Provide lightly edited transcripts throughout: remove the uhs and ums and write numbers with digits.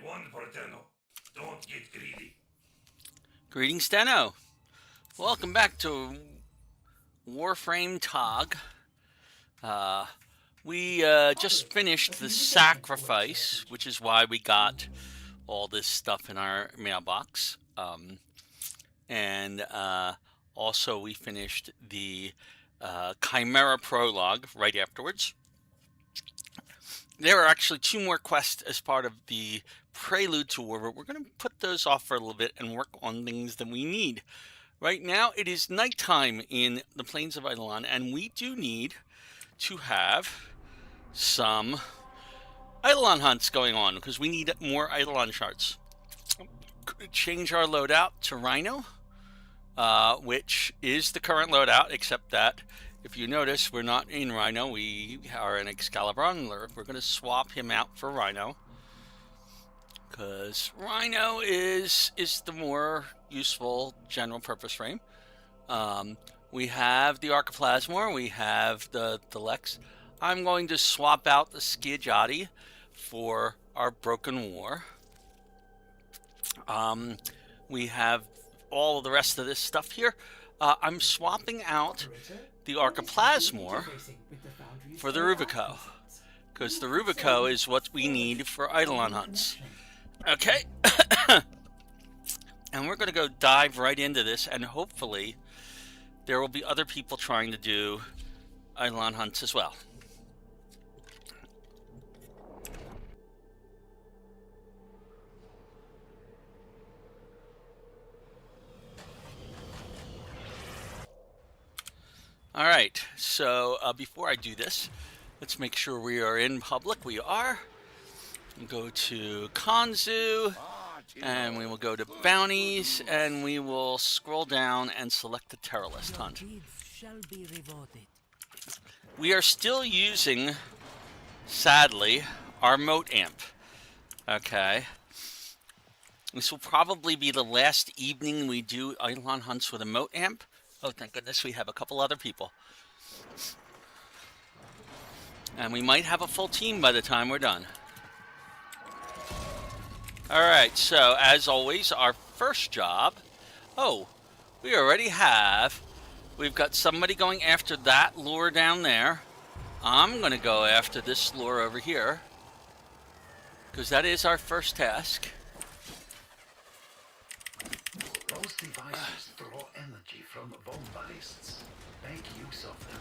one for Tenno. Don't get greedy. Greetings, Steno. Welcome back to Warframe TOG. We just finished the sacrifice, which is why we got all this stuff in our mailbox. And also we finished the Chimera prologue right afterwards. There are actually 2 more quests as part of the prelude to war, but we're going to put those off for a little bit and work on things that we need. Right now, it is nighttime in the plains of Eidolon, and we do need to have some Eidolon hunts going on because we need more Eidolon shards. Change our loadout to Rhino, which is the current loadout, except that if you notice, we're not in Rhino, we are in Excalibron. We're going to swap him out for Rhino, because Rhino is the more useful general purpose frame. We have the Archiplasmor, we have the Lex. I'm going to swap out the Skiajati for our Broken War. We have all of the rest of this stuff here. I'm swapping out the Archiplasmor for the Rubico, because the Rubico is what we need for Eidolon hunts. Okay, and we're going to go dive right into this, and hopefully there will be other people trying to do Eidolon hunts as well. Alright, so before I do this, let's make sure we are in public. We are. We'll go to Kanzu, and we will go to Bounties, and we will scroll down and select the Terrorist hunt. We are still using, sadly, our Moat Amp. Okay. This will probably be the last evening we do Eidolon hunts with a Moat Amp. Oh, thank goodness we have a couple other people. And we might have a full team by the time we're done. Alright, so as always, our first job... Oh, we already have... We've got somebody going after that lure down there. I'm going to go after this lure over here, because that is our first task. Those devices draw energy from bomb ballists. Make use of them.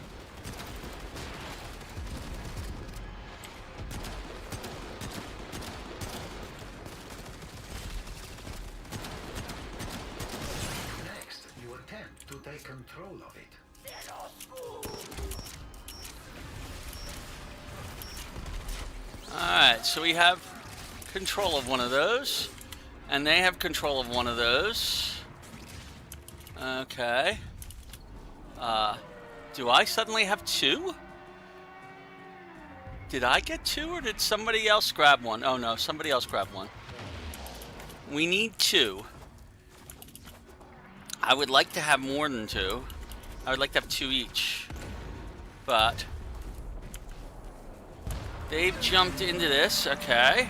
Next, you attempt to take control of it. Alright, so we have control of one of those, and they have control of one of those. Okay. Do I suddenly have 2? Did I get 2, or did somebody else grab one? Oh no, somebody else grabbed one. We need 2. I would like to have more than 2. I would like to have 2 each. But they've jumped into this, okay.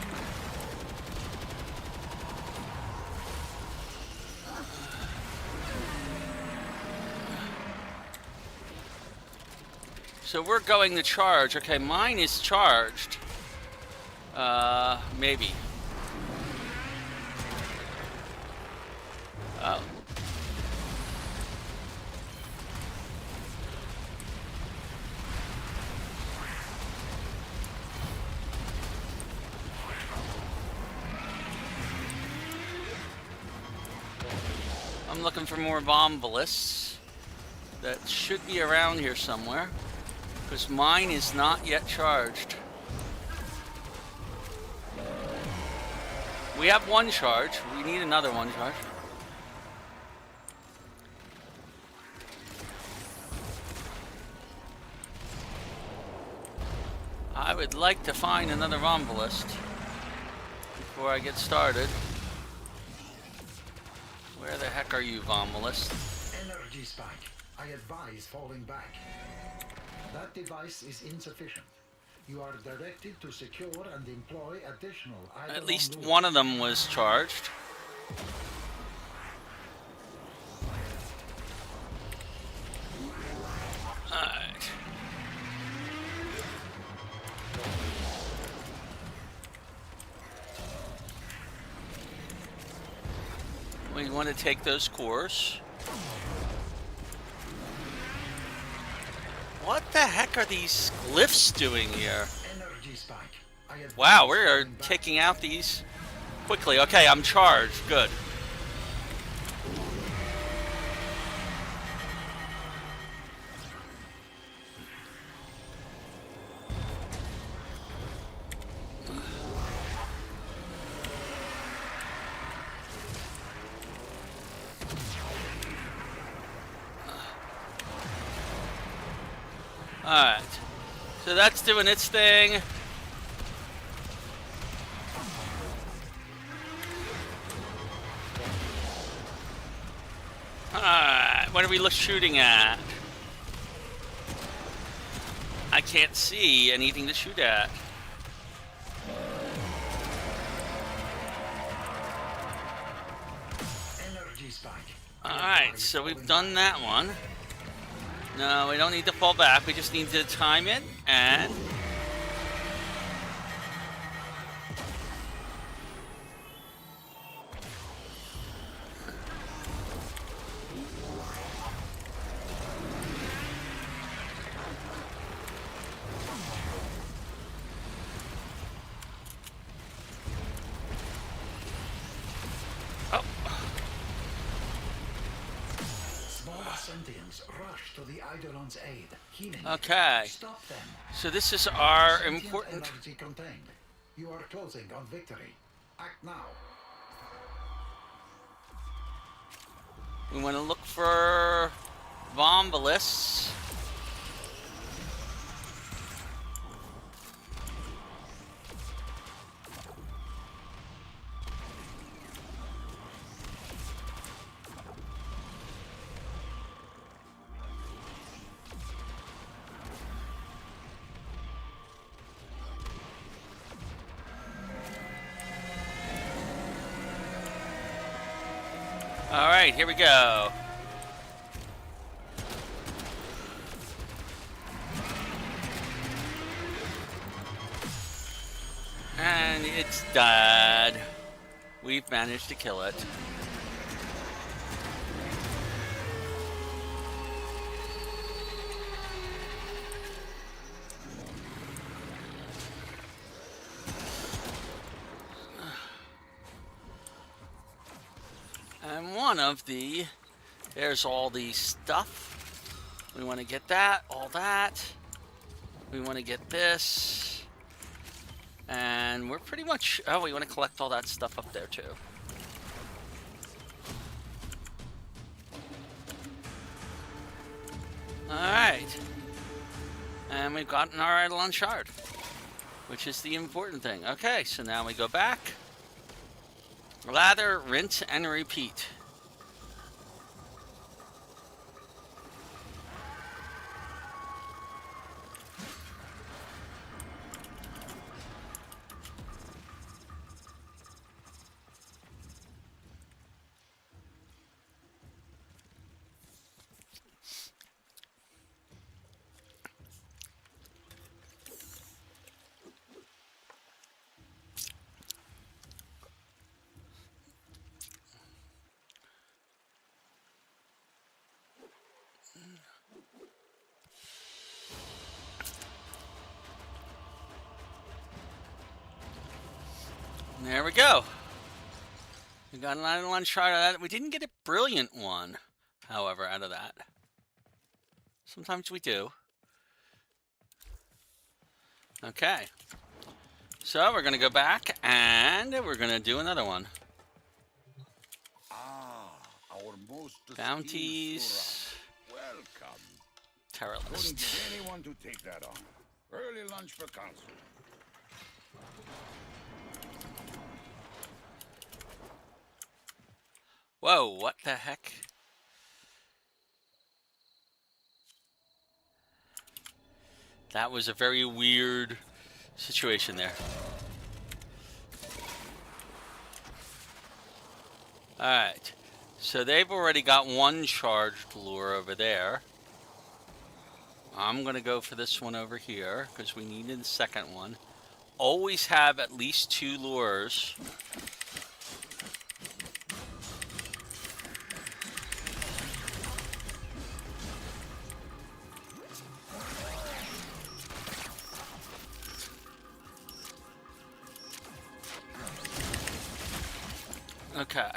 So we're going to charge. Okay, mine is charged. Maybe. Oh. I'm looking for more bomb ballists. That should be around here somewhere, because mine is not yet charged. We have 1 charge. We need another 1 charge. I would like to find another bomb ballist before I get started. Where the heck are you, bomb ballist? Energy spike. I advise falling back. That device is insufficient. You are directed to secure and employ additional At Eidolon least loops. one of them was charged. Alright. We want to take those cores. What the heck are these glyphs doing here? Energy spike. I advise Wow, we are falling back. taking out these quickly. Okay, I'm charged. Good. Alright. So that's doing its thing. Alright, what are we shooting at? I can't see anything to shoot at. Energy spike. Alright, so we've done that one. No, we don't need to fall back. We just need to time it and... Oh. Small sentients rush to the Eidolon's aid, healing. Okay. Stop them. So this is our Sentient important... energy contained. You are closing on victory. Act now. We want to look for Vombalists. All right, here we go. And it's dead. We've managed to kill it. And one of the... There's all the stuff. We want to get that, all that. We want to get this. And we're pretty much... Oh, we want to collect all that stuff up there, too. Alright. And we've gotten our Eidolon shard, which is the important thing. Okay, so now we go back. Lather, rinse, and repeat. There we go. We got an Eidolon shard out of that. We didn't get a brilliant one, however, out of that. Sometimes we do. Okay. So we're going to go back and we're going to do another one. Our most Bounties. welcome. Terror Wouldn't list. get anyone to take that on. Early lunch for council. Whoa, what the heck? That was a very weird situation there. Alright, so they've already got one charged lure over there. I'm going to go for this one over here because we needed the second one. Always have at least 2 lures. Okay.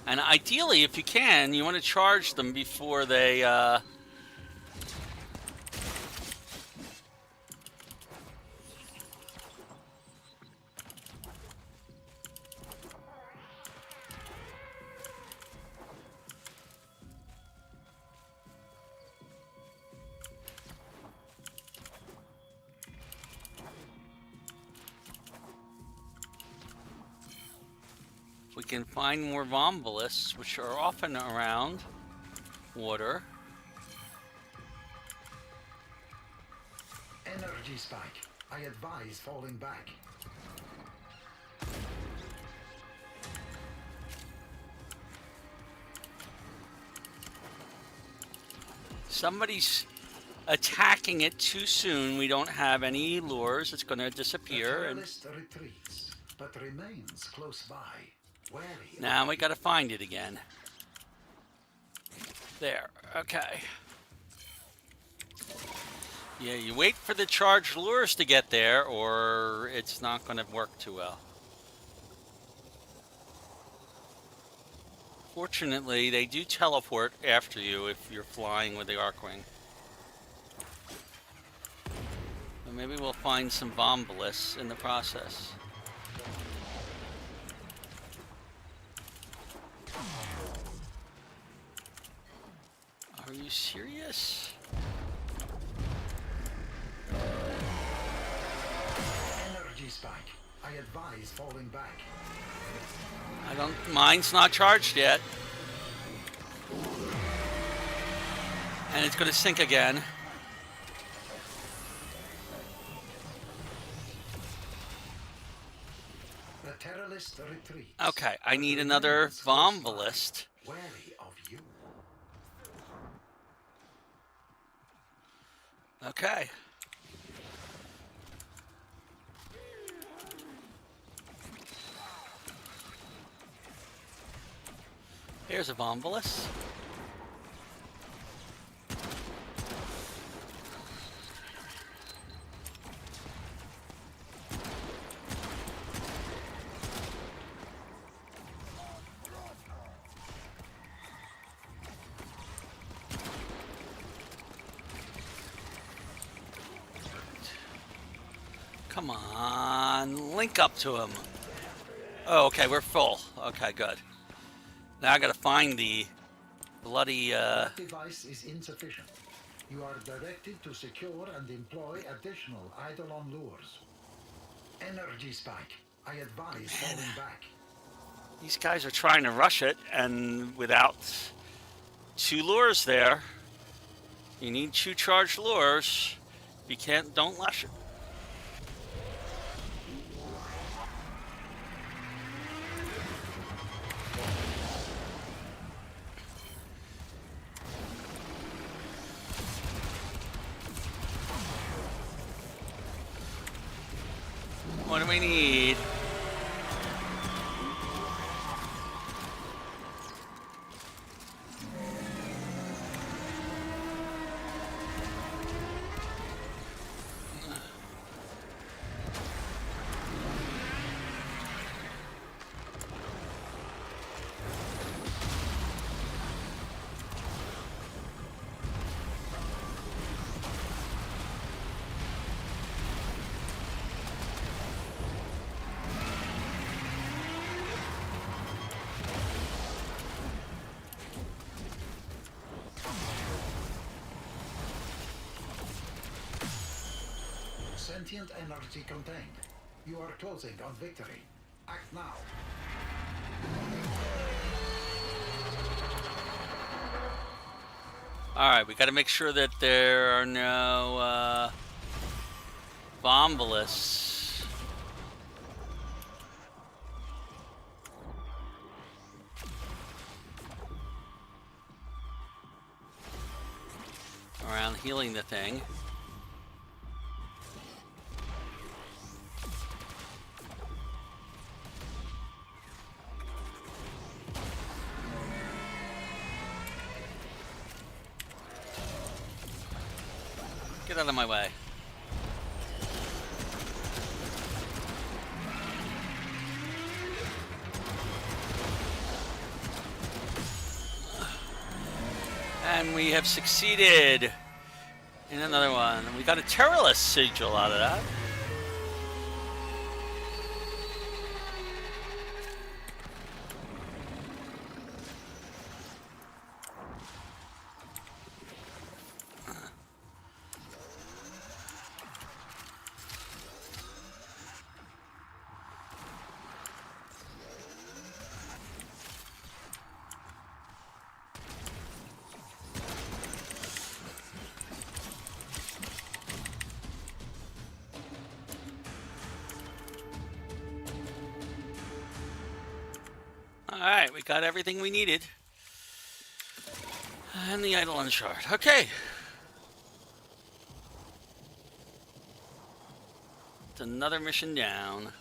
And ideally, if you can, you want to charge them before they, we can find more vombolists, which are often around water. Energy spike. I advise falling back. Somebody's attacking it too soon. We don't have any lures. It's going to disappear. The And terrorist retreats, but remains close by. Wary. now we got to find it again. There. Okay. Yeah, you wait for the charged lures to get there, or it's not going to work too well. Fortunately, they do teleport after you if you're flying with the Arcwing. But maybe we'll find some vombolists in the process. Are you serious? Energy spike. I advise falling back. I don't. Mine's not charged yet. And it's going to sink again. The terrorist retreats. Okay, I but need remains another close by. vombolist. Wary of you. Okay. Here's a vombolus. Come on, link up to him. Oh, okay, we're full. Okay, good. Now I gotta find the bloody, That device is insufficient. You are directed to secure and employ additional Eidolon lures. Energy spike. I advise falling back. These guys are trying to rush it, and without 2 lures there, you need 2 charged lures. You can't, don't rush it. What do we need? Sentient energy contained. You are closing on victory. Act now. All right, we got to make sure that there are no bombalus. Around healing the thing. Get out of my way. And we have succeeded in another one. We got a Terrorless sigil out of that. Alright, we got everything we needed. And the Eidolon shard. Okay. It's another mission down.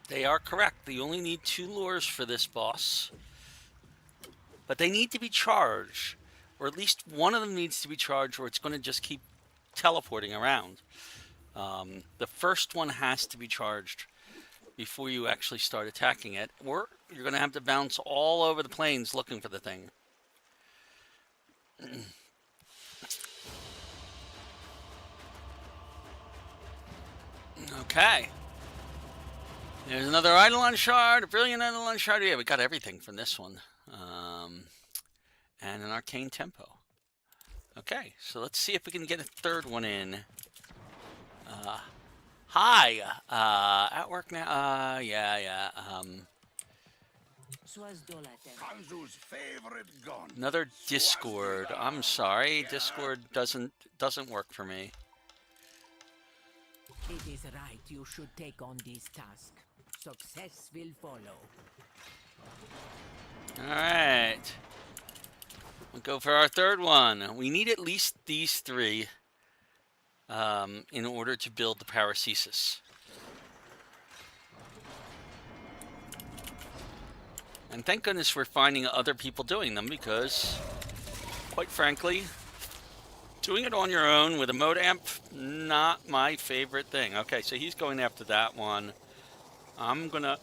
They are correct. You only need 2 lures for this boss. But they need to be charged. Or at least one of them needs to be charged or it's going to just keep teleporting around. The first one has to be charged before you actually start attacking it. Or you're going to have to bounce all over the plains looking for the thing. Okay. There's another Eidolon shard, a brilliant Eidolon shard. Yeah, we got everything from this one. And an arcane tempo. Okay, so let's see if we can get a third one in. Hi, at work now. Yeah. Kanzu's favorite gun. Another Discord. I'm sorry, Discord doesn't work for me. It is right you should take on this task. Success will follow. Alright. We'll go for our third one. We need at least these 3 in order to build the paracesis. And thank goodness we're finding other people doing them because, quite frankly, doing it on your own with a mode amp, not my favorite thing. Okay, so he's going after that one. I'm gonna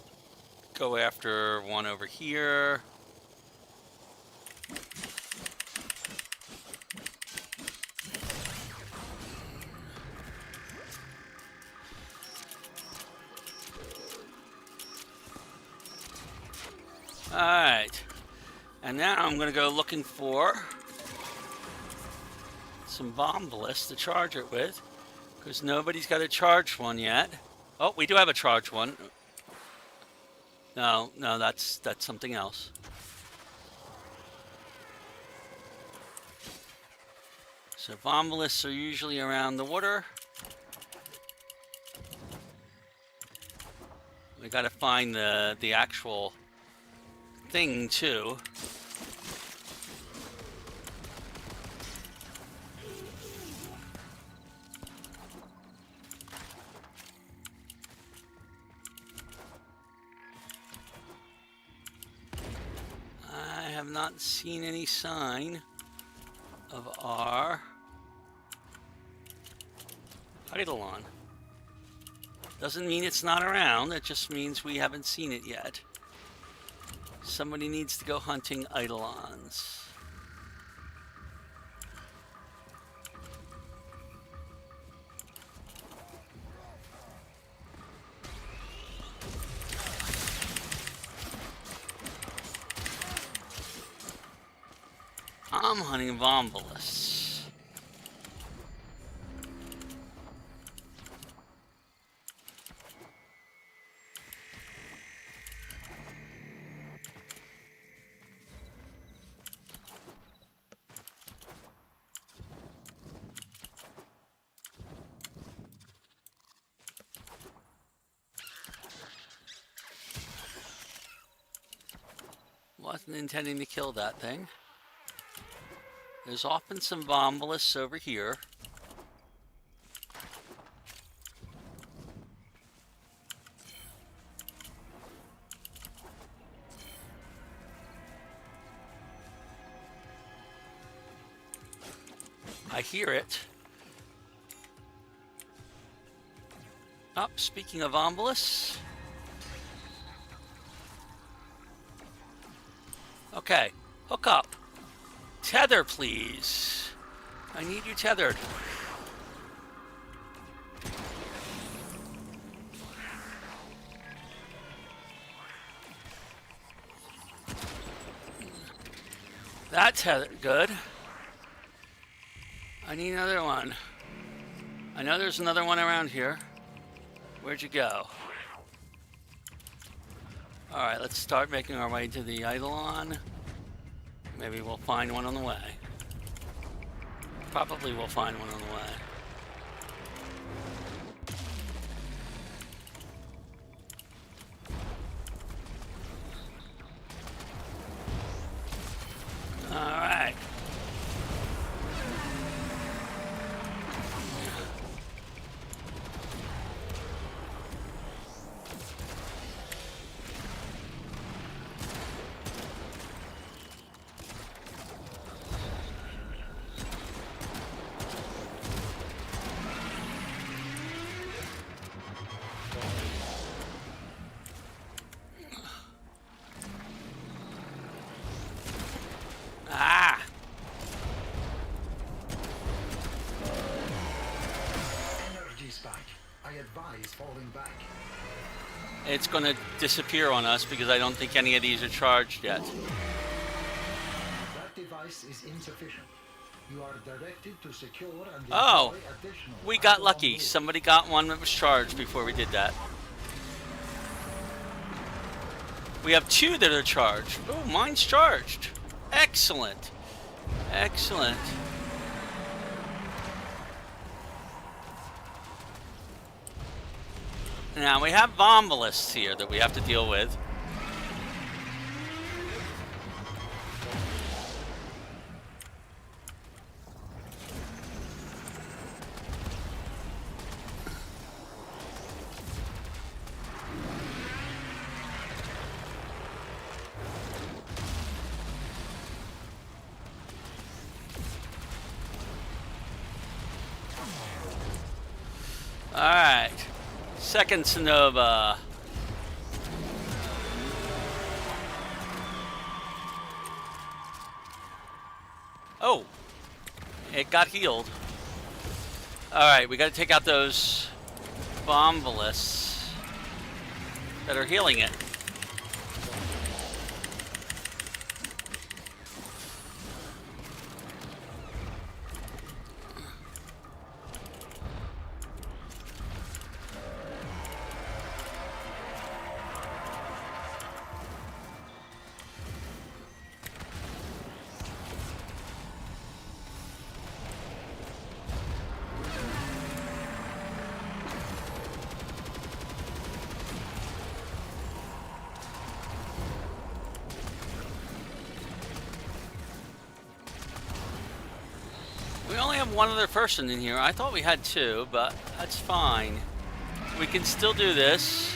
go after one over here. Alright. And now I'm gonna go looking for some bomb bliss to charge it with. Because nobody's got a charged one yet. Oh, we do have a charged one. No, that's something else. So Vombalists are usually around the water. We gotta find the actual thing too. not seen any sign of our Eidolon. Doesn't mean it's not around, it just means we haven't seen it yet. Somebody needs to go hunting Eidolons. I'm hunting Vombolus. Wasn't intending to kill that thing. There's often some Vombolus over here. I hear it. Oh, speaking of Vombolus. Okay, hook up. Tether, please. I need you tethered. That's good. I need another one. I know there's another one around here. Where'd you go? Alright, let's start making our way to the Eidolon. Maybe we'll find one on the way. Probably we'll find one on the way. Alright. Ah! Energy spike. I advise falling back. It's going to disappear on us because I don't think any of these are charged yet. That device is insufficient. You are directed to secure and Oh, deploy additional we got Eidolon lucky. lures. Somebody got one that was charged before we did that. We have two that are charged. Oh, mine's charged. Excellent. Excellent. Now we have Vombolus here that we have to deal with. Alright. Second Sonova. Oh. It got healed. Alright, we gotta take out those Vombolus that are healing it. We only have one other person in here. I thought we had two, but that's fine. We can still do this.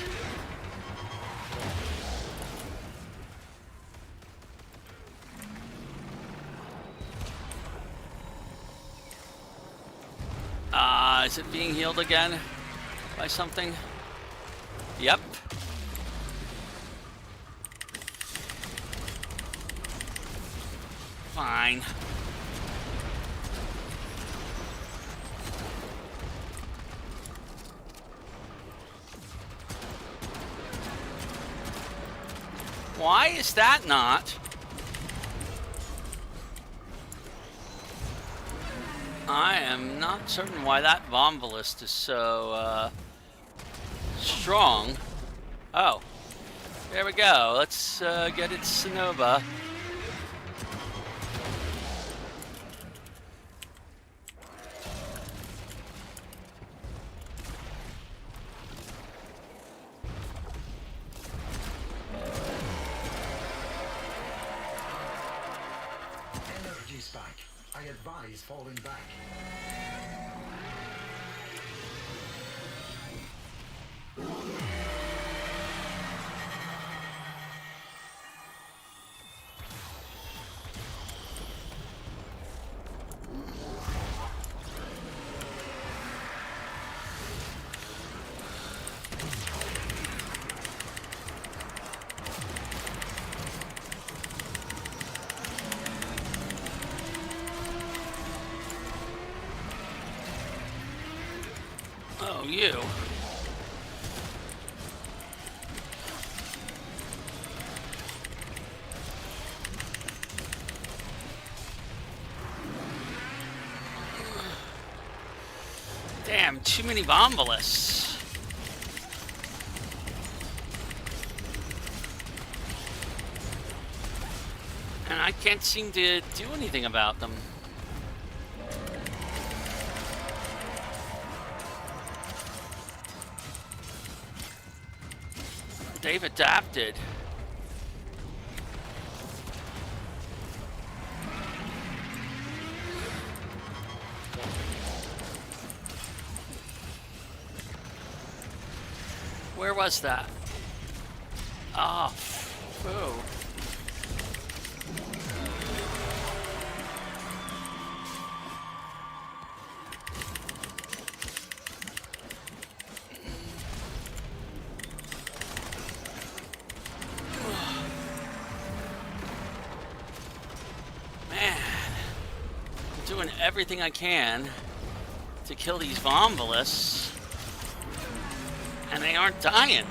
Is it being healed again by something? Yep. Fine. Why is that not? I am not certain why that Vombalist is so strong. Oh, there we go. Let's get its Sonova. Energy spike. I advise falling back. Oh, you. Damn, too many Vombalists. And I can't seem to do anything about them. They've adapted. Where was that? Oh, whoa. Doing everything I can to kill these Vombalists, and they aren't dying.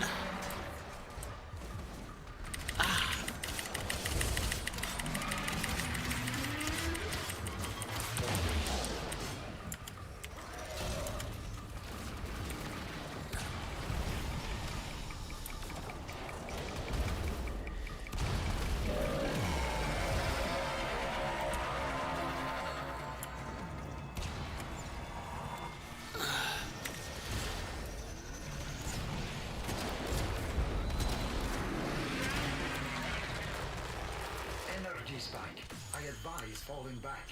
Energy spike. I advise falling back.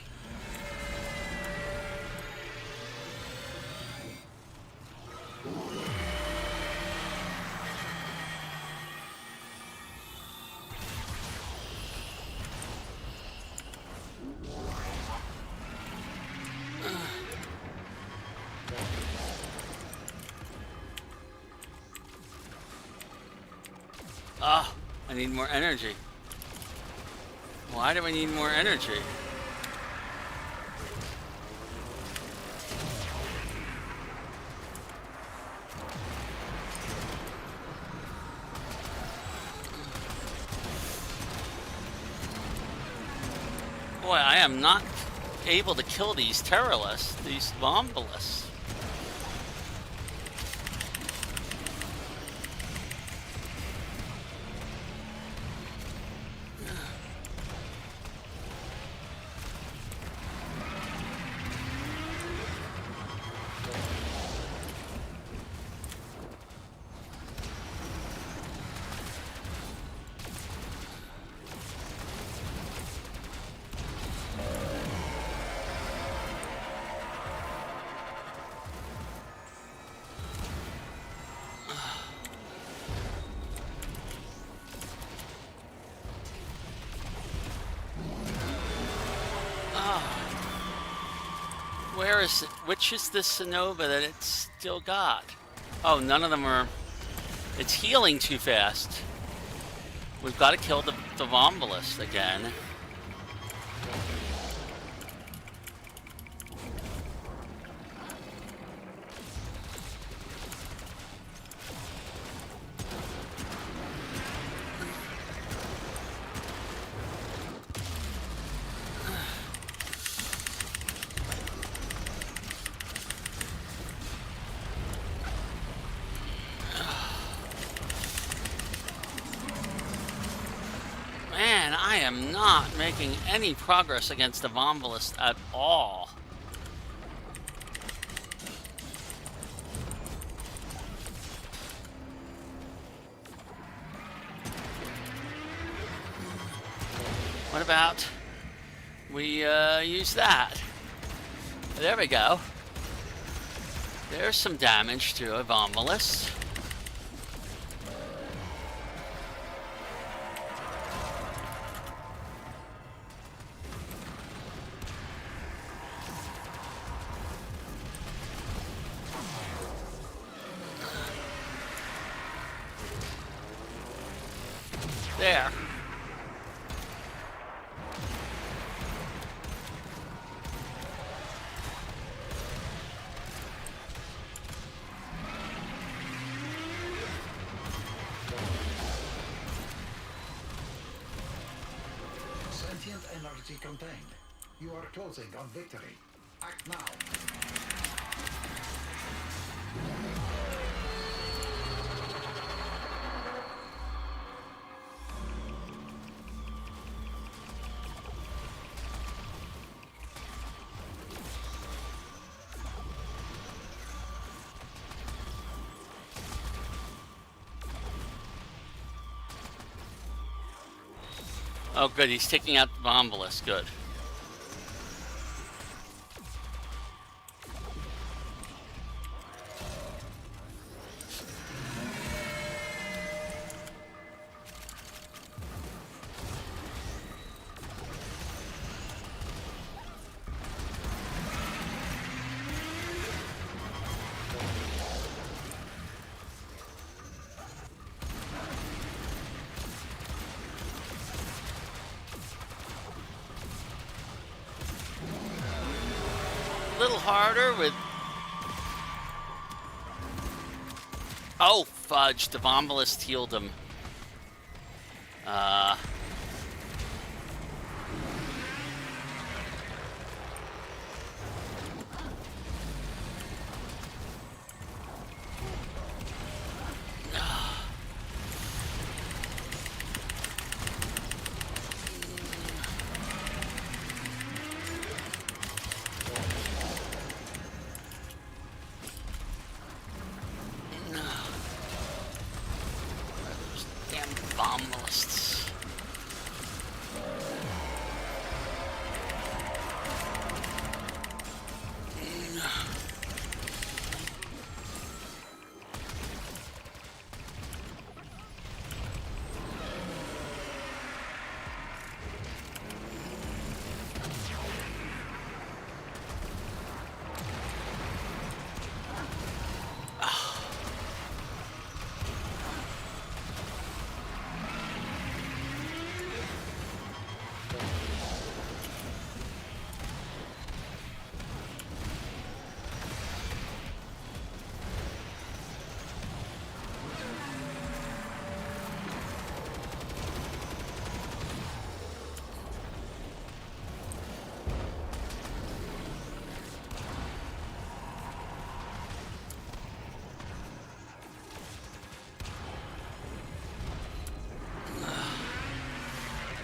Ah, I need more energy. Why do I need more energy? Boy, I am not able to kill these terrorists, these Vombalists. which is the Sonova that it's still got? Oh, none of them are. It's healing too fast. We've got to kill the Vombalist again. Man, I am not making any progress against the Vombalist at all. What about we use that? There we go. There's some damage to a Vombalist. There. Sentient energy contained. You are closing on victory. Act now. Oh, good. He's taking out the Vombalist. Good. A little harder with... Oh, fudge. The Vombalist healed him. Damn Vombalists.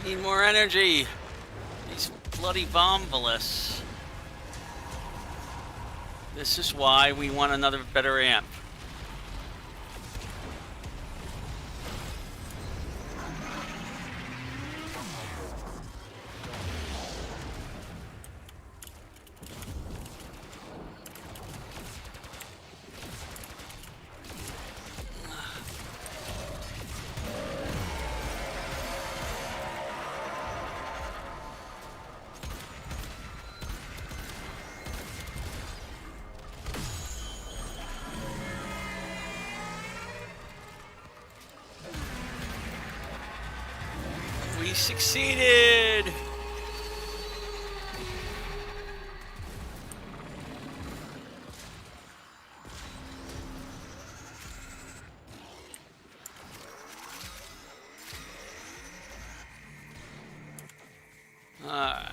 Need more energy. These bloody Vombalists. This is why we want another better amp. We succeeded! Alright.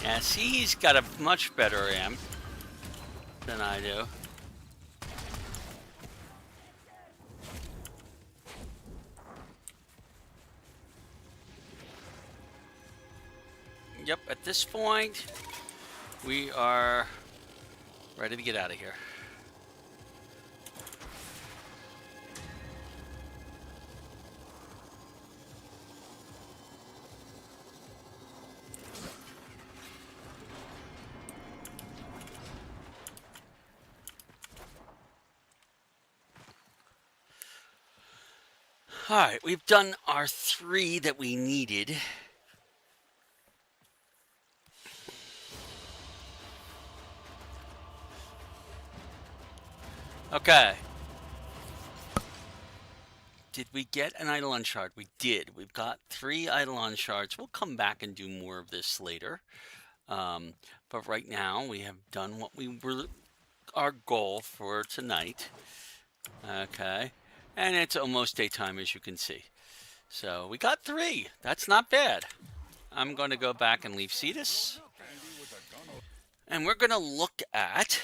Yeah, see, he's got a much better amp than I do. Yep, at this point, we are ready to get out of here. All right, we've done our 3 that we needed. Okay. Did we get an Eidolon shard? We did. We've got 3 Eidolon shards. We'll come back and do more of this later. But right now, we have done what we were our goal for tonight. Okay. And it's almost daytime, as you can see. So we got 3. That's not bad. I'm going to go back and leave Cetus. And we're going to look at...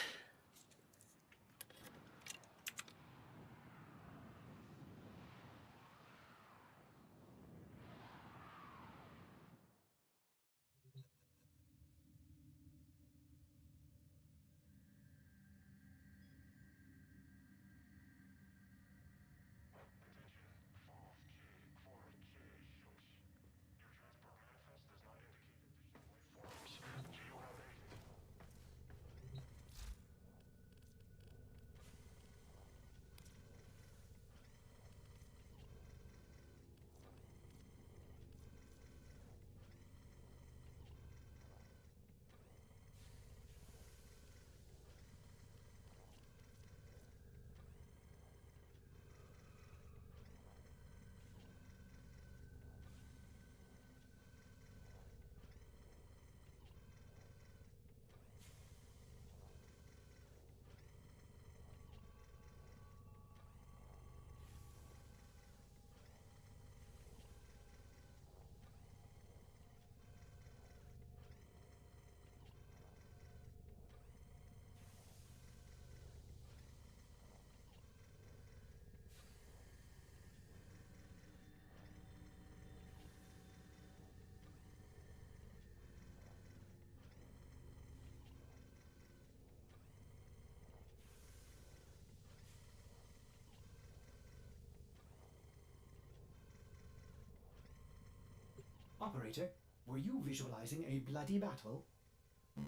Operator, were you visualizing a bloody battle?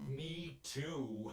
Me too.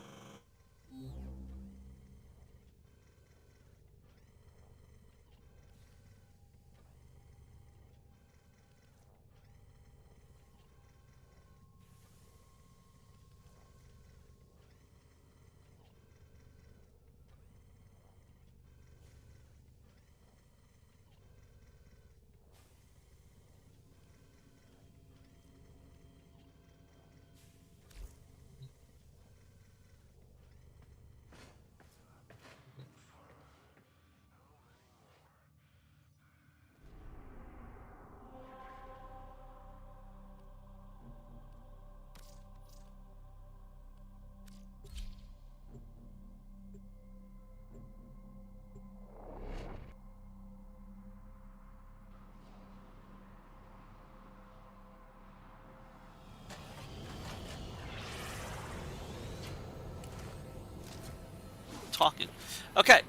talking. Okay,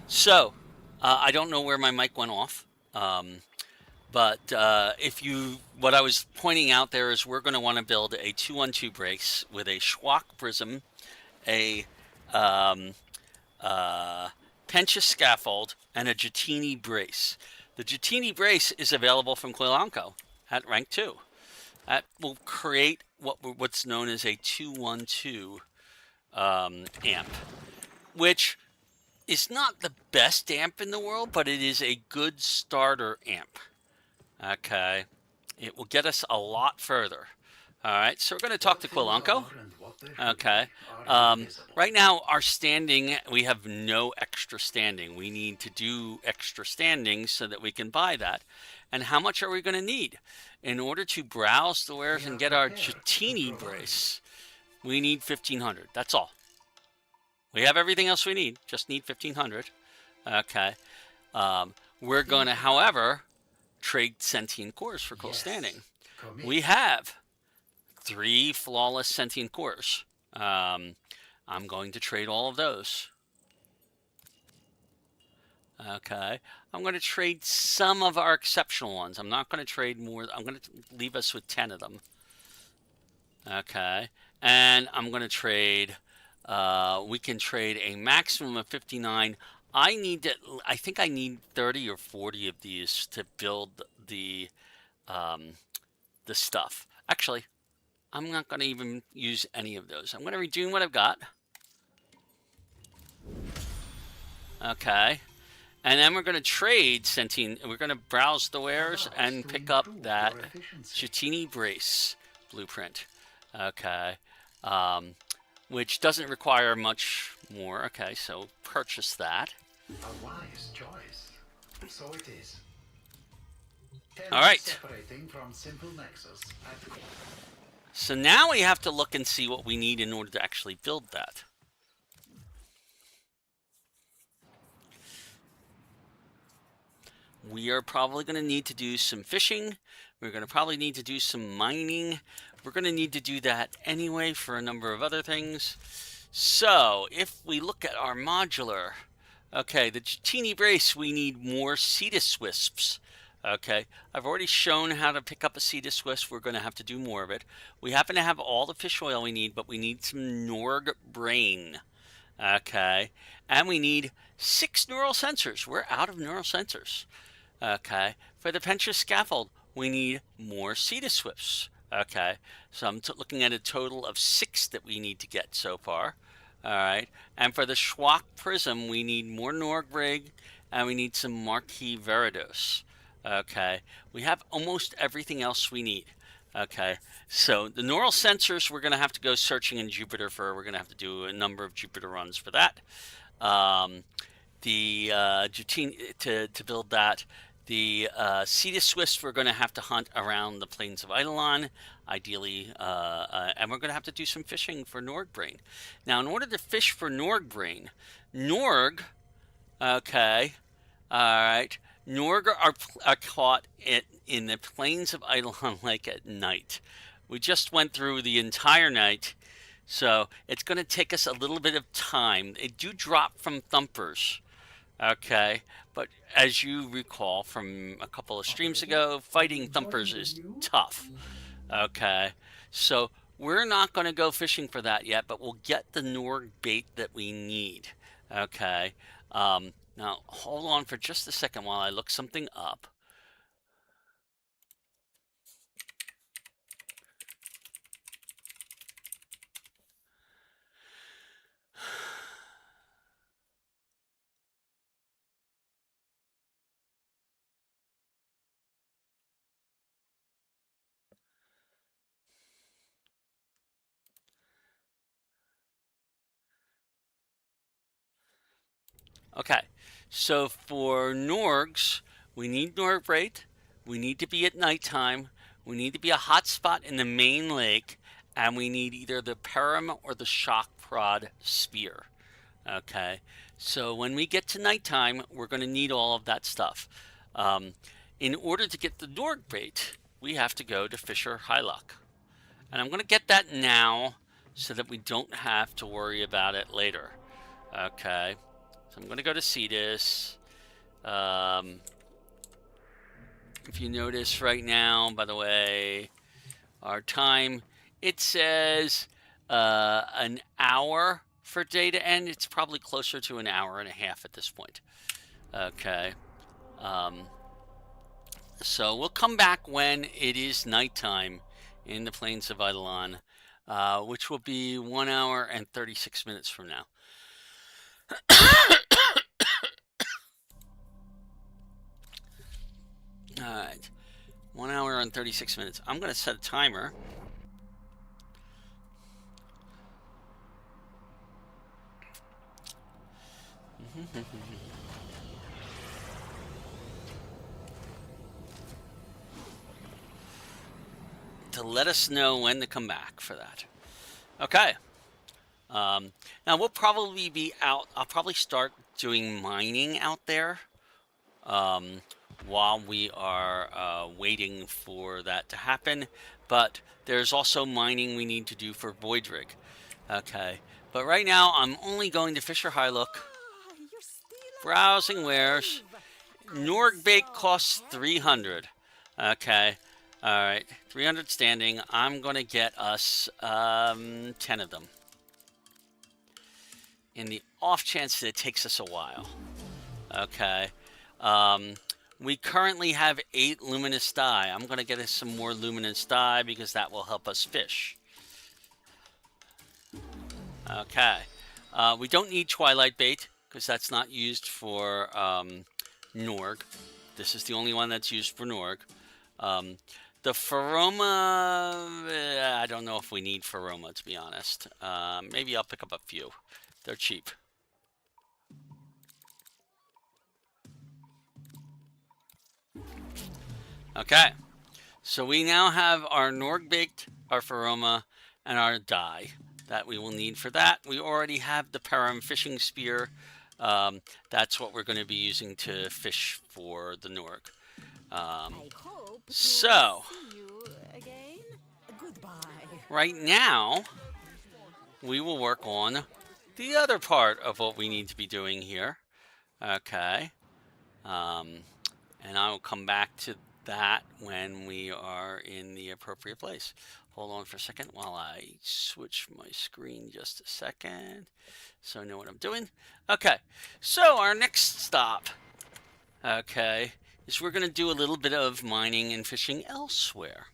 so I don't know where my mic went off. But what I was pointing out there is we're going to want to build a 2-1-2 brace with a Schwach prism, a Pencha scaffold, and a Jatini brace. The Jatini brace is available from Quilanco at rank 2. That will create what's known as a 2-1-2 amp, which is not the best amp in the world, but it is a good starter amp. Okay, it will get us a lot further. All right, so we're going to talk to Quilanco. Okay, right now our standing, we have no extra standing. We need to do extra standing so that we can buy that. And how much are we going to need? In order to browse the wares and get our Jatini brace, we need 1,500. That's all. We have everything else we need, just need 1,500. Okay, we're going to, however, trade sentient cores for cool standing. We have 3 flawless sentient cores. I'm going to trade all of those. Okay, I'm going to trade some of our exceptional ones. I'm not going to trade more. I'm going to leave us with 10 of them. Okay, and I'm going to trade, we can trade a maximum of 59. I think I need 30 or 40 of these to build the stuff. Actually, I'm not going to even use any of those. I'm going to redo what I've got. Okay. And then we're going to trade sentient. We're going to browse the wares and pick up that Jatini brace blueprint. Okay. Which doesn't require much more. Okay, so purchase that. A wise choice. So it is. All right. Separating from simple nexus at So now we have to look and see what we need in order to actually build that. We are probably going to need to do some fishing. We're going to probably need to do some mining. We're going to need to do that anyway for a number of other things. So if we look at our modular, okay, the Jatini brace, we need more Cetus wisps. Okay, I've already shown how to pick up a Cetus wisp. We're going to have to do more of it. We happen to have all the fish oil we need, but we need some Norg brain. Okay, and we need 6 neural sensors. We're out of neural sensors. Okay, for the Pencha scaffold, we need more Cetus wisps. Okay, so I'm looking at a total of 6 that we need to get so far. All right, and for the Schwach prism, we need more Norgbrig, and we need some Marquis Veridos. Okay, we have almost everything else we need. Okay, so the neural sensors, we're going to have to go searching in Jupiter for. We're going to have to do a number of Jupiter runs for that. The Jatini, to build that. The Cetus wisps, we're going to have to hunt around the plains of Eidolon, ideally, and we're going to have to do some fishing for Norgbrain. Now, in order to fish for Norgbrain, Norg, okay, all right, Norg are caught in the plains of Eidolon Lake at night. We just went through the entire night, so it's going to take us a little bit of time. They do drop from thumpers. Okay, but as you recall from a couple of streams ago, fighting thumpers is tough. Okay, so we're not going to go fishing for that yet, but we'll get the Norg bait that we need. Okay, now hold on for just a second while I look something up. Okay, so for Norgs, we need Norgrate, we need to be at nighttime, we need to be a hotspot in the main lake, and we need either the Param or the Shock Prod Spear. Okay, so when we get to nighttime, we're going to need all of that stuff. In order to get the Norgbait, we have to go to Fisher Hylock. And I'm going to get that now so that we don't have to worry about it later. Okay. So I'm going to go to Cetus. If you notice right now, by the way, our time, it says an hour for day to end. It's probably closer to an hour and a half at this point. Okay. So we'll come back when it is nighttime in the plains of Eidolon, which will be 1 hour and 36 minutes from now. All right. 1 hour and 36 minutes. I'm going to set a timer. To let us know when to come back for that. Okay. Now we'll probably be out. I'll probably start doing mining out there while we are waiting for that to happen. But there's also mining we need to do for Void Rig. Okay. But right now I'm only going to Fisher High Look. Browsing wares. Norg Bake costs 300. Okay. All right. 300 standing. I'm going to get us 10 of them. In the off chance that it takes us a while. Okay. We currently have 8 luminous dye. I'm going to get us some more luminous dye because that will help us fish. Okay. We don't need twilight bait because that's not used for Norg. This is the only one that's used for Norg. The Feroma, I don't know if we need Feroma, to be honest. Maybe I'll pick up a few. They're cheap. Okay. So we now have our Norg Baked, our Feroma, and our dye that we will need for that. We already have the Param fishing spear. That's what we're going to be using to fish for the Norg. So, right now, we will work on the other part of what we need to be doing here. Okay. And I will come back to that when we are in the appropriate place. Hold on for a second while I switch my screen just a second so I know what I'm doing. Okay. So, our next stop, okay, is we're going to do a little bit of mining and fishing elsewhere.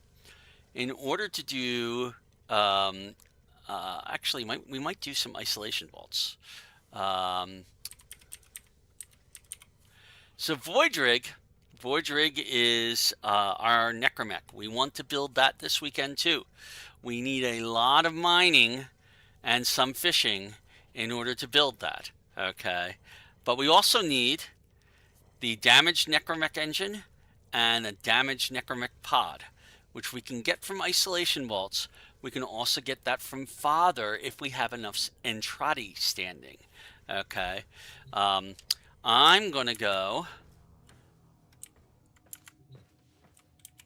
In order to do, actually, we might do some isolation vaults. So Void Rig is our necromech. We want to build that this weekend too. We need a lot of mining and some fishing in order to build that. Okay, but we also need the damaged necromech engine and a damaged necromech pod, which we can get from isolation vaults. We can also get that from Father if we have enough Entrati standing. Okay. I'm going to go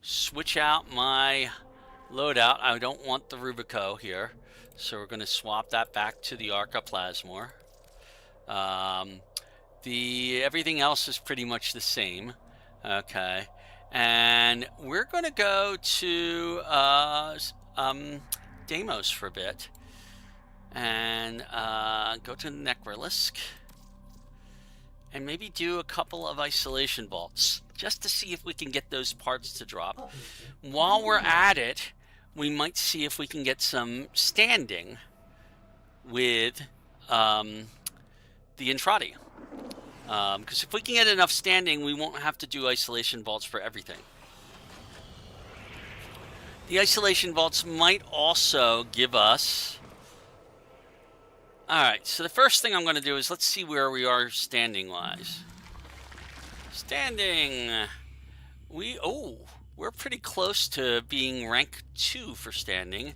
switch out my loadout. I don't want the Rubico here, so we're going to swap that back to the Arcoplasmor. Everything else is pretty much the same. Okay. And we're going to go to Deimos for a bit. And go to Necrolisk. And maybe do a couple of isolation vaults. Just to see if we can get those parts to drop. While we're at it, we might see if we can get some standing with the Entrati. Because if we can get enough standing, we won't have to do isolation vaults for everything. The isolation vaults might also give us... Alright, so the first thing I'm going to do is let's see where we are standing-wise. Standing! We're pretty close to being rank 2 for standing.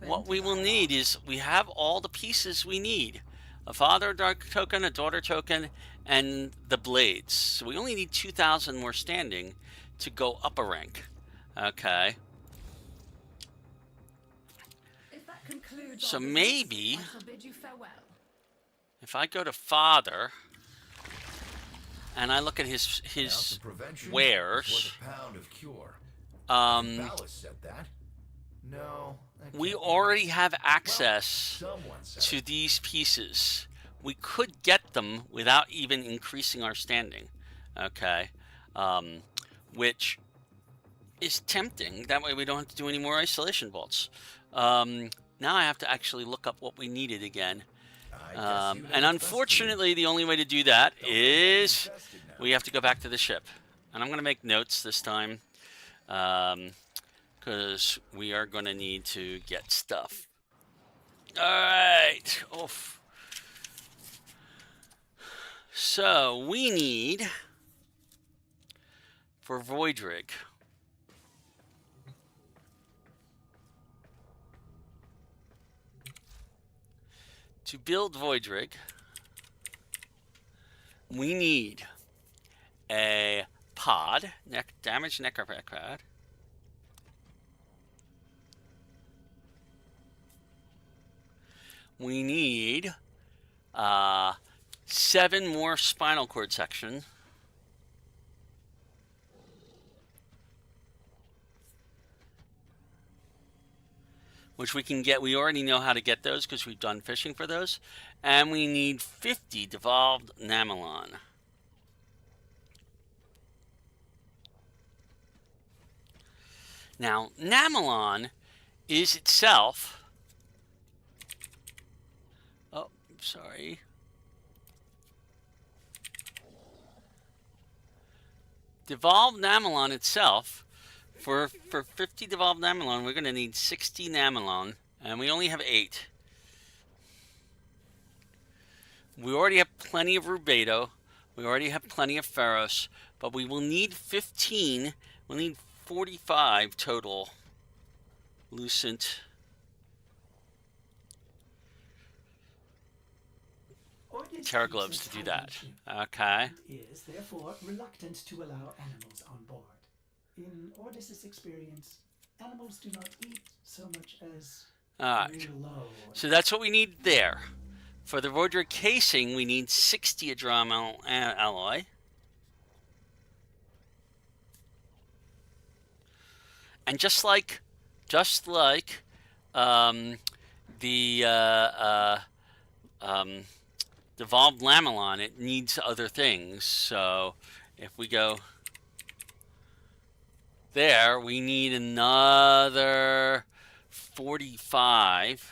What we will need is, we have all the pieces we need. A father token, a daughter token, and the blades. So we only need 2,000 more standing to go up a rank. Okay. So maybe, if I go to Father, and I look at Ounce his of prevention is wares, worth a pound of cure. Ballast said that. No, that we can't be already right. have Well, access someone said to it. these pieces. We could get them without even increasing our standing, okay? Which is tempting. That way we don't have to do any more isolation bolts. Now I have to actually look up what we needed again. I guess you And know unfortunately, the only way to do that Don't is invested now. we have to go back to the ship. And I'm going to make notes this time, because we are going to need to get stuff. All right. Oof. So we need, for Void Rig, to build Void Rig, we need a pod, damaged necropack pod. We need 7 more spinal cord sections. Which we can get. We already know how to get those because we've done fishing for those. And we need 50 devolved Namelon. Now, Namelon is itself... Oh, sorry. Devolved Namelon itself, for 50 devolved Namelon, we're going to need 60 Namelon, and we only have 8. We already have plenty of Rubedo. We already have plenty of Ferros, but we will need 15. We'll need 45 total Lucent. Terra Globes to do that. Okay. Is therefore reluctant to allow animals on board. In Ordis's experience, animals do not eat so much as Alright. low. So that's what we need there. For the Voidrig casing, we need 60 Adram alloy. And just like the devolved Lamelon, it needs other things. So if we go there, we need another 45.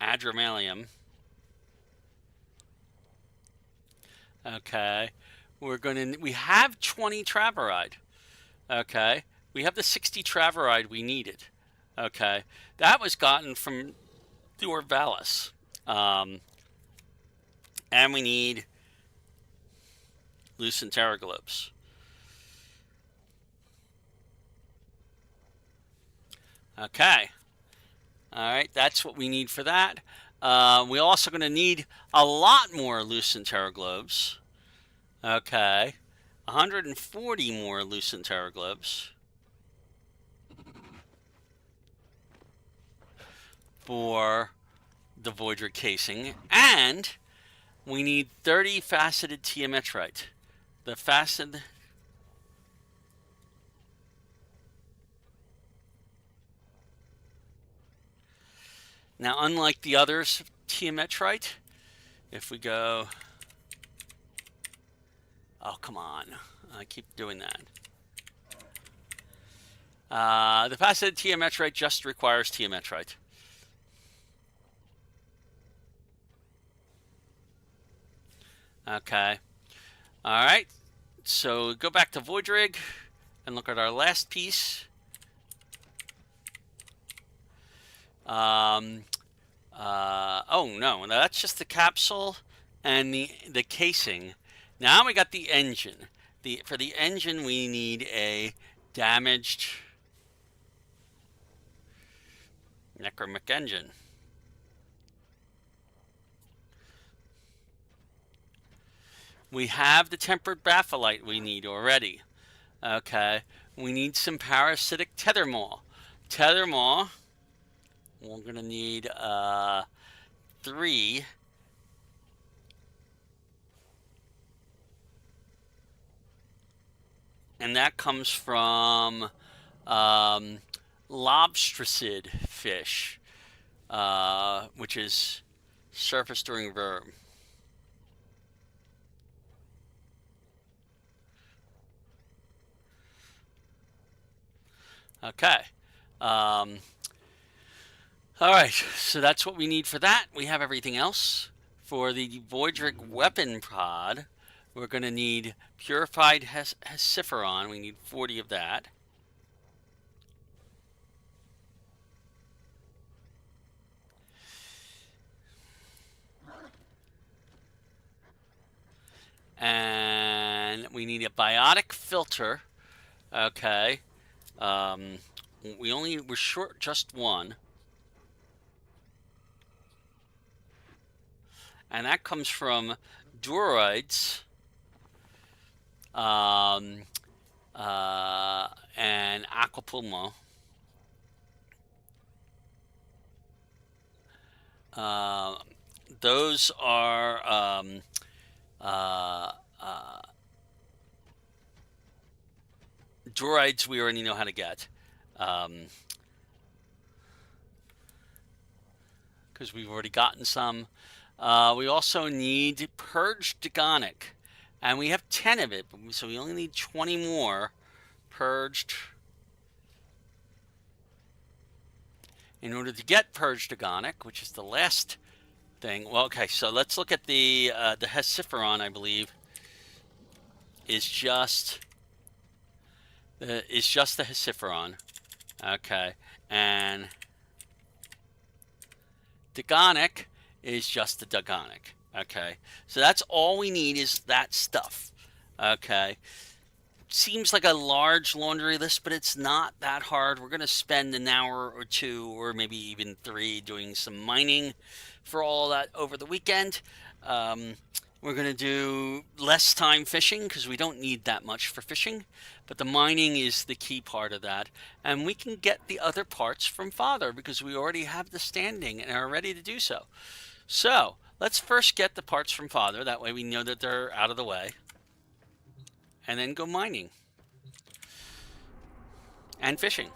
Adramalium. Okay. We have 20 Traveride. Okay. We have the 60 Traveride we needed. Okay. That was gotten from the Orvalis. And we need Lucent Terraglobes. Okay. Alright, that's what we need for that. We're also going to need a lot more Lucent Terraglobes. Okay. 140 more Lucent Terraglobes. For the Voidrig casing. And we need 30 faceted Tiametrite. The faceted... Now, unlike the others, Tiametrite, if we go... Oh, come on. I keep doing that. The faceted Tiametrite just requires Tiametrite. Okay. All right. So go back to Voidrig and look at our last piece. Oh no, that's just the capsule and the casing. Now we got the engine. For the engine, we need a damaged Necromic engine. We have the tempered Bapholite we need already. Okay. We need some parasitic tether maw. tether maw. We're gonna need 3. And that comes from lobstricid fish, which is surface during verb. Okay. All right, so that's what we need for that. We have everything else. For the Voidric weapon pod, we're going to need purified Hesiferon. We need 40 of that. And we need a biotic filter. Okay. We're short just 1. And that comes from Duroids. And Aquapulmo. Those are Duroids we already know how to get. Because we've already gotten some. We also need Purged Dagonic. And we have 10 of it, so we only need 20 more Purged. In order to get Purged Dagonic, which is the last thing. Well, okay, so let's look at the Hesiferon, I believe, is just the Hesiferon. Okay, and Dagonic is just the Dagonic. Okay, so that's all we need is that stuff. Okay, seems like a large laundry list, but it's not that hard. We're going to spend an hour or 2 or maybe even 3 doing some mining for all that over the weekend. We're going to do less time fishing because we don't need that much for fishing, but the mining is the key part of that. And we can get the other parts from Father because we already have the standing and are ready to do so. So let's first get the parts from Father. That way we know that they're out of the way. And then go mining. And fishing.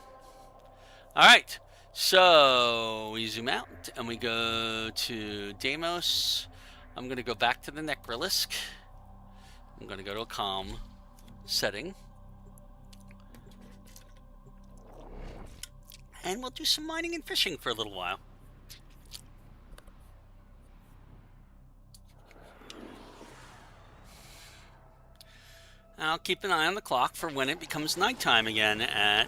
Alright. So we zoom out and we go to Deimos. I'm going to go back to the Necrolisk. I'm going to go to a calm setting. And we'll do some mining and fishing for a little while. I'll keep an eye on the clock for when it becomes nighttime again at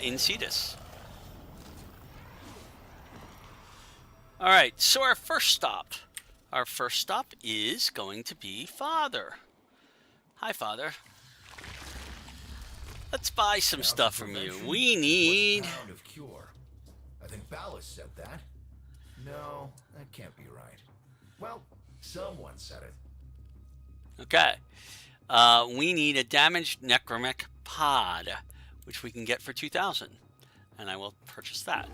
in Cetus. All right, so our first stop is going to be Father. Hi, Father. Let's buy some stuff from you. We need... Pound of cure. I think Ballast said that. No, that can't be right. Well, someone said it. Okay. We need a damaged Necromech pod, which we can get for 2,000. And I will purchase that.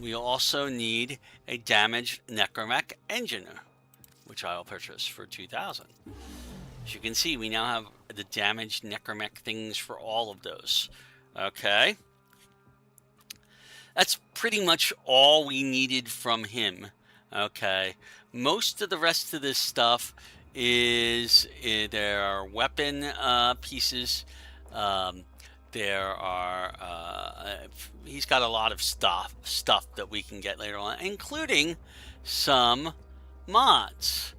We also need a damaged Necromech engine, which I will purchase for 2,000. As you can see, we now have the damaged Necromech things for all of those. Okay. That's pretty much all we needed from him. Okay. Most of the rest of this stuff is there are weapon pieces. There are he's got a lot of stuff that we can get later on, including some mods.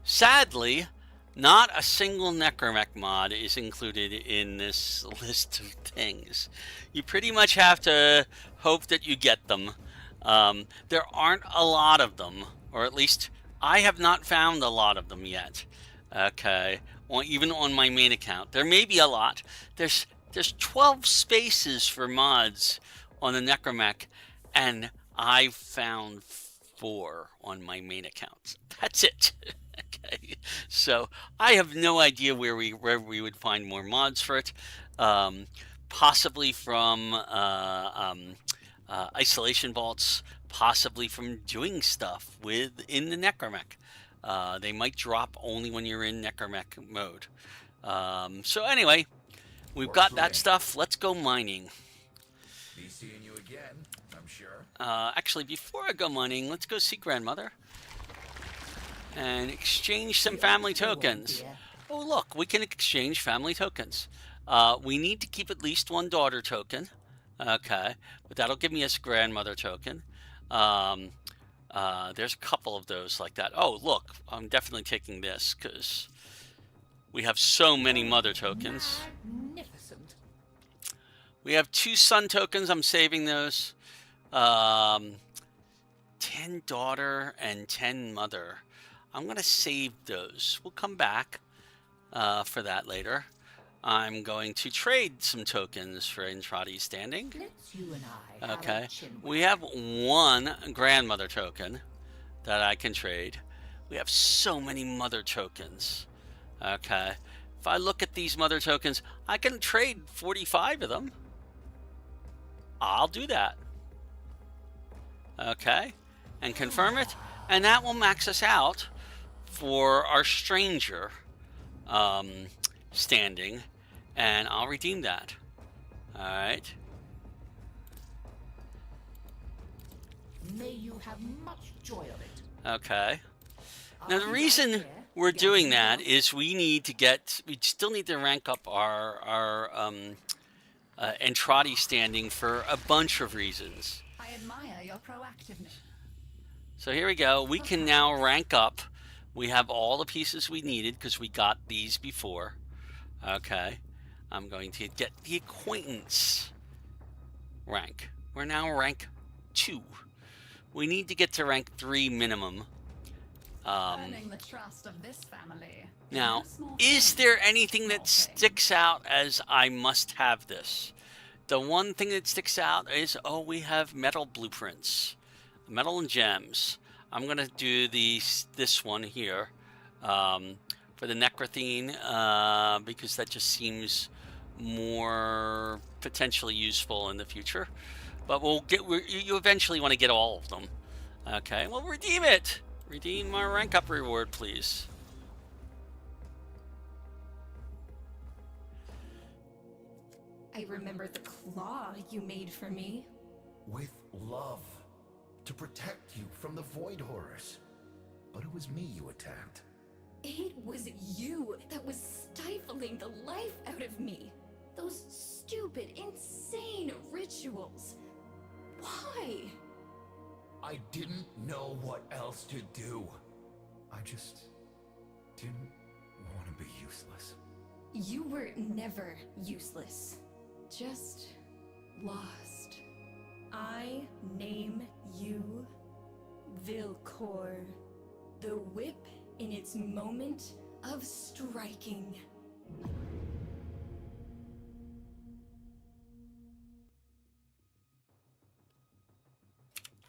Sadly, not a single Necromech mod is included in this list of things. You pretty much have to hope that you get them. There aren't a lot of them, or at least I have not found a lot of them yet. Okay, well, even on my main account, there may be a lot. There's 12 spaces for mods on the Necromech, and I found 4 on my main account. That's it. Okay, so I have no idea where we would find more mods for it. possibly from isolation vaults, possibly from doing stuff within the necromech. They might drop only when you're in necromech mode. So anyway, we've got that stuff. Let's go mining. Be seeing you again, I'm sure. Actually, before I go mining, let's go see Grandmother and exchange some family tokens. Oh, look, we can exchange family tokens. We need to keep at least one daughter token. Okay, but that'll give me a grandmother token. There's a couple of those like that. Oh, look, I'm definitely taking this because we have so many mother tokens. Magnificent. We have 2 son tokens. I'm saving those. 10 daughter and 10 mother. I'm going to save those. We'll come back for that later. I'm going to trade some tokens for Entrati standing. Let's you and I have Okay. a chin We have 1 grandmother token that I can trade. We have so many mother tokens. Okay. If I look at these mother tokens, I can trade 45 of them. I'll do that. Okay. And confirm it. And that will max us out for our stranger standing. And I'll redeem that. Alright. May you have much joy of it. Okay. Now the reason we're doing that is we still need to rank up our Entrati standing for a bunch of reasons. I admire your proactiveness. So here we go. We can now rank up. We have all the pieces we needed because we got these before. Okay. I'm going to get the acquaintance rank. We're now rank 2. We need to get to rank 3 minimum. Earning the trust of this family. Now, No small is thing. there anything that Small thing. sticks out as I must have this? The one thing that sticks out is, we have metal blueprints. Metal and gems. I'm going to do this one here for the Necrothene because that just seems more potentially useful in the future. But you eventually want to get all of them. Okay, well, redeem it. Redeem our rank up reward, please. I remember the claw you made for me. With love. To protect you from the Void Horrors. But it was me you attacked. It was you that was stifling the life out of me. Those stupid, insane rituals. Why? I didn't know what else to do. I just didn't want to be useless. You were never useless. Just lost. I name you Vilcor. The whip in its moment of striking.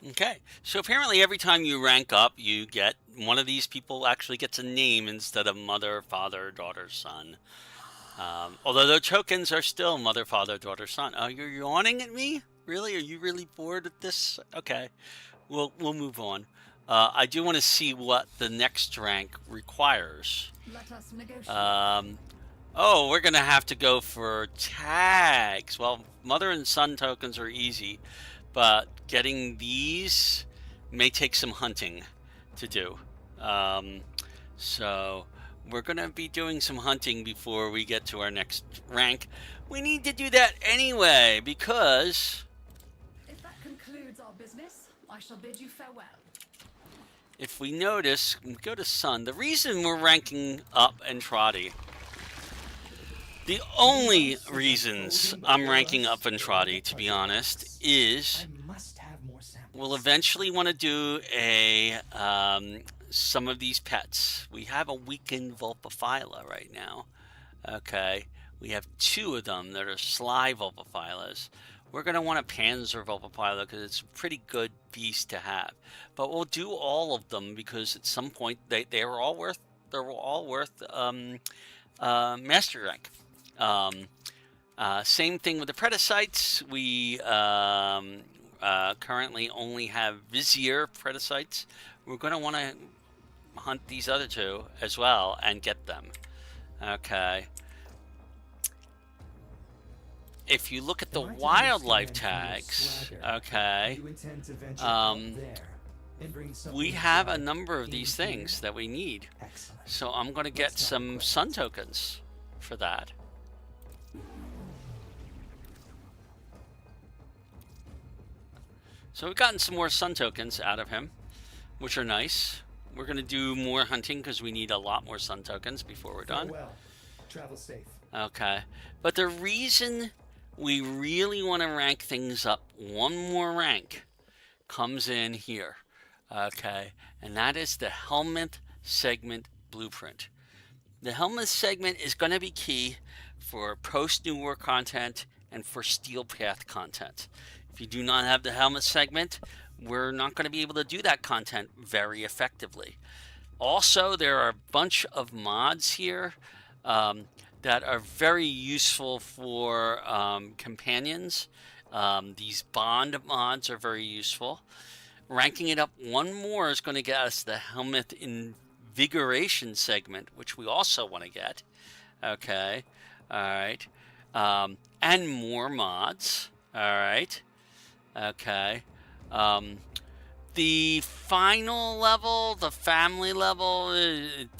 Okay, so apparently every time you rank up, you get one of these people actually gets a name instead of mother, father, daughter, son. Although the tokens are still mother, father, daughter, son. Oh, you're yawning at me? Really? Are you really bored at this? Okay, we'll move on. I do want to see what the next rank requires. Let us negotiate. Oh, we're going to have to go for tags. Well, mother and son tokens are easy, but getting these may take some hunting to do. So we're going to be doing some hunting before we get to our next rank. We need to do that anyway, because If that concludes our business, I shall bid you farewell. if we notice, we go to Sun. The reason we're ranking up Entrati, the only reasons I'm ranking up Entrati, to be honest, is I must have more samples. we'll eventually want to do some of these pets. We have a weakened Vulpaphyla right now. Okay, we have 2 of them that are Sly Vulpaphylas. We're going to want a Panzer Vulpaphyla because it's a pretty good beast to have. But we'll do all of them because at some point they're all worth master rank. Same thing with the Predicites. We currently only have Vizier Predicites. We're going to want to hunt these other two as well and get them. Okay. If you look at the wildlife tags, okay, we have a number of these things that we need. So I'm going to get some sun tokens for that. So we've gotten some more sun tokens out of him, which are nice. We're going to do more hunting because we need a lot more sun tokens before we're done. Travel safe. Okay. But the reason we really want to rank things up one more rank comes in here. Okay. And that is the helmet segment blueprint. The helmet segment is going to be key for post-New War content and for Steel Path content. If you do not have the helmet segment, we're not going to be able to do that content very effectively. Also, there are a bunch of mods here that are very useful for companions. These bond mods are very useful. Ranking it up one more is going to get us the helmet invigoration segment, which we also want to get. Okay, all right, and more mods. All right, okay. The final level, the family level,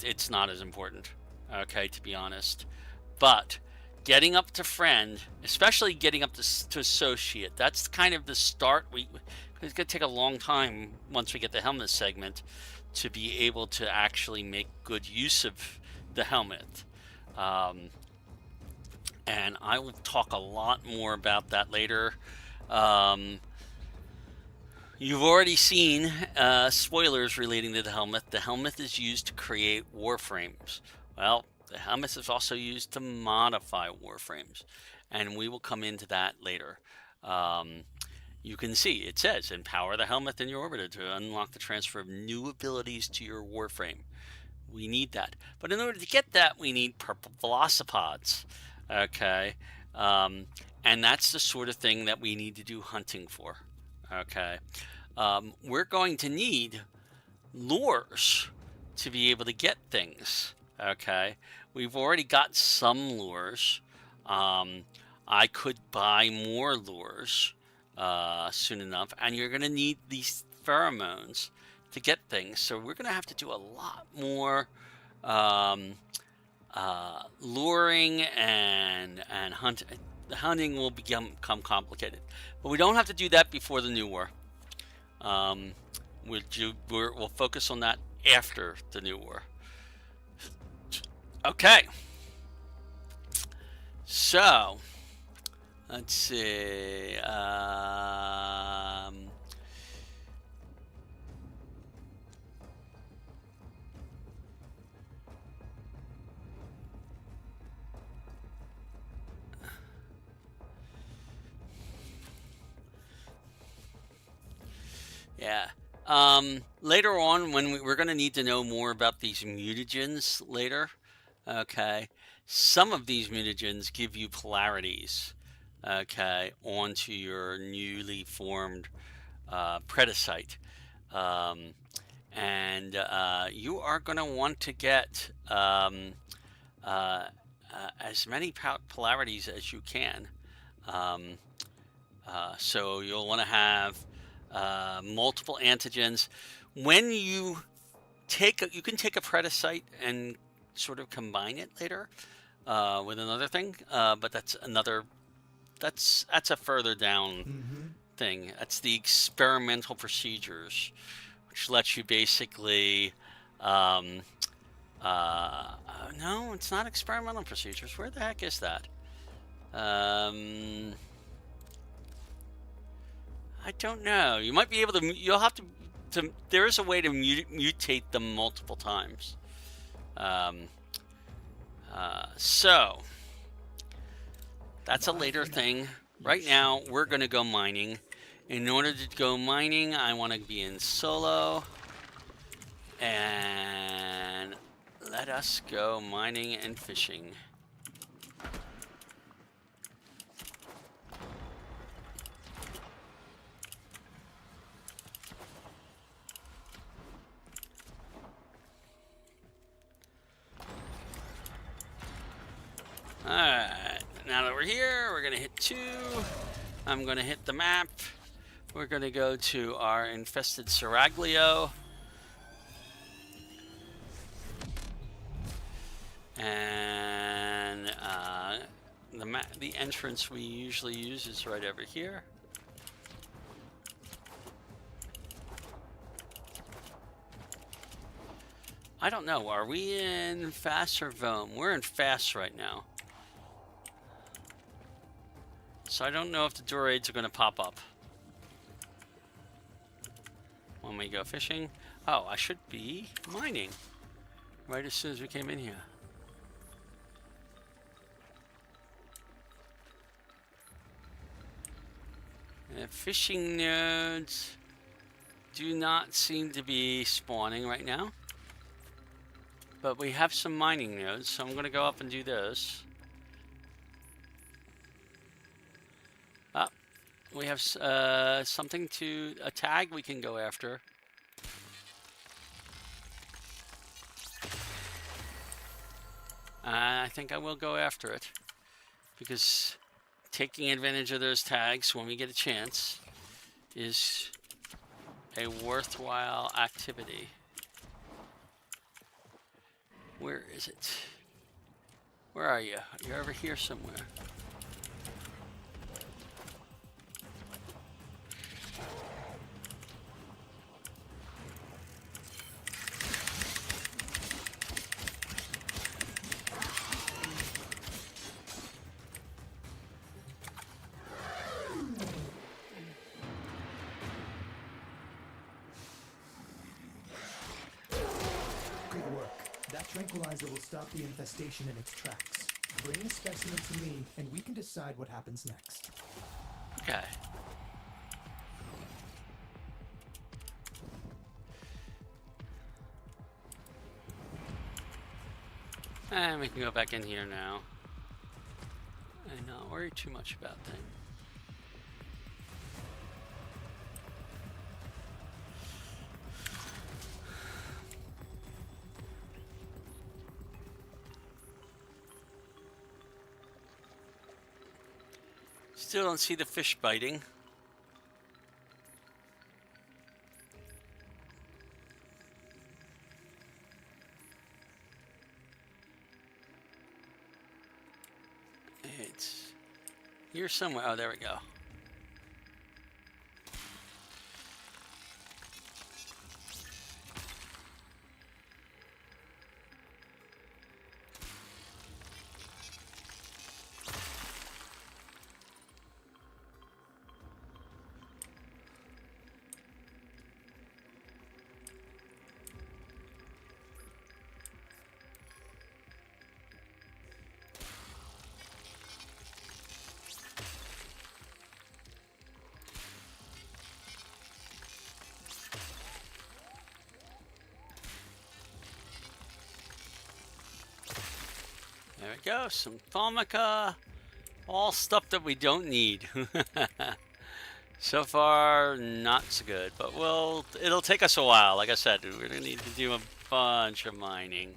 it's not as important. Okay, to be honest. But getting up to friend, especially getting up to associate, that's kind of the start. It's going to take a long time once we get the helmet segment to be able to actually make good use of the helmet. And I will talk a lot more about that later. You've already seen spoilers relating to the helmet. The helmet is used to create warframes. Well, the helmet is also used to modify warframes, and we will come into that later. You can see it says empower the helmet in your orbiter to unlock the transfer of new abilities to your warframe. We need that, but in order to get that, we need purple velocipods. Okay, and that's the sort of thing that we need to do hunting for. Okay, we're going to need lures to be able to get things. Okay, we've already got some lures. I could buy more lures soon enough, and you're going to need these pheromones to get things. So we're going to have to do a lot more luring and hunting. The hunting will become complicated, but we don't have to do that before the New War. We'll focus on that after the New War. Okay. So, let's see. Yeah. Later on, when we're going to need to know more about these mutagens later. Okay. Some of these mutagens give you polarities. Okay. Onto your newly formed predicite. And you are going to want to get as many polarities as you can. So you'll want to have multiple antigens. When you you can take a predicite and sort of combine it later with another thing, but that's a further down thing. That's the experimental procedures, which lets you basically no, it's not experimental procedures. Where the heck is that? I don't know. You might be able to. You'll have to. There is a way to mutate them multiple times. So that's a later thing. Right now, we're going to go mining. In order to go mining, I want to be in solo. And let us go mining and fishing. Alright, now that we're here, we're gonna hit 2. I'm gonna hit the map. We're gonna go to our infested Seraglio. And the entrance we usually use is right over here. I don't know, are we in fast or Vome? We're in fast right now. So I don't know if the Dorades are going to pop up when we go fishing. Oh, I should be mining right as soon as we came in here. Fishing nodes do not seem to be spawning right now. But we have some mining nodes, so I'm going to go up and do those. Ah, we have something to a tag we can go after. I think I will go after it because taking advantage of those tags when we get a chance is a worthwhile activity. Where is it? Where are you? You're over here somewhere. Good work. That tranquilizer will stop the infestation in its tracks. Bring the specimen to me, and we can decide what happens next. Okay. And we can go back in here now. And not worry too much about things. Still don't see the fish biting. It's here somewhere. Oh, there we go. There we go, some Thaumica, all stuff that we don't need. So far, not so good, but it'll take us a while. Like I said, we're gonna need to do a bunch of mining.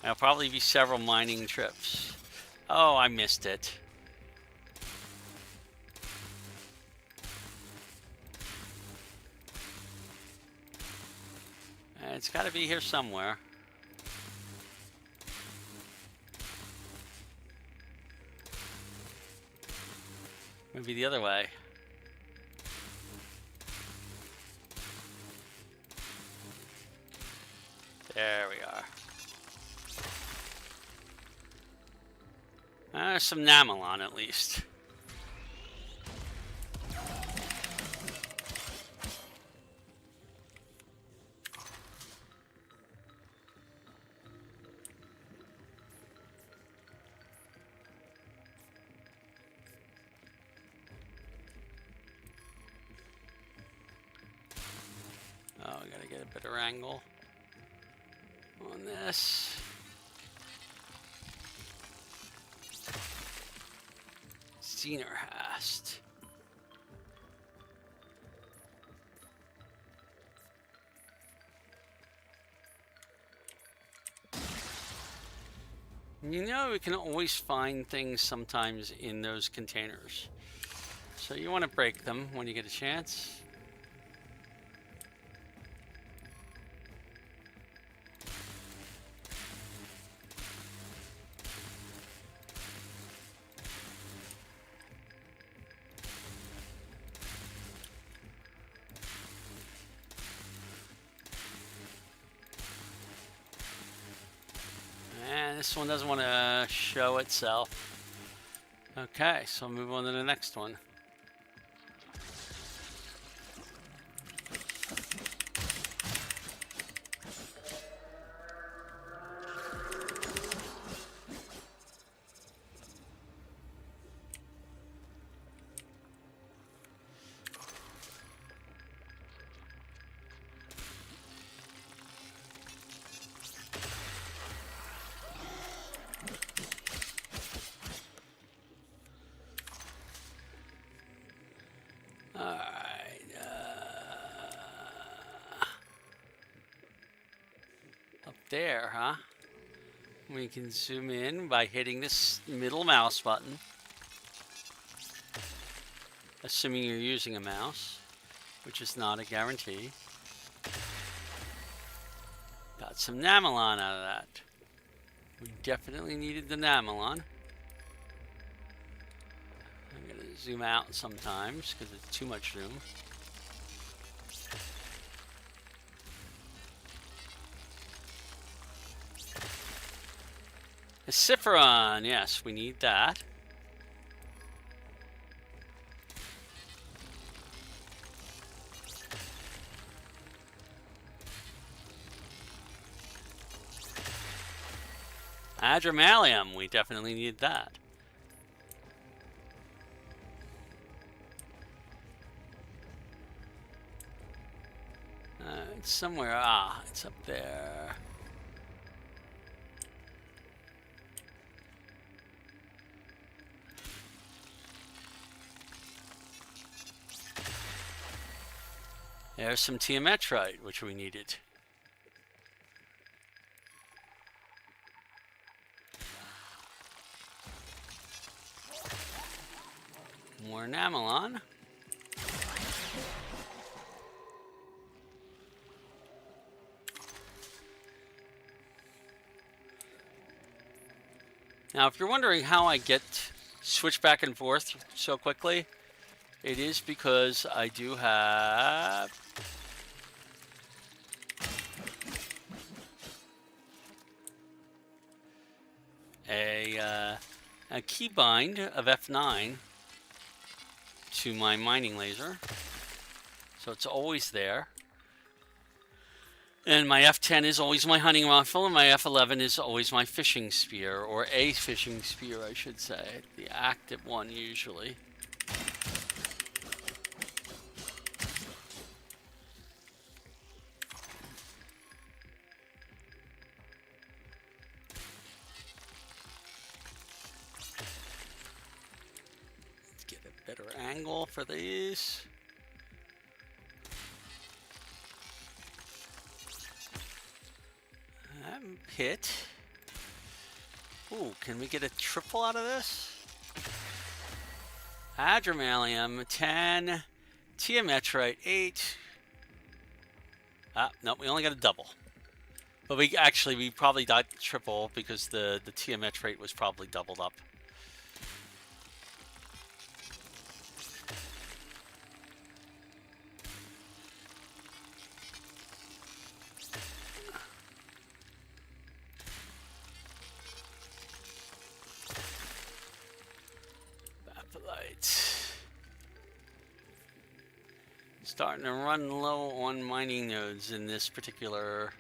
There'll probably be several mining trips. Oh, I missed it. It's gotta be here somewhere. Maybe the other way. There we are. There's some Namelon at least. Oh, I gotta get a better angle on this. Xenorhast. You know, we can always find things sometimes in those containers. So you want to break them when you get a chance. And this one doesn't want to show itself. Okay, so I'll move on to the next one. Alright, up there, huh? We can zoom in by hitting this middle mouse button. Assuming you're using a mouse, which is not a guarantee. Got some Namelon out of that. We definitely needed the Namelon. I'm going to zoom out sometimes because it's too much zoom. Cipheron, yes, we need that. Adramalium, we definitely need that. It's somewhere, it's up there. There's some Tiametrite, which we needed. More Namelon. Now, if you're wondering how I switch back and forth so quickly, it is because I do have a keybind of F9 to my mining laser, so it's always there. And my F10 is always my hunting rifle, and my F11 is always my fishing spear, or a fishing spear, I should say, the active one usually. Let's get a better angle for these. Hit. Ooh, can we get a triple out of this? Adramalium, 10. Tiametrite, 8. No, we only got a double. But we probably got triple because the Tiametrite was probably doubled up. Starting to run low on mining nodes in this particular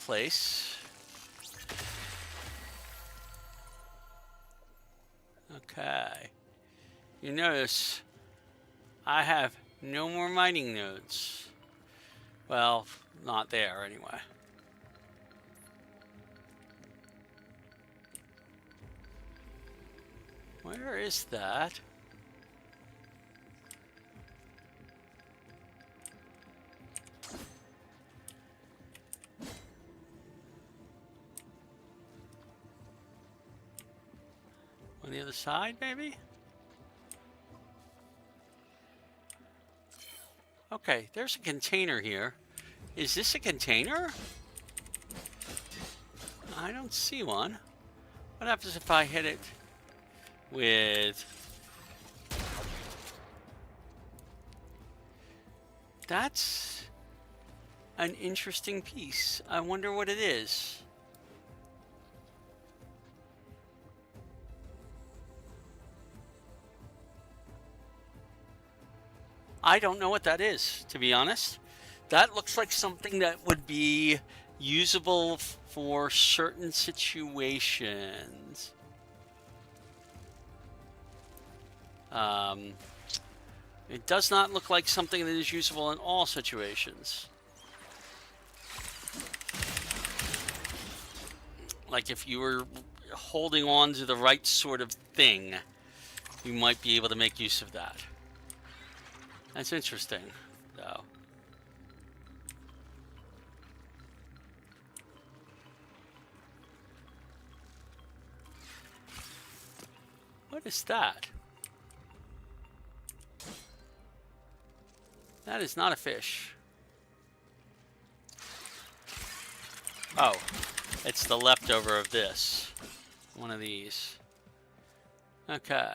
place. Okay. You notice I have no more mining nodes. Well, not there anyway. Where is that? On the other side, maybe? Okay, there's a container here. Is this a container? I don't see one. What happens if I hit it with... That's an interesting piece. I wonder what it is. I don't know what that is, to be honest. That looks like something that would be usable for certain situations. It does not look like something that is usable in all situations. Like if you were holding on to the right sort of thing, you might be able to make use of that. That's interesting, though. What is that? That is not a fish. Oh, it's the leftover of this. One of these. Okay.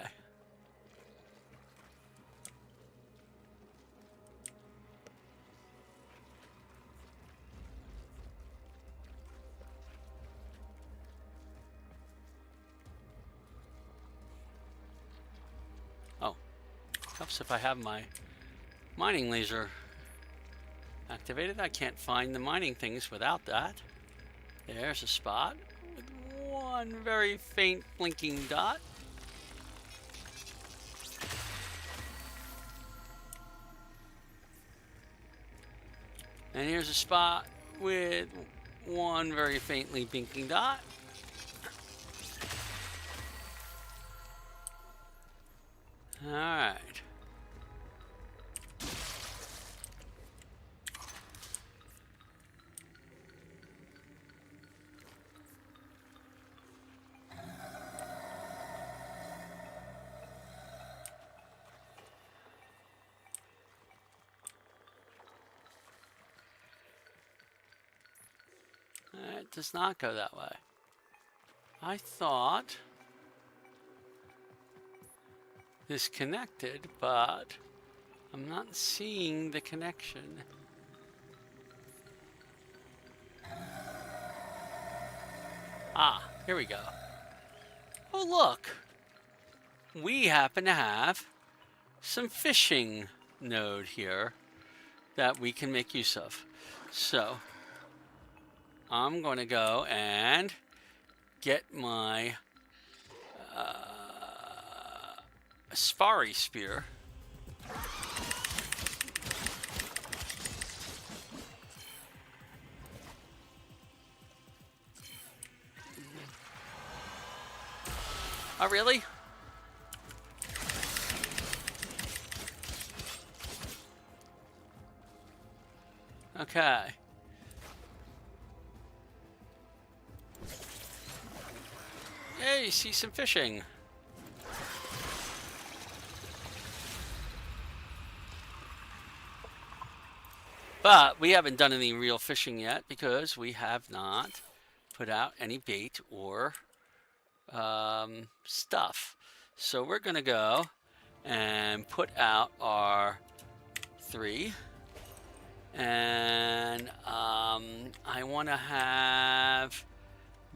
Helps if I have my mining laser activated. I can't find the mining things without that. There's a spot with one very faint blinking dot. And here's a spot with one very faintly blinking dot. All right. It does not go that way. I thought this connected, but I'm not seeing the connection. Ah, here we go. Oh, look. We happen to have some fishing node here that we can make use of. So I'm going to go and get my Safari spear. Oh, really? Okay. Hey, see some fishing. But we haven't done any real fishing yet because we have not put out any bait or stuff. So we're going to go and put out our 3. And I want to have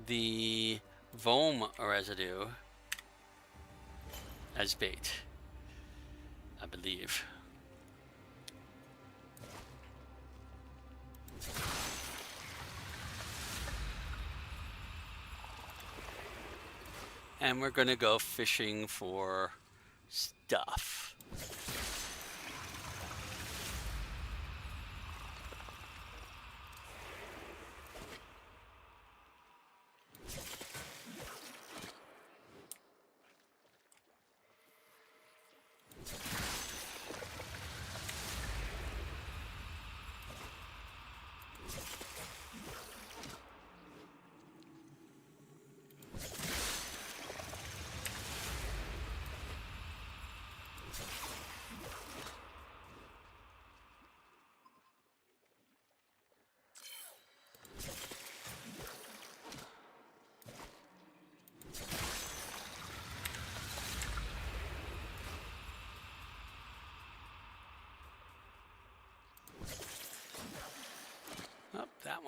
the Vohm residue as bait, I believe. And we're going to go fishing for stuff.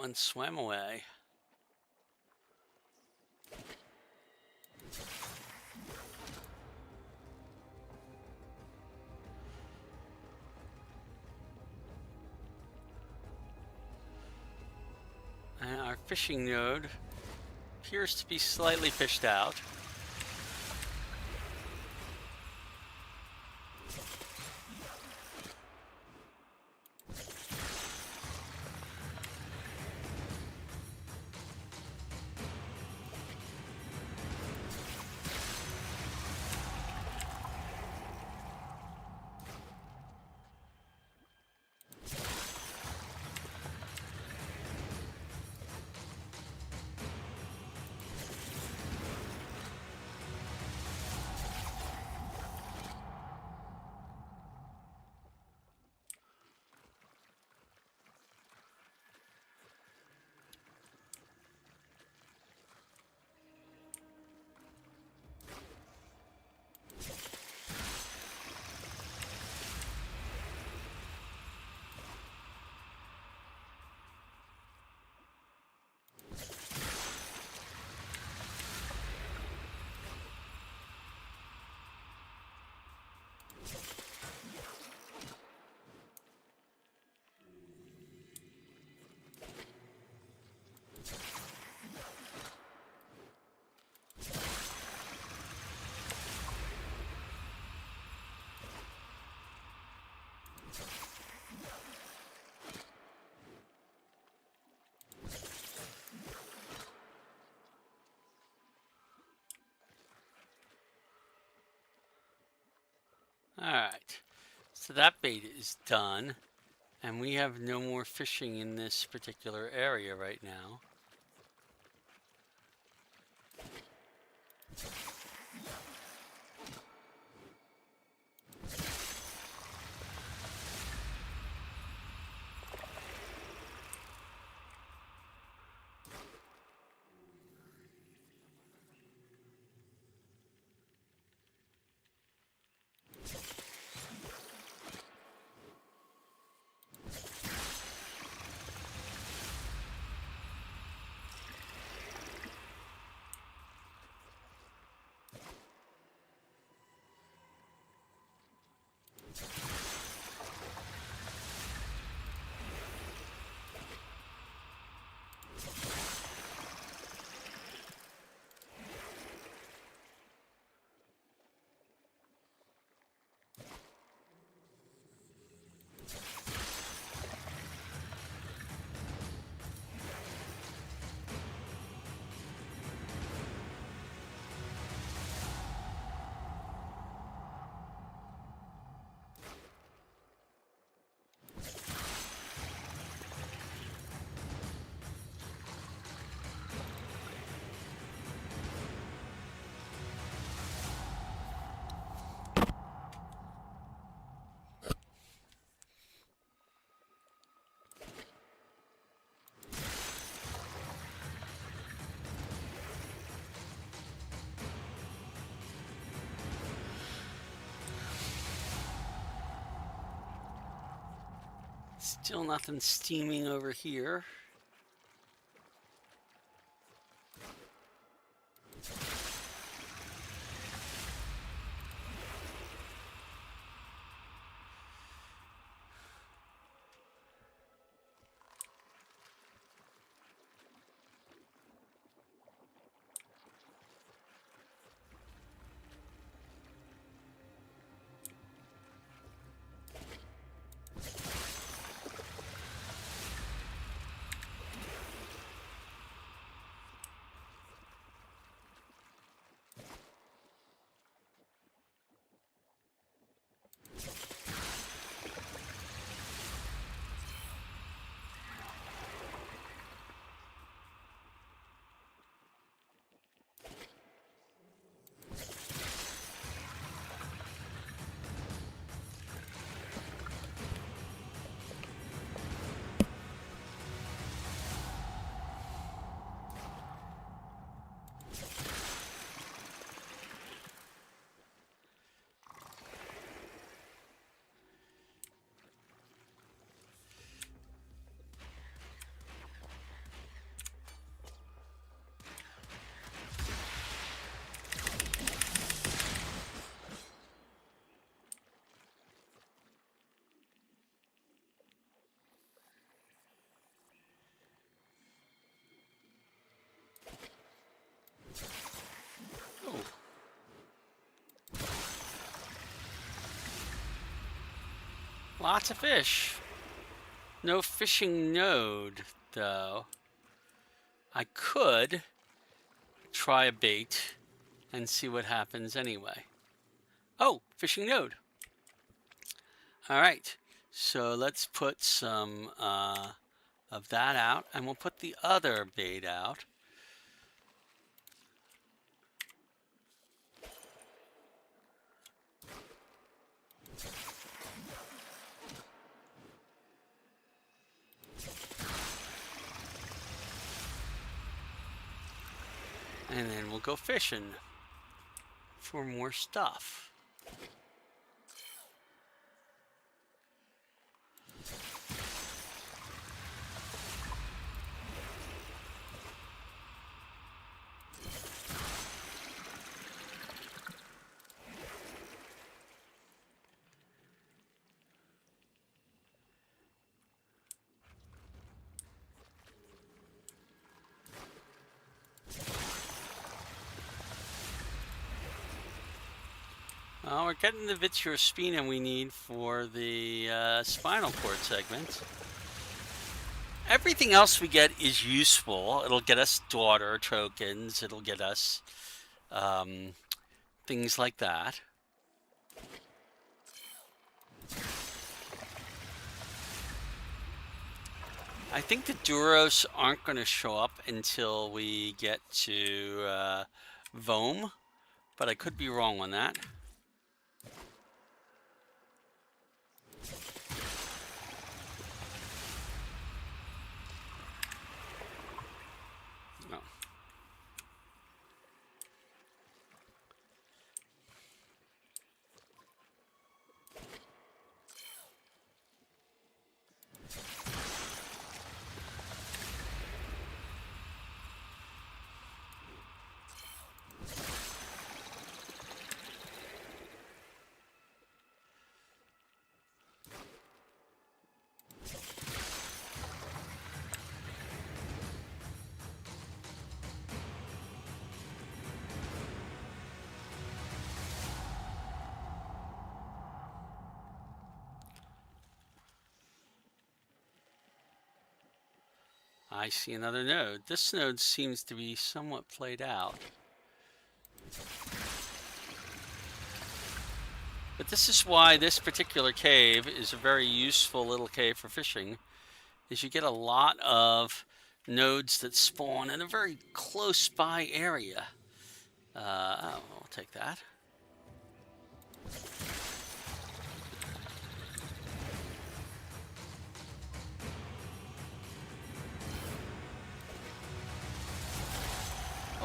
one swam away. And our fishing node appears to be slightly fished out. Alright, so that bait is done, and we have no more fishing in this particular area right now. Still nothing steaming over here. Lots of fish. No fishing node, though. I could try a bait and see what happens anyway. Oh, fishing node. All right, so let's put some of that out, and we'll put the other bait out. And then we'll go fishing for more stuff. Well, we're getting the Vitruspina we need for the spinal cord segment. Everything else we get is useful. It'll get us daughter tokens. It'll get us things like that. I think the Duros aren't going to show up until we get to Vome, but I could be wrong on that. No. I see another node. This node seems to be somewhat played out. But this is why this particular cave is a very useful little cave for fishing, is you get a lot of nodes that spawn in a very close by area. I'll take that.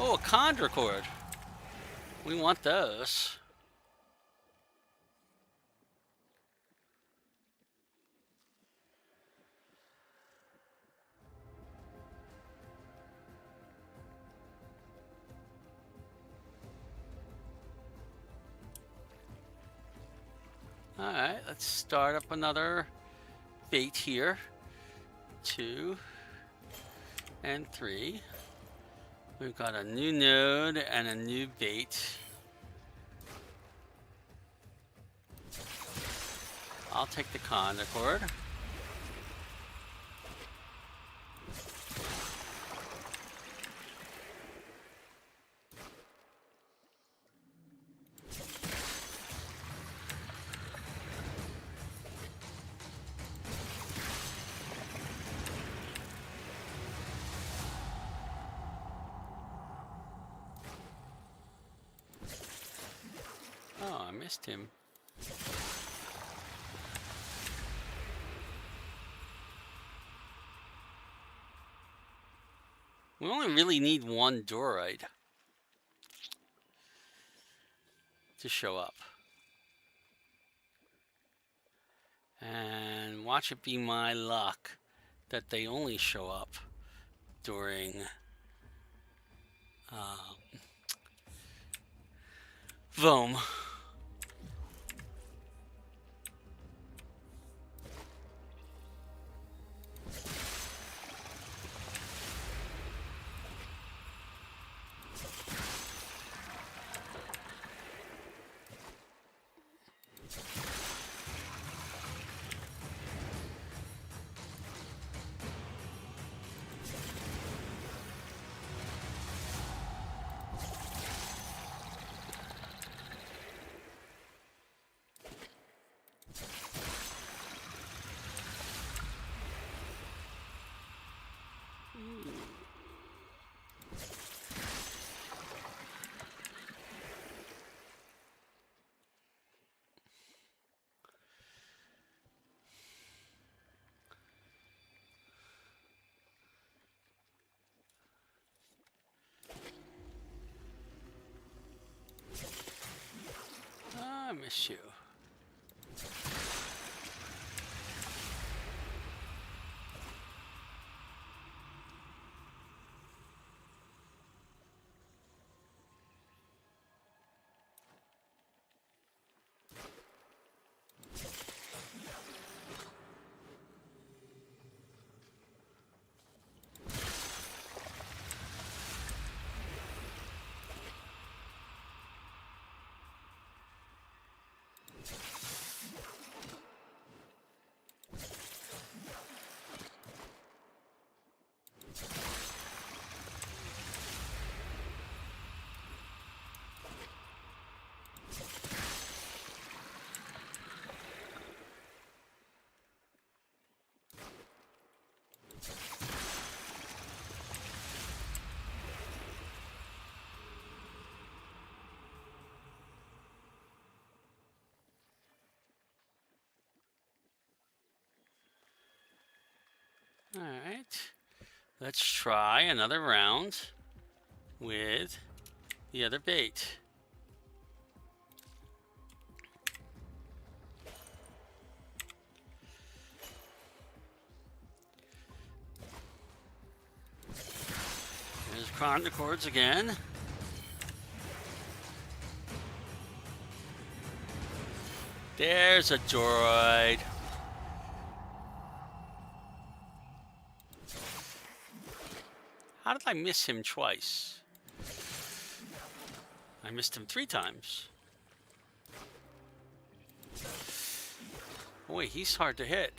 Oh, a chondrocord. We want those. All right, let's start up another bait here. 2 and 3. We've got a new node and a new bait. I'll take the chondrocord. Oh, I missed him. We only really need one Dorite to show up. And watch it be my luck that they only show up during Vome. miss you. All right, let's try another round with the other bait. There's Chronocords again. There's a droid. How did I miss him twice? I missed him 3 times. Boy, he's hard to hit.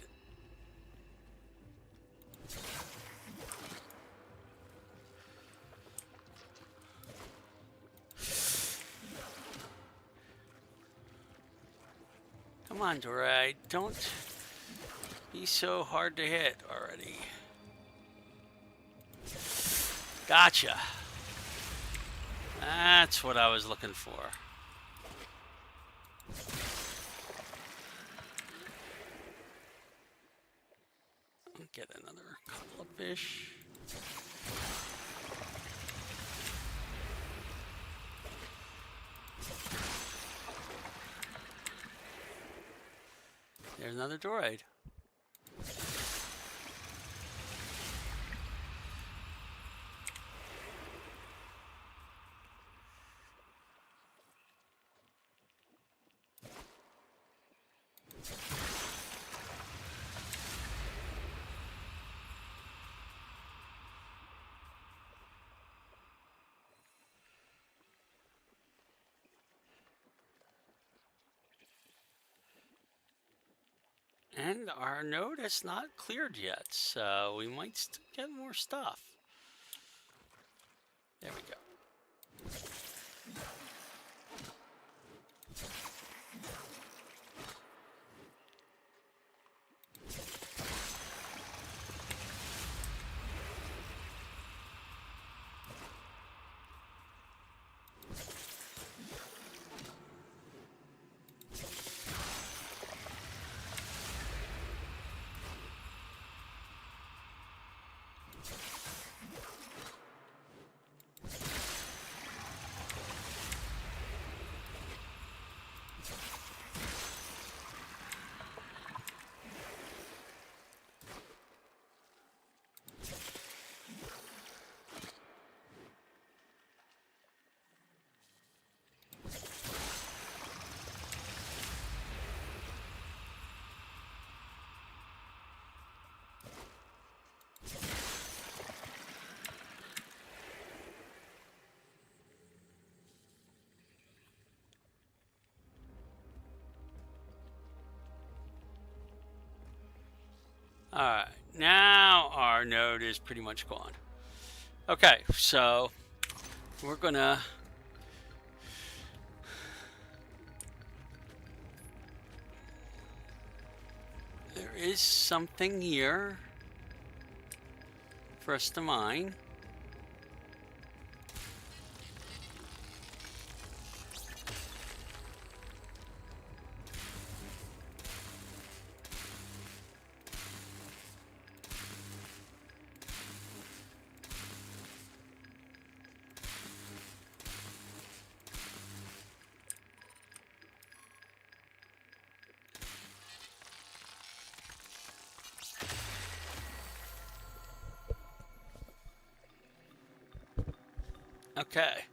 Come on, droid. Don't be so hard to hit already. Gotcha. That's what I was looking for. Get another couple of fish. There's another droid. And our node has not cleared yet, so we might still get more stuff. There we go. Alright, now our node is pretty much gone. Okay, so we're gonna there is something here for us to mine. Okay.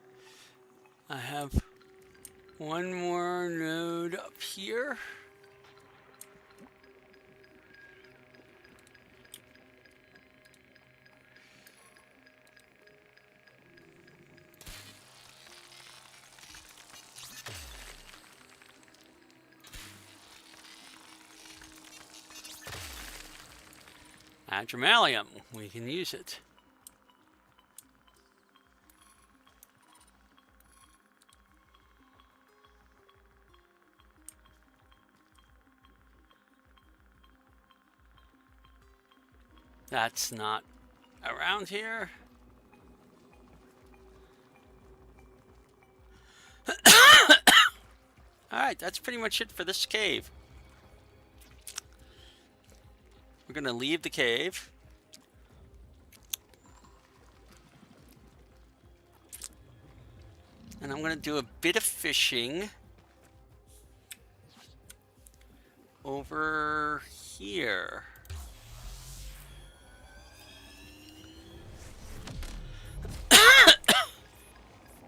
I have one more node up here. Adramalium, we can use it. That's not around here. Alright, that's pretty much it for this cave. We're gonna leave the cave. And I'm gonna do a bit of fishing over here.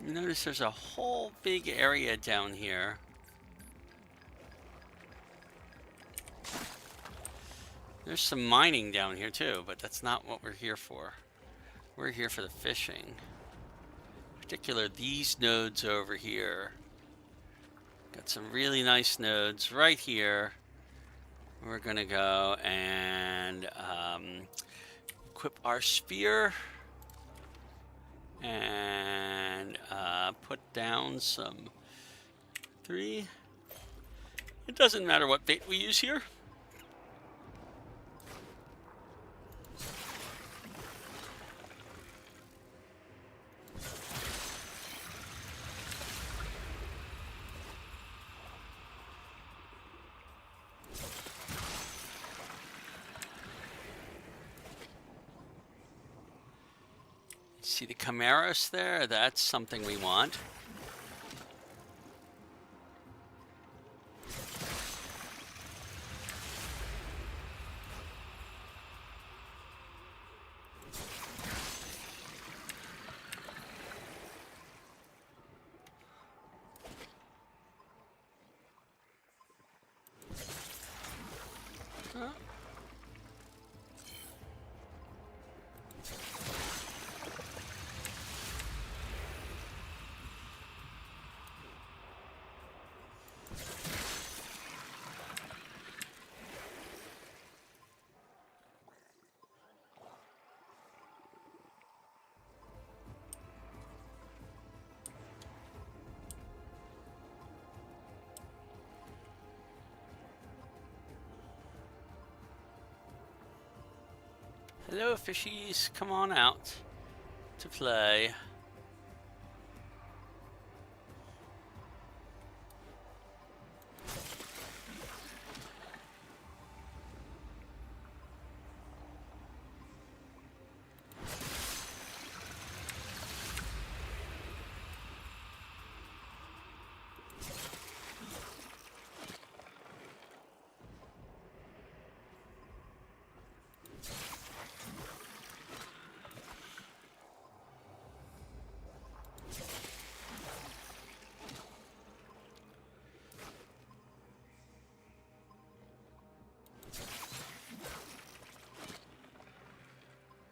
You notice there's a whole big area down here. There's some mining down here too, but that's not what we're here for. We're here for the fishing. In particular, these nodes over here. Got some really nice nodes right here. We're gonna go and equip our spear and put down some 3. It doesn't matter what bait we use here. See the Chimeras there? That's something we want. Hello, fishies. Come on out to play.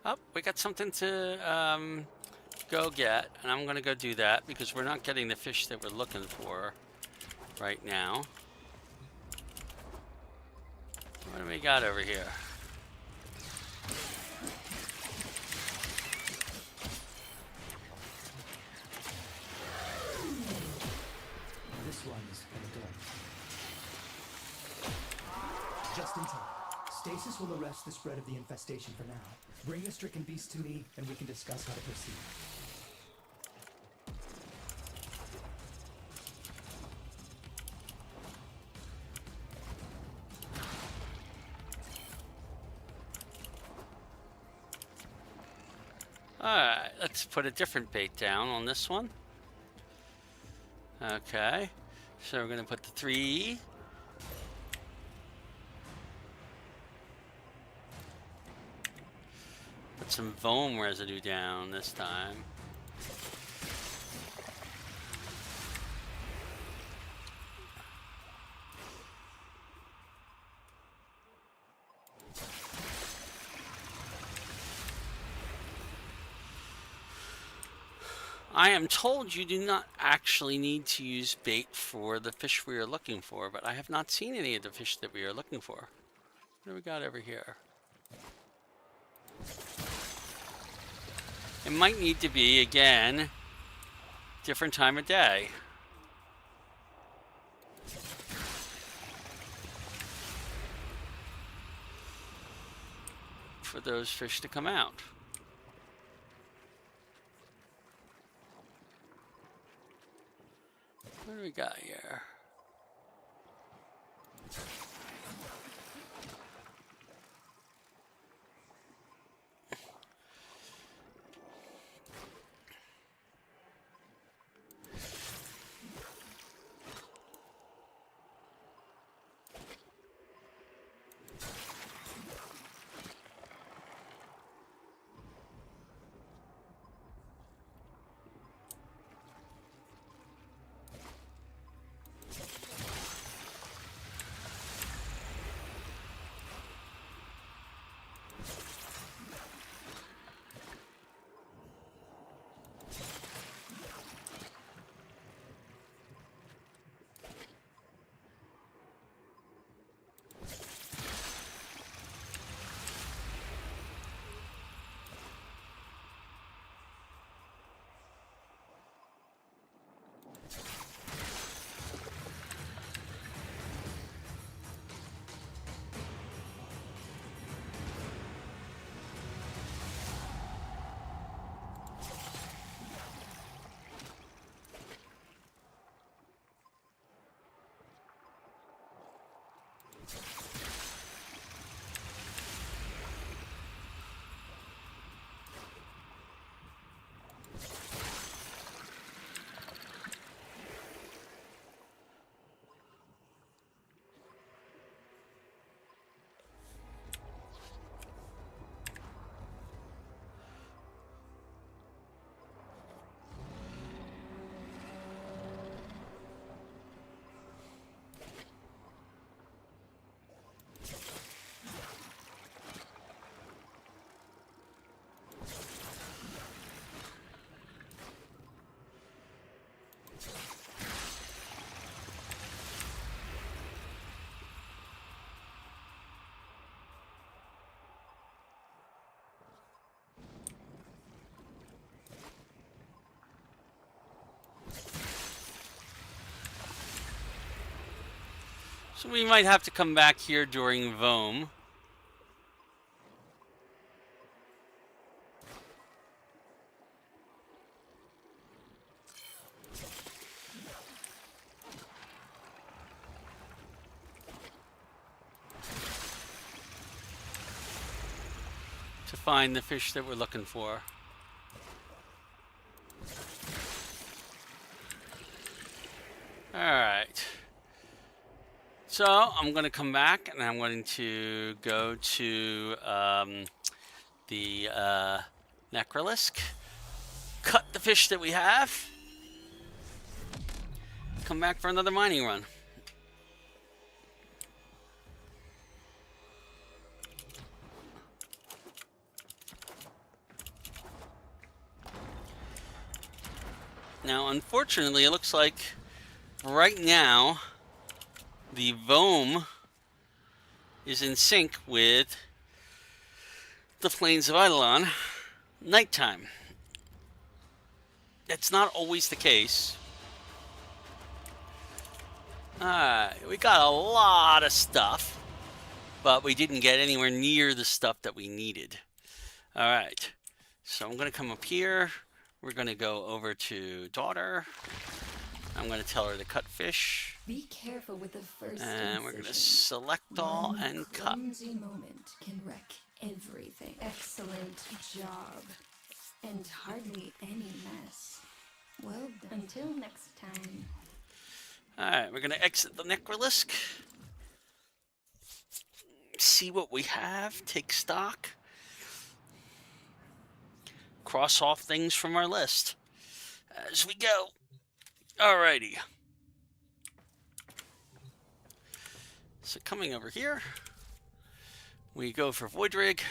Oh, we got something to go get, and I'm gonna go do that because we're not getting the fish that we're looking for right now. What do we got over here? This one's Eidolon. Just in time. Stasis will arrest the spread of the infestation for now. Bring the stricken beast to me, and we can discuss how to proceed. Alright, let's put a different bait down on this one. Okay, so we're going to put the 3. Put some foam residue down this time. I am told you do not actually need to use bait for the fish we are looking for, but I have not seen any of the fish that we are looking for. What do we got over here? It might need to be, again, different time of day. For those fish to come out. What do we got here? So we might have to come back here during Voam. To find the fish that we're looking for. Alright. So I'm going to come back and I'm going to go to the Necrolisc, cut the fish that we have, come back for another mining run. Now, unfortunately, it looks like right now the Voam is in sync with the Plains of Eidolon nighttime. That's not always the case. Alright, we got a lot of stuff, but we didn't get anywhere near the stuff that we needed. Alright, so I'm going to come up here. We're going to go over to Daughter. I'm going to tell her to cut fish. Be careful with the first And we're going to incision. select all One and cut. clumsy moment can wreck everything. Excellent job. And hardly any mess. Well done. Until next time. Alright, we're going to exit the Necrolisc. See what we have. Take stock. Cross off things from our list as we go. Alrighty. So coming over here, we go for Void Rig.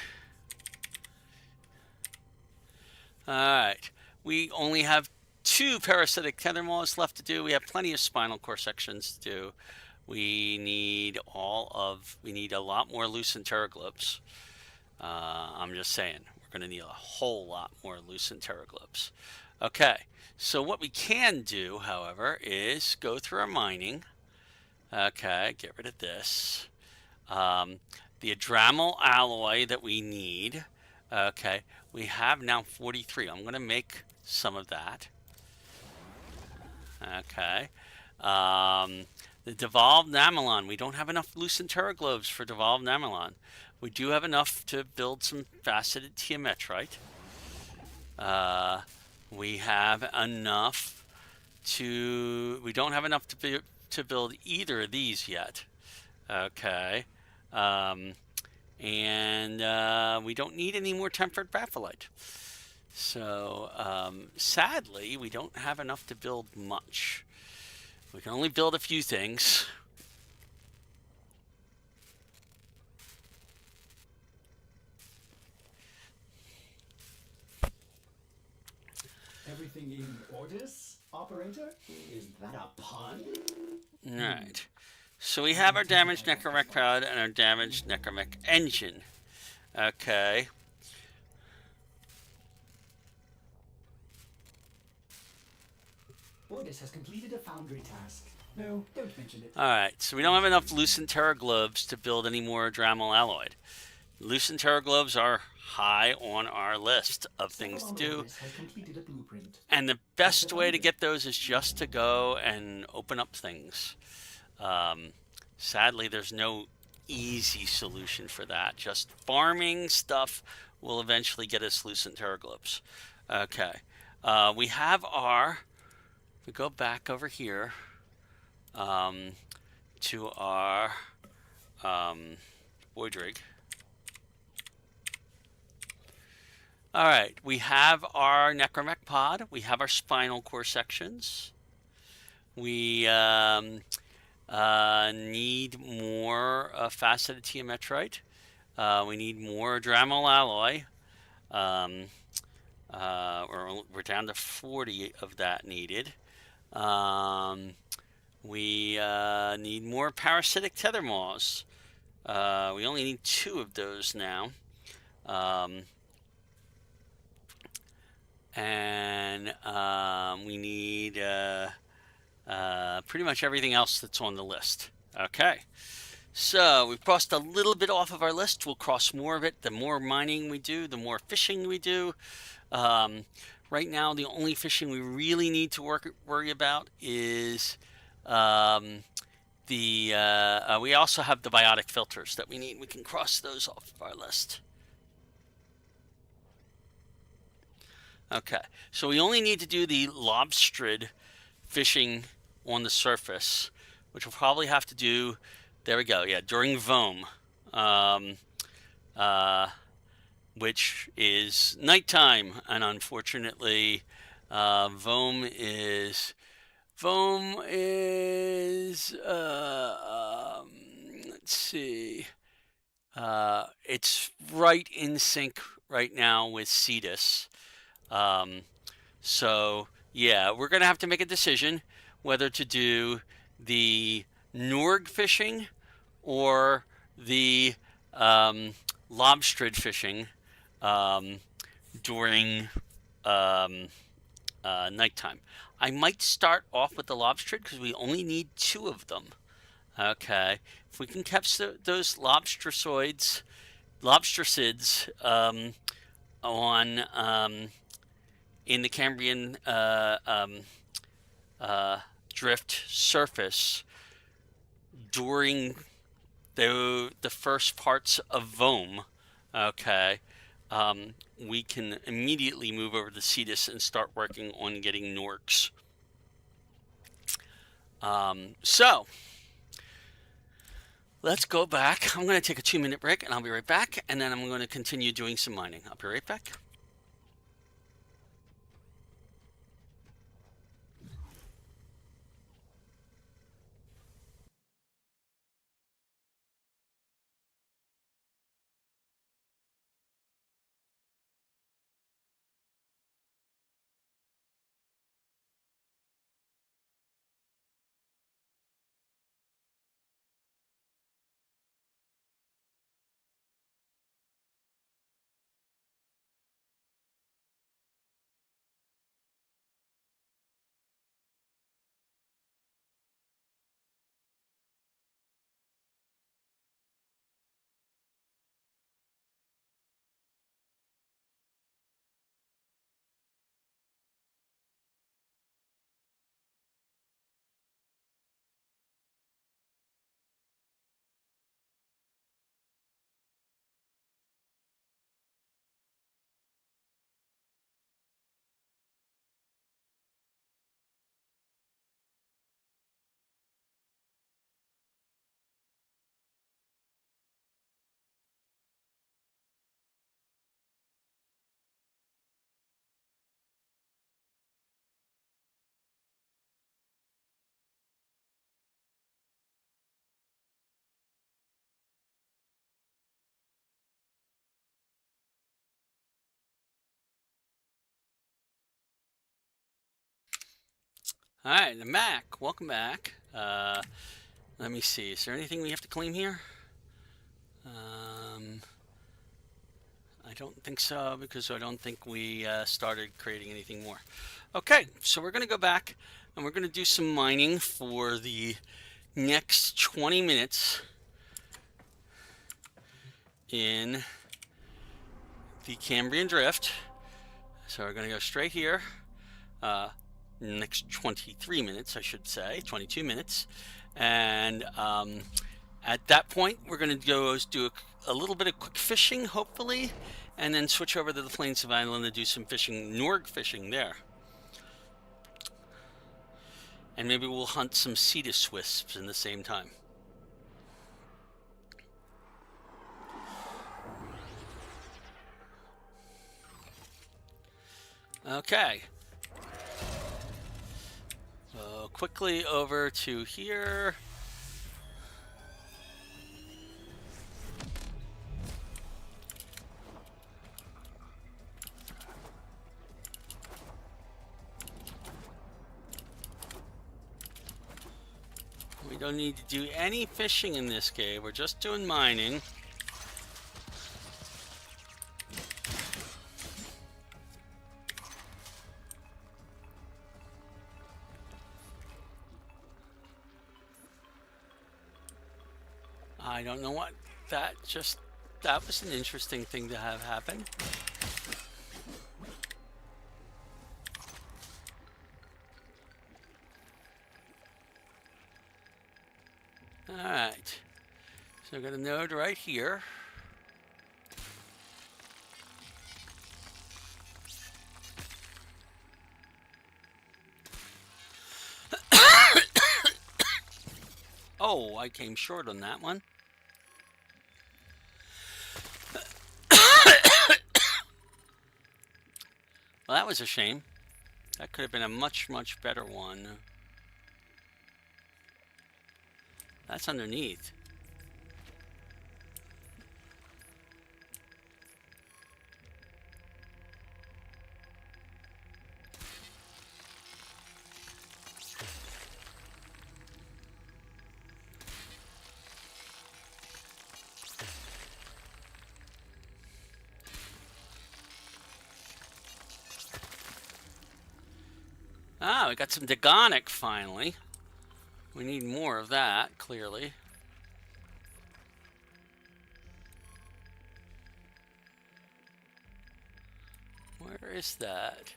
Alright. We only have 2 parasitic tether maws left to do. We have plenty of spinal core sections to do. We need a lot more loosened pteroglobes. I'm just saying, we're going to need a whole lot more loosened pteroglobes. Okay, so what we can do, however, is go through our mining. Okay, get rid of this. The Adramal alloy that we need. Okay, we have now 43. I'm going to make some of that. Okay. The devolved Namelon. We don't have enough loosened pteroglobes for devolved Namelon. We do have enough to build some faceted Tiametrite. We have enough to... We don't have enough to build either of these yet. Okay. We don't need any more tempered batholite. So, sadly, we don't have enough to build much. We can only build a few things. Everything in orders, operator? Is that a pun? Alright. So we have our damaged Necromech pod and our damaged Necromech engine. Okay. Ordis has completed a foundry task. No, don't mention it. Alright, so we don't have enough loosened pteroglobes to build any more Dramal alloy. Loosened pteroglobes are high on our list of things to do. Has completed a blueprint. And the best way to get those is just to go and open up things. Sadly, there's no easy solution for that. Just farming stuff will eventually get us loosened pteroglobes. Okay. We have our... We go back over here to our void rig. All right, we have our Necromech pod. We have our spinal core sections. We need more faceted Tiametrite. We need more Dramal alloy. We're down to 40 of that needed. We need more parasitic tether maws. We only need 2 of those now. We need pretty much everything else that's on the list. Okay. So we've crossed a little bit off of our list. We'll cross more of it. The more mining we do, the more fishing we do. Right now, the only fishing we really need to worry about is we also have the biotic filters that we need. We can cross those off of our list. Okay, so we only need to do the lobsterid fishing on the surface, which we'll probably have to do, there we go, yeah, during VOAM, which is nighttime, and unfortunately, VOAM is, let's see, it's right in sync right now with Cetus. So yeah, we're gonna have to make a decision whether to do the Norg fishing or the lobsterid fishing during nighttime. I might start off with the lobsterid because we only need 2 of them. Okay, if we can catch those lobstercids on in the Cambrian drift surface during the first parts of VOAM, okay, we can immediately move over to Cetus and start working on getting Norks. So let's go back. I'm going to take a 2-minute break and I'll be right back, and then I'm going to continue doing some mining. I'll be right back. All right, I'm back. Welcome back. Let me see. Is there anything we have to claim here? I don't think so, because I don't think we started creating anything more. Okay, so we're going to go back and we're going to do some mining for the next 20 minutes in the Cambrian Drift. So we're going to go straight here. Next 23 minutes, I should say, 22 minutes. And at that point, we're going to go do a little bit of quick fishing, hopefully, and then switch over to the Plains of Eidolon and do some fishing, Norg fishing there. And maybe we'll hunt some Cetus wisps in the same time. Okay. So quickly over to here. We don't need to do any fishing in this cave. We're just doing mining. I don't know what that was an interesting thing to have happen. All right, so I've got a node right here. Oh, I came short on that one. Well, that was a shame. That could have been a much, much better one. That's underneath. Ah, we got some Dagonic finally. We need more of that, clearly. Where is that?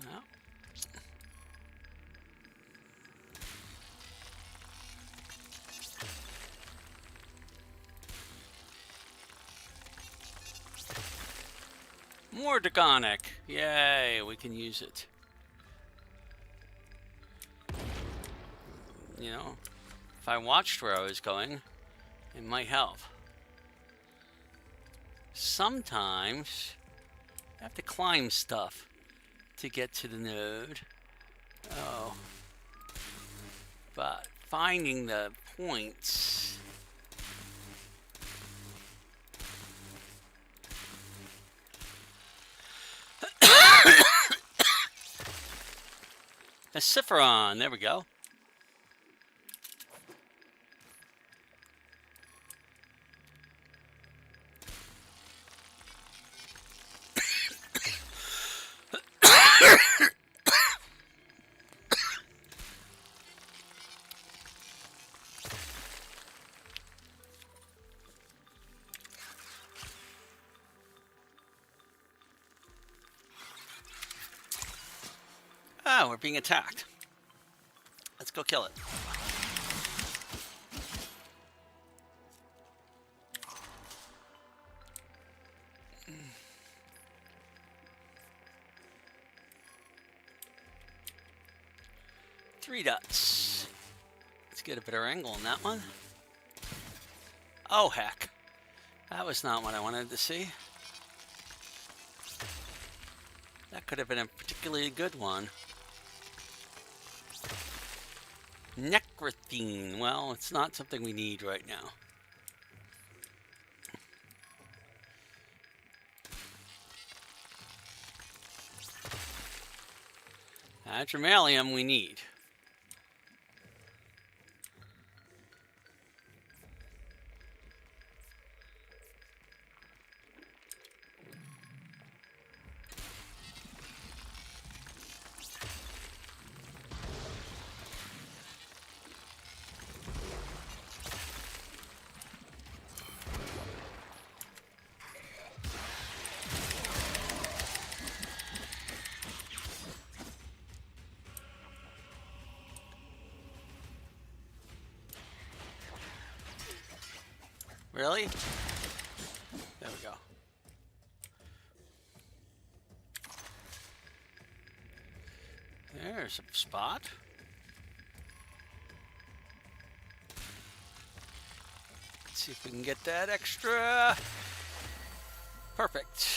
Oh. More Dagonic. Yay, we can use it. You know, if I watched where I was going, it might help. Sometimes I have to climb stuff to get to the node. Oh. But finding the points... Acipheron, there we go. Ah, we're being attacked. Let's go kill it. Three dots. Let's get a better angle on that one. Oh, heck. That was not what I wanted to see. That could have been a particularly good one. Necrothene. Well, it's not something we need right now. Adramalium we need. Really? There we go. There's a spot. Let's see if we can get that extra. Perfect.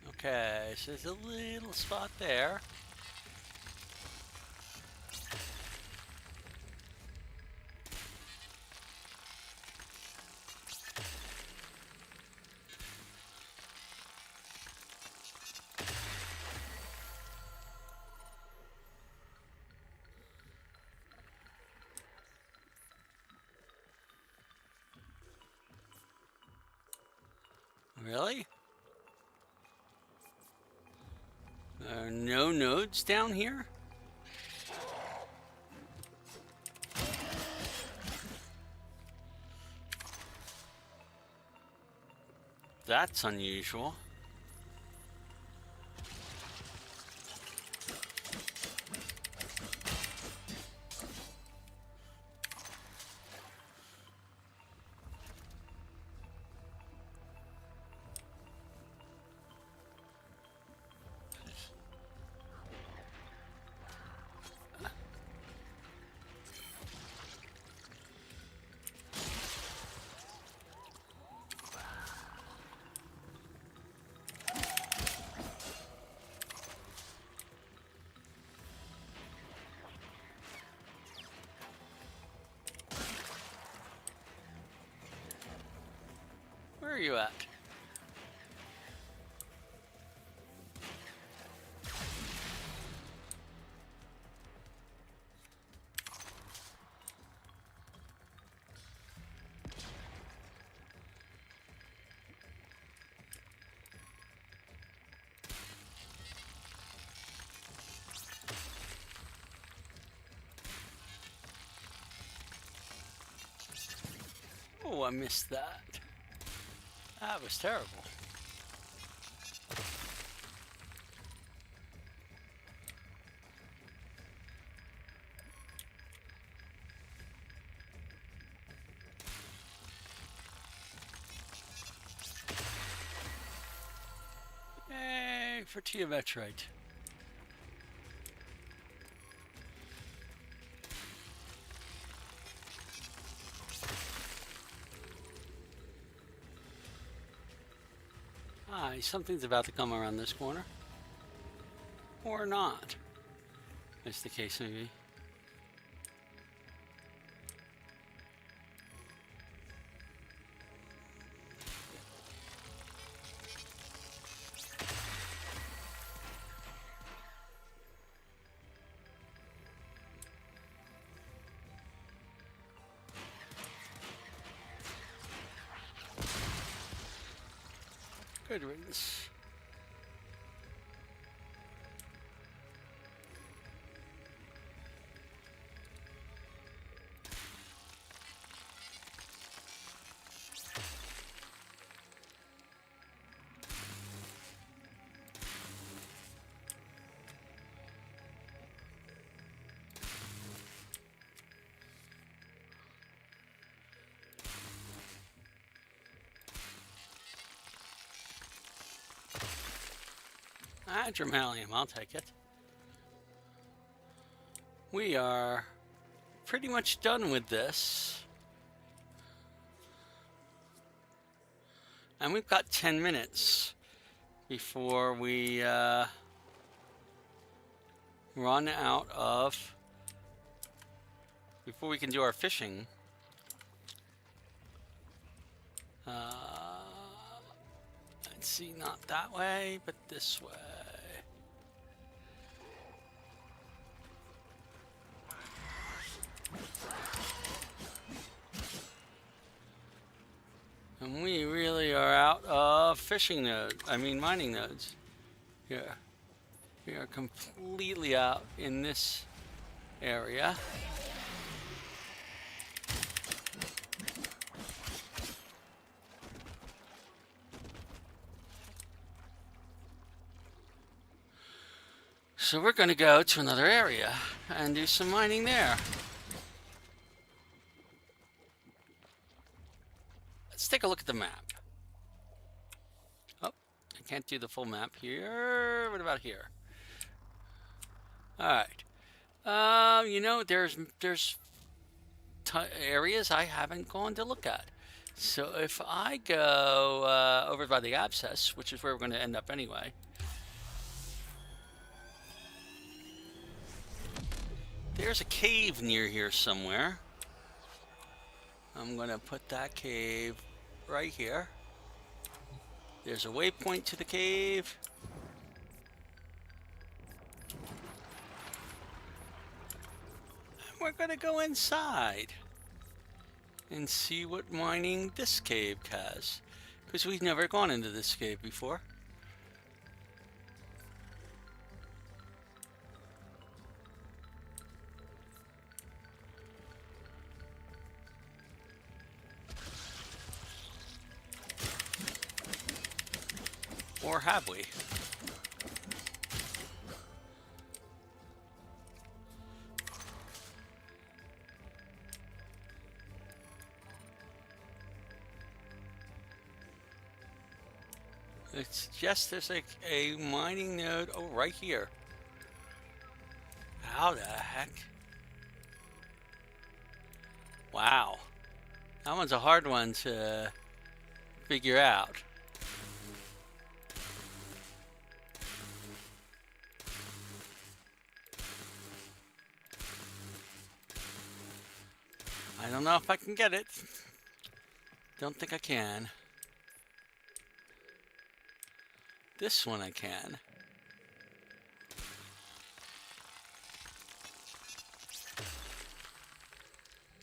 Okay, so there's a little spot there. Really? There are no nodes down here? That's unusual. Where are you at? Oh, I missed that. That was terrible. Yay for Geometrite. Something's about to come around this corner. Or not, as the case may be. Good riddance. Adramalium, I'll take it. We are pretty much done with this. And we've got 10 minutes before we run out of... before we can do our fishing. see, not that way, but this way. And we really are out of fishing nodes, mining nodes. Here. We are completely out in this area. So we're going to go to another area and do some mining there. Let's take a look at the map. Oh, I can't do the full map here. What about here? All right. You know, there's areas I haven't gone to look at. So if I go over by the abscess, which is where we're going to end up anyway. There's a cave near here somewhere. I'm going to put that cave right here. There's a waypoint to the cave. We're going to go inside and see what mining this cave has, because we've never gone into this cave before. Or have we? It's just there's like a mining node. Oh, right here. How the heck? Wow. That one's a hard one to figure out. I don't know if I can get it. Don't think I can. This one I can.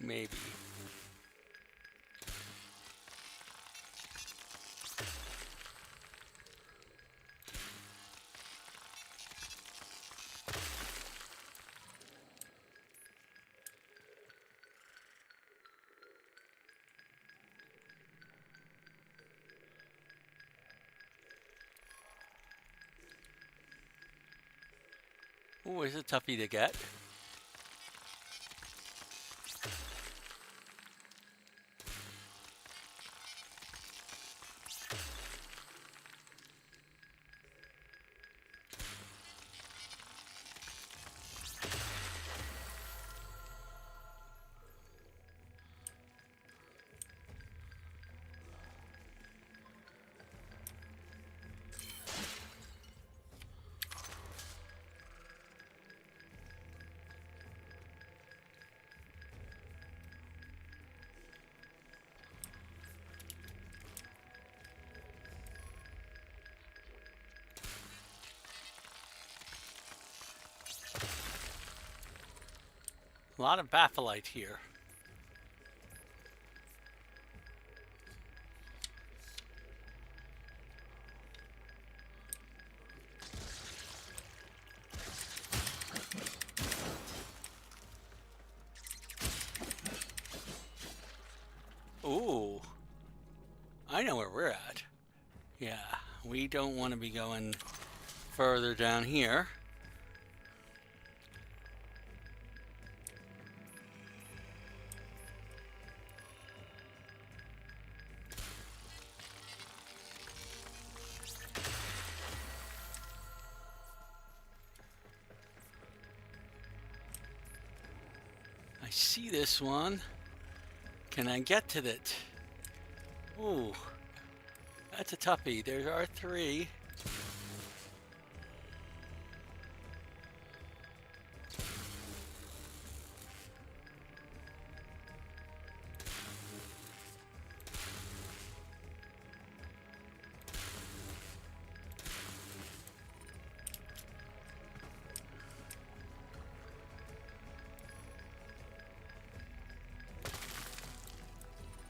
Maybe. Oh, it's a toughie to get. A lot of batholite here. Ooh, I know where we're at. Yeah, we don't want to be going further down here. I see this one. Can I get to it? Ooh, that's a toughie. There are three.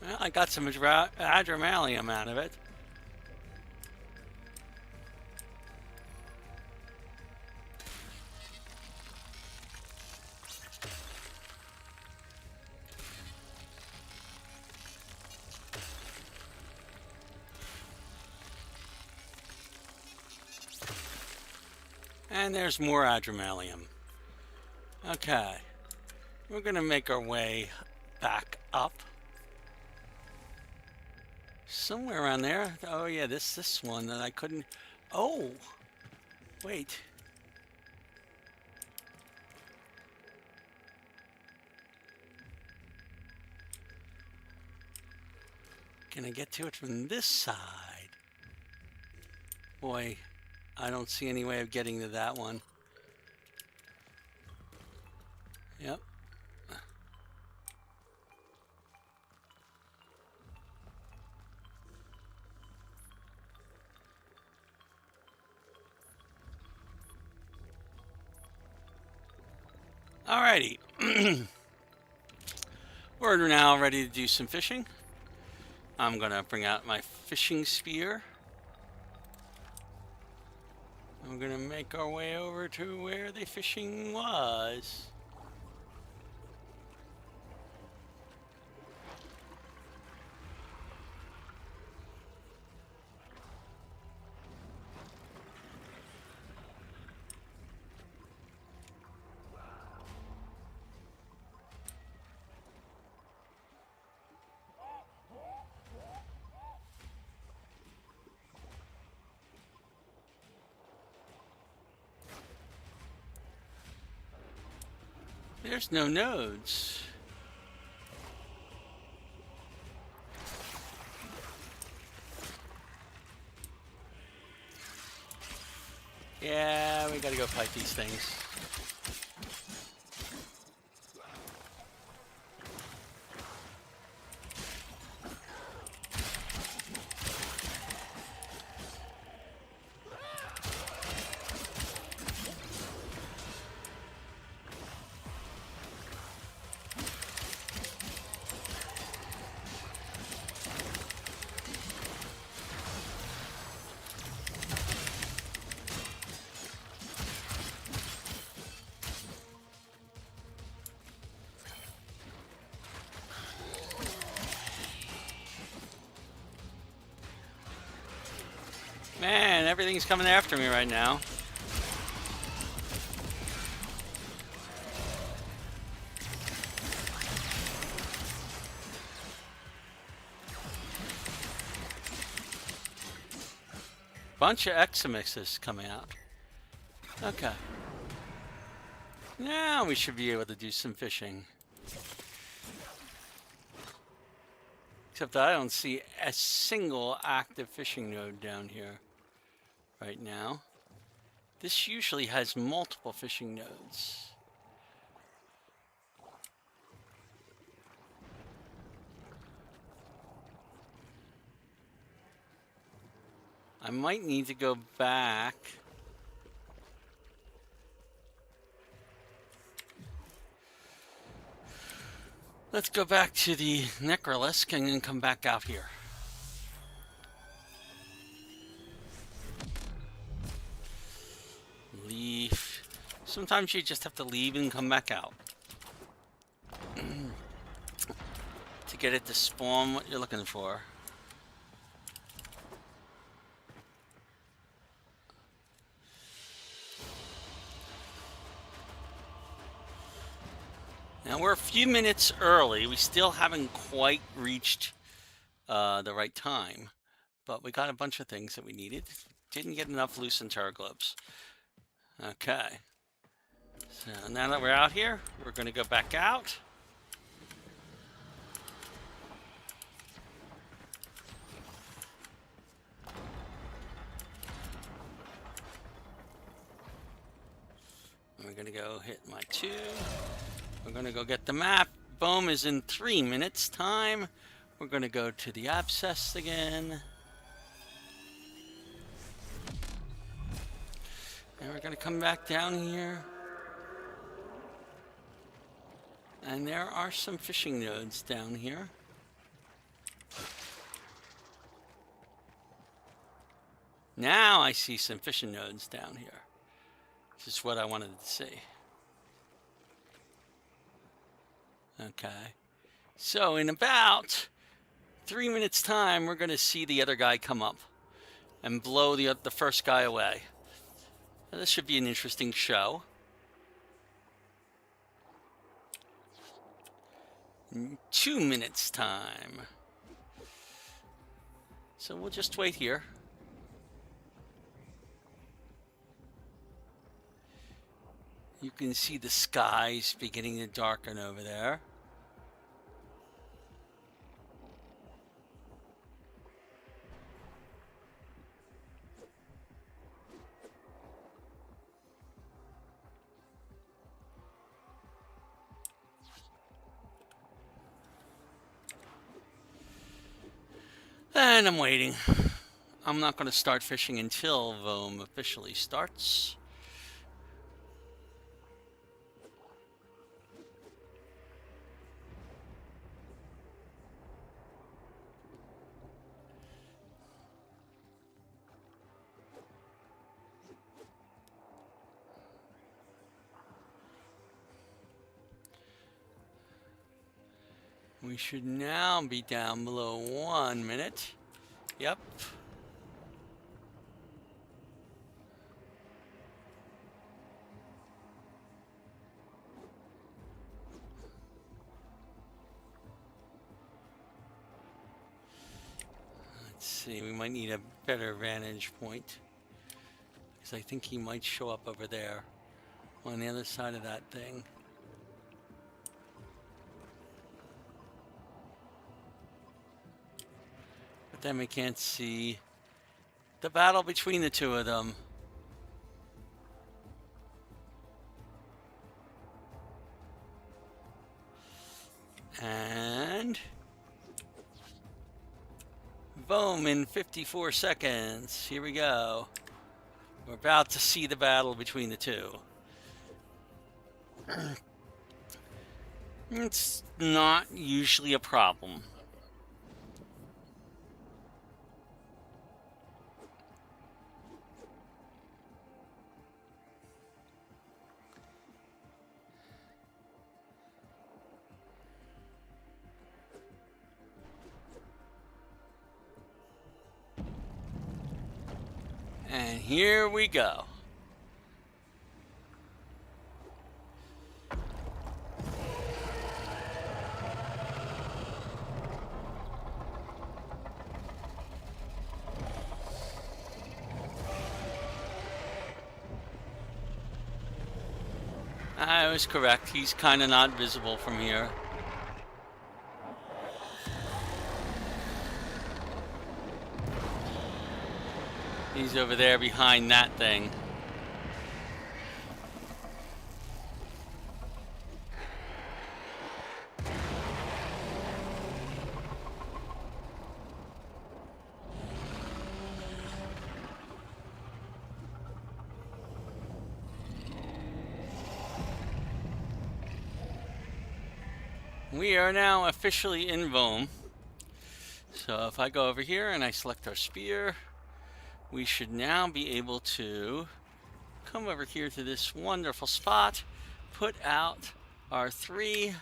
Well, I got some adramalium out of it. And there's more adramalium. Okay. We're going to make our way back up. Somewhere around there. Oh yeah, this one that I couldn't. Oh, wait. Can I get to it from this side? Boy, I don't see any way of getting to that one. Yep. Alrighty. We're now ready to do some fishing. I'm gonna bring out my fishing spear. And we're gonna make our way over to where the fishing was. There's no nodes. Yeah, we gotta go fight these things. Man, everything's coming after me right now. Bunch of Eximixes coming out. Okay. Now we should be able to do some fishing. Except I don't see a single active fishing node down here right now. This usually has multiple fishing nodes. I might need to go back. Let's go back to the Necrolisk and then come back out here. Leave. Sometimes you just have to leave and come back out to get it to spawn what you're looking for. Now we're a few minutes early. We still haven't quite reached the right time, but we got a bunch of things that we needed. Didn't get enough loose and terror globes. Okay. So now that we're out here, we're going to go back out. We're going to go hit my 2. We're going to go get the map. Boom is in 3 minutes time. We're going to go to the abscess again. And we're going to come back down here. And there are some fishing nodes down here. Now I see some fishing nodes down here. This is what I wanted to see. Okay. So in about 3 minutes time, we're going to see the other guy come up and blow the first guy away. Now, this should be an interesting show. In 2 minutes time. So we'll just wait here. You can see the skies beginning to darken over there. And I'm waiting. I'm not going to start fishing until Voam officially starts. We should now be down below 1 minute. Yep. Let's see, we might need a better vantage point. Because I think he might show up over there on the other side of that thing. But then we can't see the battle between the two of them. And boom, in 54 seconds. Here we go. We're about to see the battle between the two. It's not usually a problem. And here we go. I was correct. He's kind of not visible from here. He's over there behind that thing. We are now officially in Voam. So if I go over here and I select our spear, we should now be able to come over here to this wonderful spot, put out our 3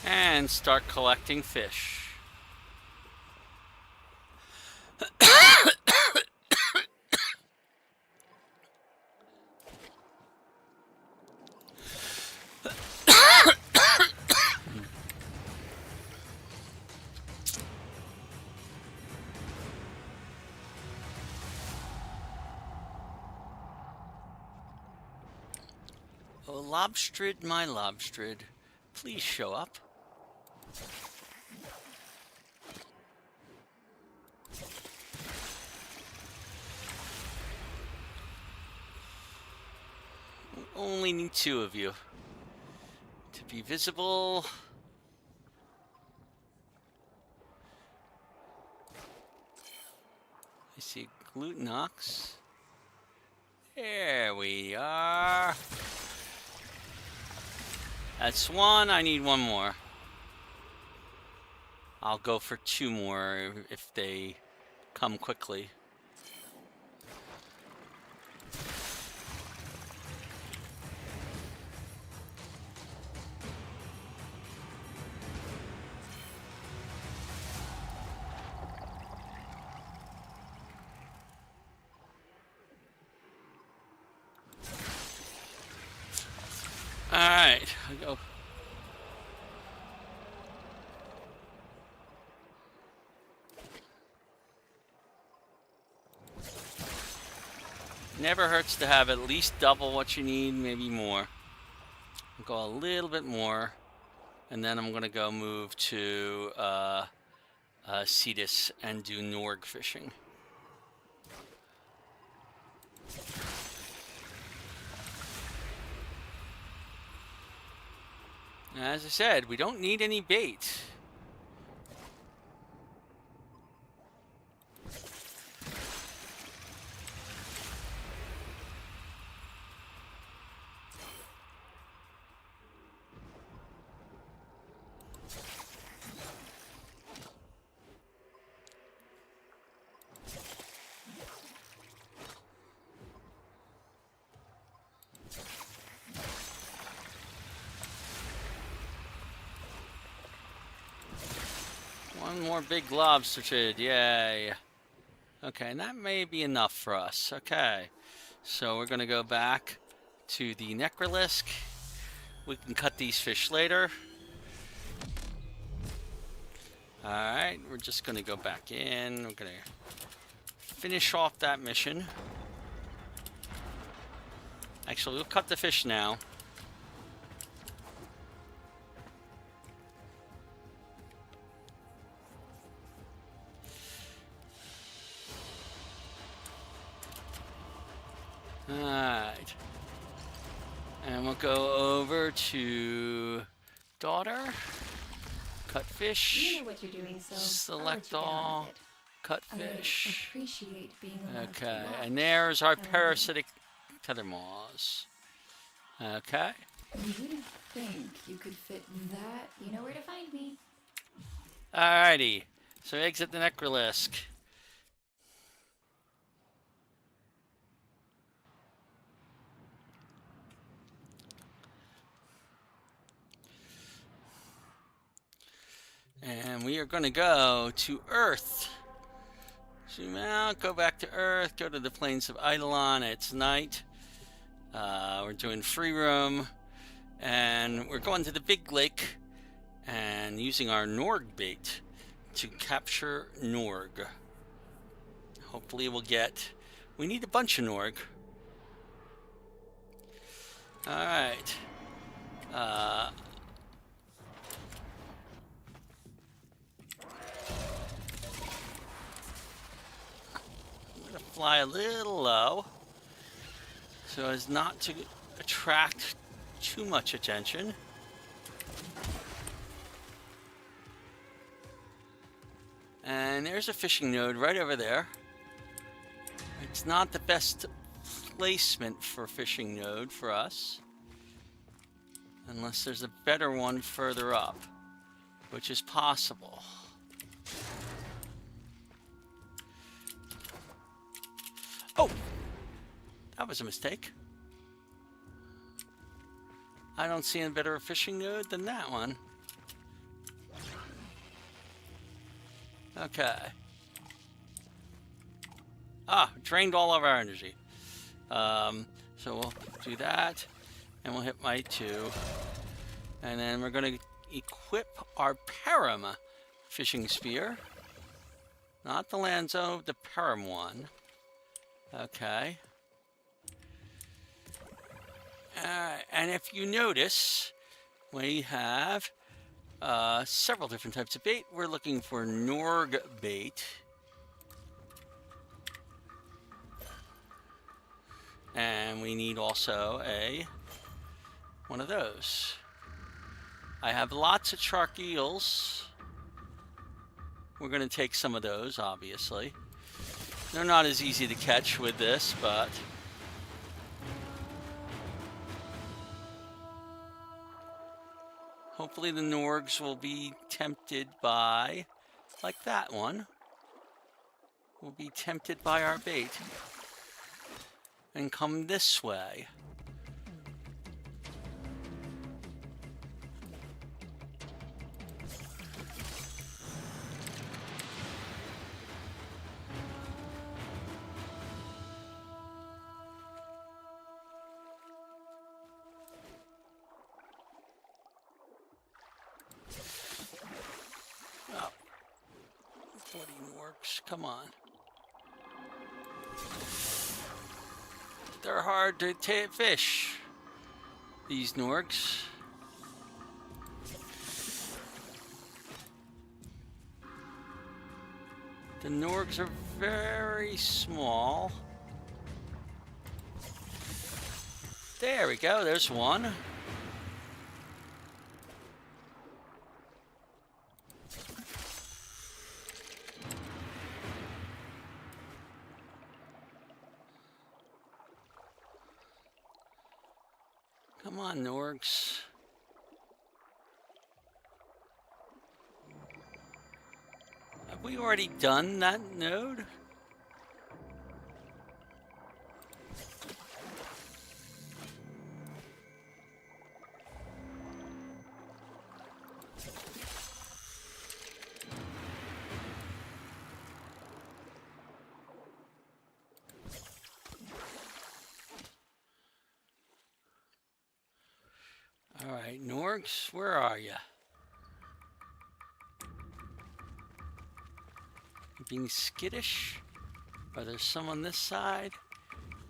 and start collecting fish. Oh, Lobstrid, my Lobstrid, please show up. We only need 2 of you to be visible. You see gluten ox. There we are. That's one. I need one more. I'll go for 2 more if they come quickly. All right, I'll go. Never hurts to have at least double what you need, maybe more. I'll go a little bit more, and then I'm gonna go move to Cetus and do Norg fishing. As I said, we don't need any bait. One more big lobster trade, yay. Okay, and that may be enough for us. Okay, so we're gonna go back to the Necrolisc. We can cut these fish later. Alright, we're just gonna go back in. We're gonna finish off that mission. Actually, we'll cut the fish now. Alright. And we'll go over to daughter. Cut fish. You know what you're doing, so Select I'll let you get on all. with it. Cut I fish. appreciate being allowed to Okay, watch. and there's our However, parasitic tether maws. Okay. You wouldn't think you could fit that. You know where to find me. Alrighty. So exit the Necrolisc. And we are going to go to Earth. Zoom out, go back to Earth, go to the plains of Eidolon. It's night. We're doing free roam. And we're going to the big lake and using our Norg bait to capture Norg. Hopefully we'll get... We need a bunch of Norg. Alright. Fly a little low so as not to attract too much attention. And there's a fishing node right over there. It's not the best placement for a fishing node for us, unless there's a better one further up, which is possible. Oh, that was a mistake. I don't see a better fishing node than that one. Okay. Drained all of our energy. So we'll do that, and we'll hit my 2. And then we're going to equip our Param fishing spear. Not the Lanzo, the Param one. Okay. And if you notice, we have several different types of bait. We're looking for Norg bait. And we need also one of those. I have lots of shark eels. We're going to take some of those, obviously. They're not as easy to catch with this, but hopefully the Norgs will be tempted by, like that one, will be tempted by our bait and come this way. Oh, bloody Norks, come on. They're hard to fish, these Norks. The Norgs are very small. There we go, there's one. Come on, Norgs. Have we already done that node? All right, Norgs, where are you? Being skittish? Are there some on this side?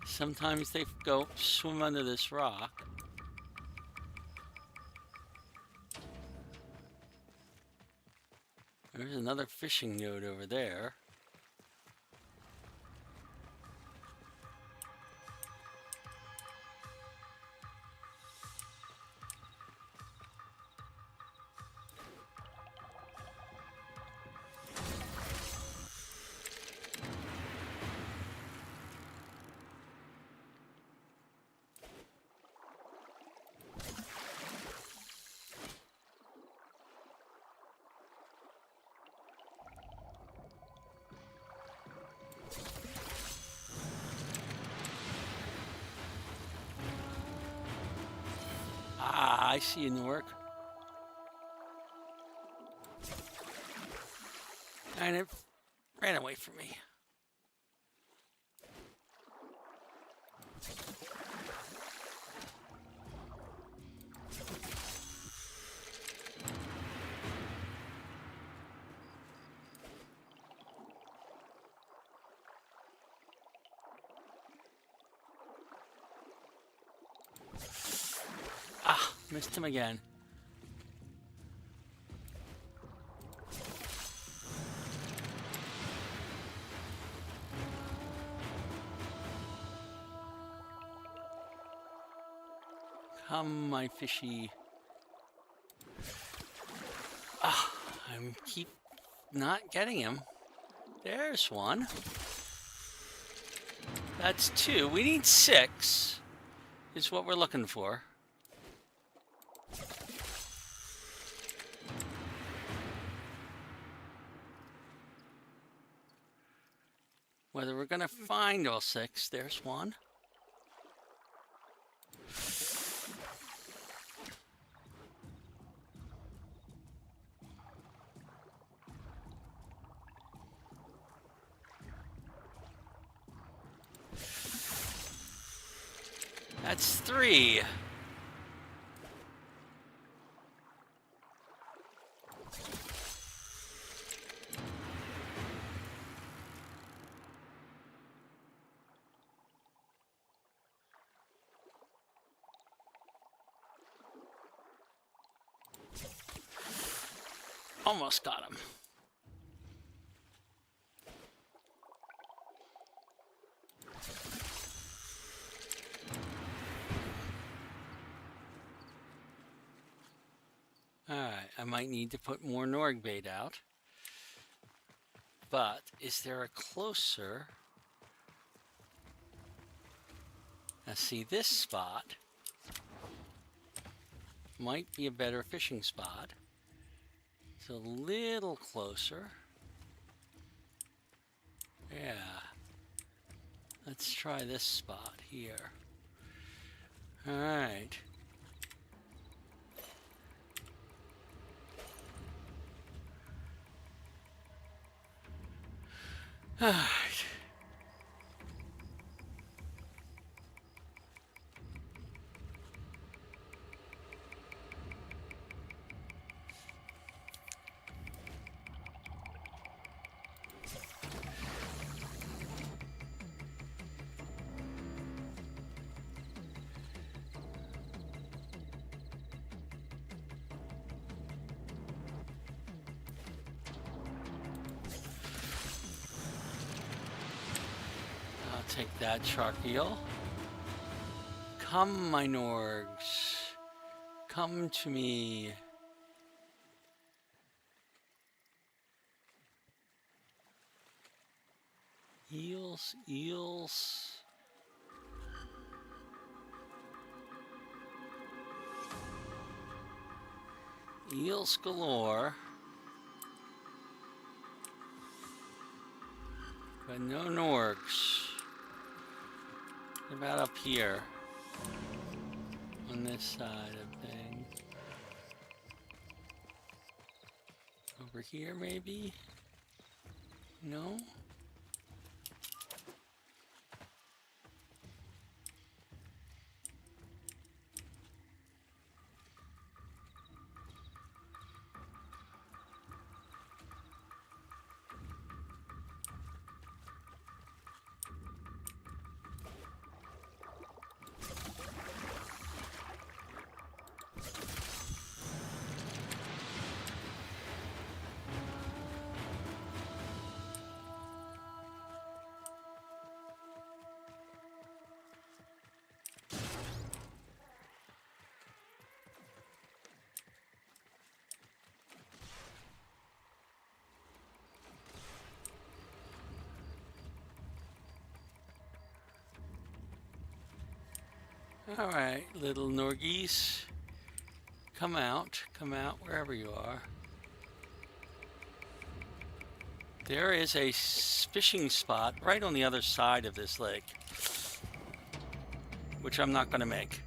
Sometimes they go swim under this rock. There's another fishing node over there. Ah, I see a Nork. And it ran away from me. Ah, missed him again. Come, my fishy. Ah, I keep not getting him. There's one. That's two. We need 6, is what we're looking for. Whether we're gonna find all 6, there's one. That's 3. Almost got him. Alright, I might need to put more Norg bait out. But is there a closer Now see, this spot might be a better fishing spot. It's a little closer. Yeah. Let's try this spot here. All right. All right. I'll take that shark eel. Come, my Norgs. Come to me. Eels, eels. Eels galore. But no Norgs. What about up here? On this side of things. Over here, maybe? No? All right, little Norgies. Come out wherever you are. There is a fishing spot right on the other side of this lake, which I'm not going to make.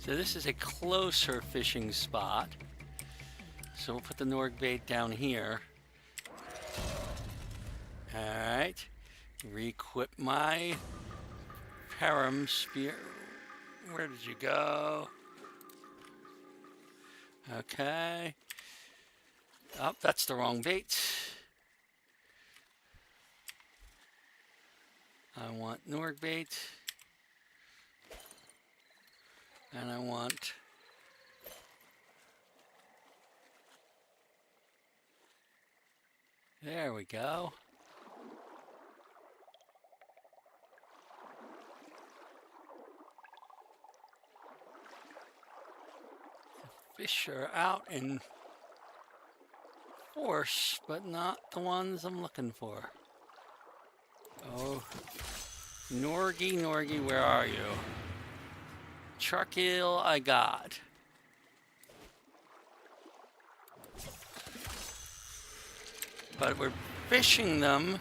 So this is a closer fishing spot. So we'll put the Norg bait down here. All right. Re-equip my Param spear. Where did you go? Okay. Oh, that's the wrong bait. I want Norg bait. And I want there we go. The fish are out in force, but not the ones I'm looking for. Oh, Norgy, Norgy, where are you? Shark eel I got. But we're fishing them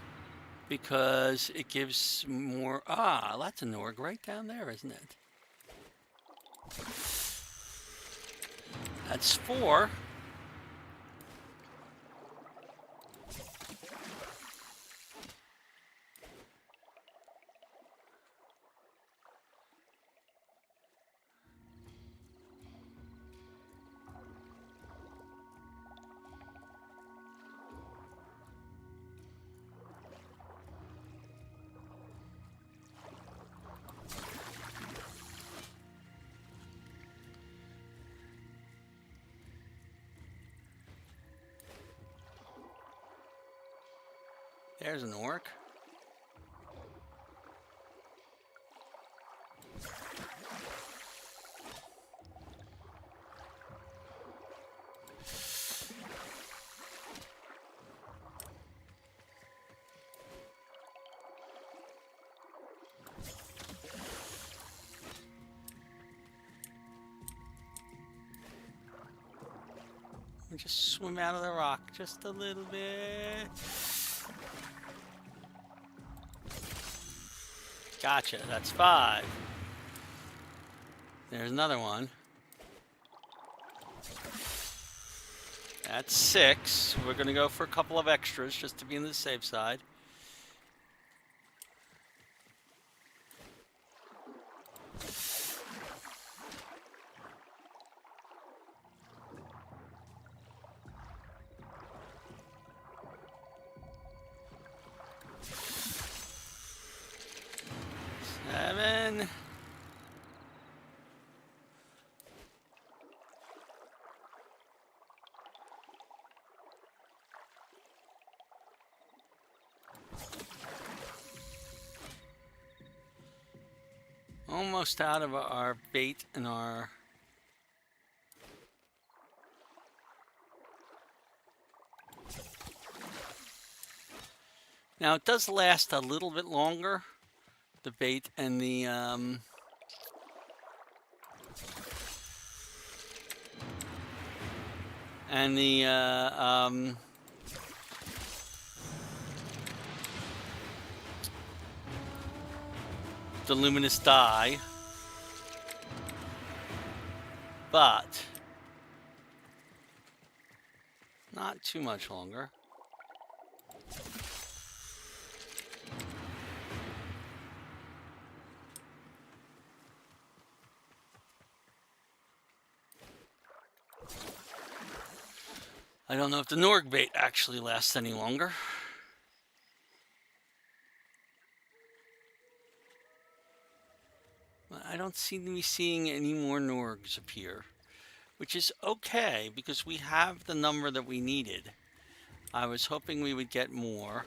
because it gives more. Ah, that's a Norg right down there, isn't it? That's 4. There's an orc. Or just swim out of the rock just a little bit. Gotcha, that's 5. There's another one. That's 6. We're gonna go for a couple of extras just to be on the safe side. Seven. Almost out of our bait and our... Now it does last a little bit longer, the bait and the the luminous dye, but not too much longer. I don't know if the Norg bait actually lasts any longer. I don't seem to be seeing any more Norgs appear, which is okay because we have the number that we needed. I was hoping we would get more,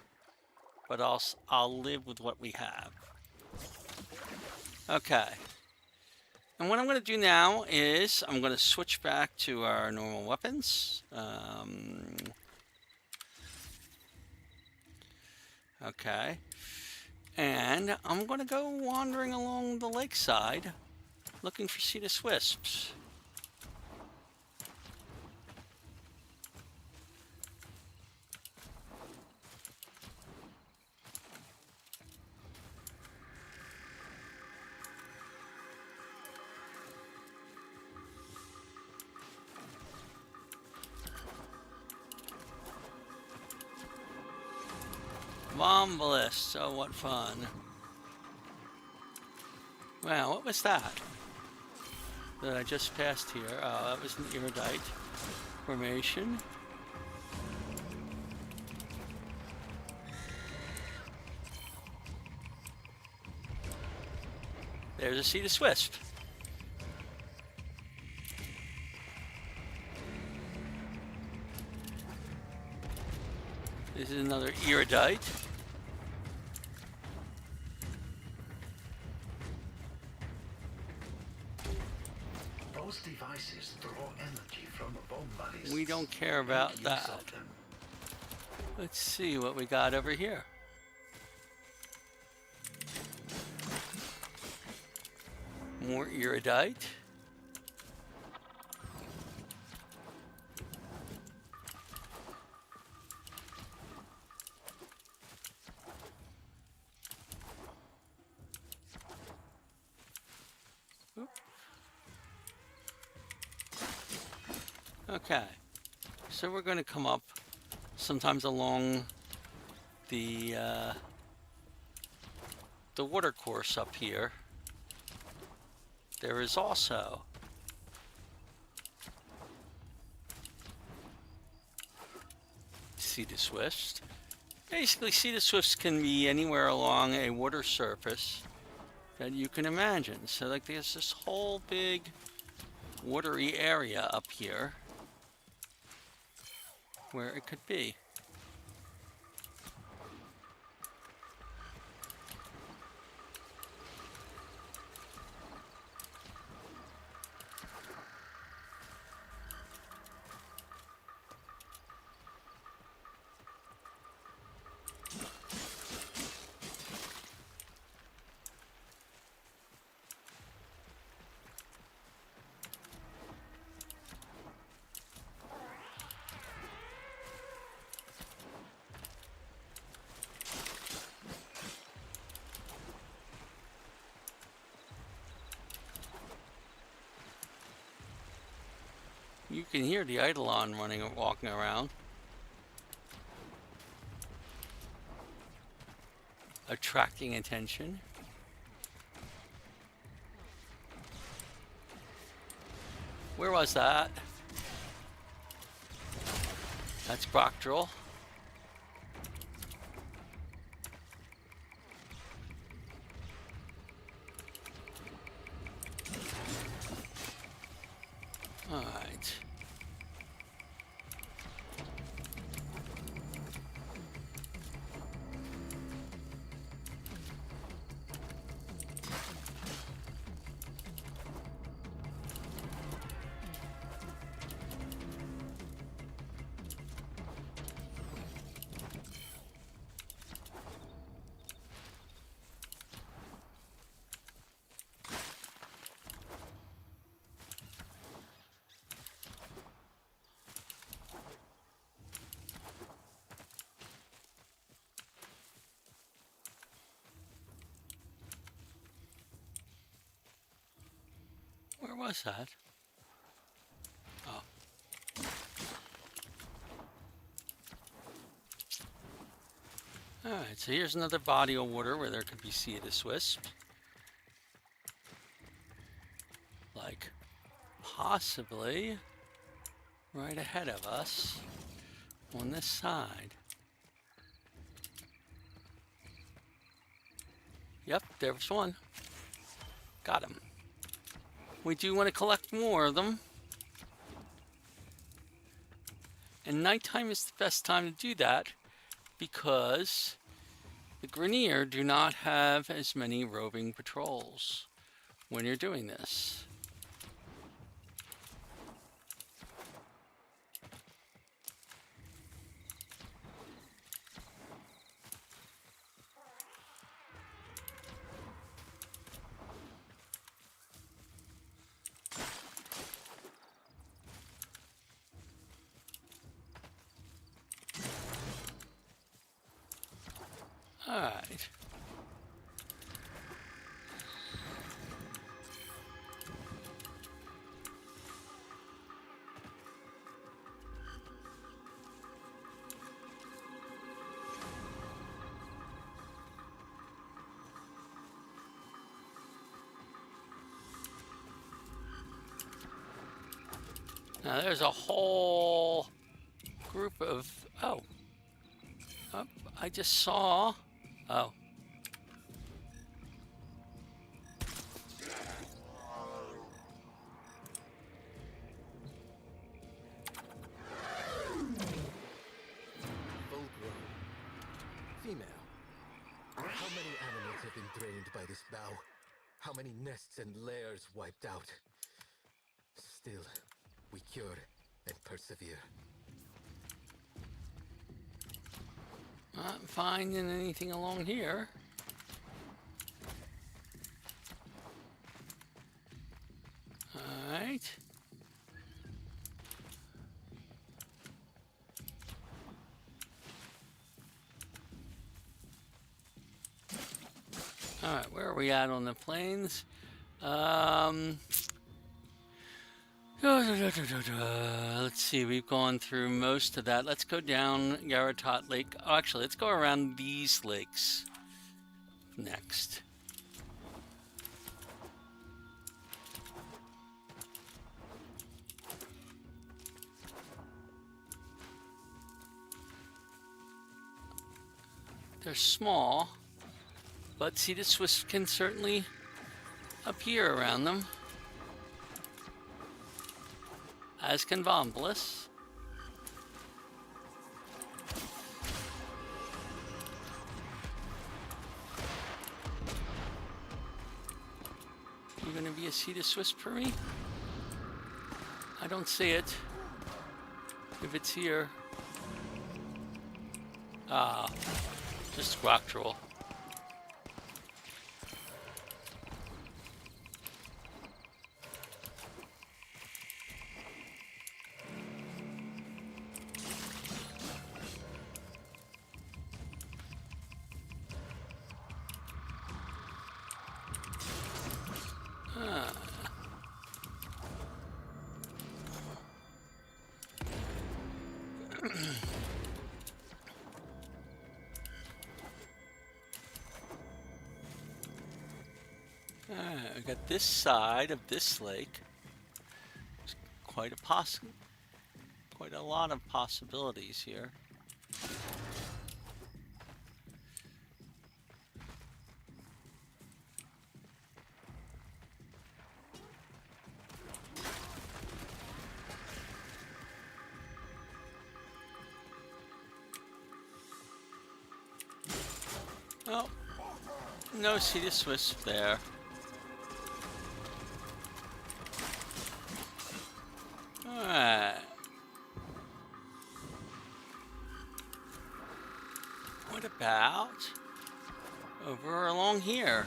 but I'll live with what we have. Okay. And what I'm going to do now is I'm going to switch back to our normal weapons. Okay. And I'm going to go wandering along the lakeside looking for Cetus wisps. Bombalist, oh what fun. Wow, what was that I just passed here? Oh, that was an iridite formation. There's a Cetus wisp. This is another iridite. Those devices draw energy from the bomb bodies. We don't care about that. Let's see what we got over here. More iridite. Okay, so we're going to come up sometimes along the water course up here. There is also Cetus wisps. Basically, Cetus wisps can be anywhere along a water surface that you can imagine. So like there's this whole big watery area up here where it could be. You can hear the Eidolon running or walking around. Attracting attention. Where was that? That's Broctrel. All right. Where was that? Oh. Alright, so here's another body of water where there could be Cetus wisps. Like, possibly right ahead of us on this side. Yep, there was one. Got him. We do want to collect more of them. And nighttime is the best time to do that because the Grineer do not have as many roving patrols when you're doing this. All right. Now there's a whole group of, oh, I just saw, oh. Full grown. Female. How many animals have been drained by this bow? How many nests and lairs wiped out? Still, we cure and persevere. Not finding anything along here. Alright. Alright, where are we at on the plains? Let's see, we've gone through most of that. Let's go down Yaratot Lake. Oh, actually, let's go around these lakes next. They're small, but see, the Swiss can certainly appear around them. As can Vombolus. You gonna be a Cetus wisp for me? I don't see it. If it's here. Ah, just Squawktroll. Alright, we got this side of this lake. There's quite a lot of possibilities here. Oh, no Sea Swiss there. Alright. What about over along here?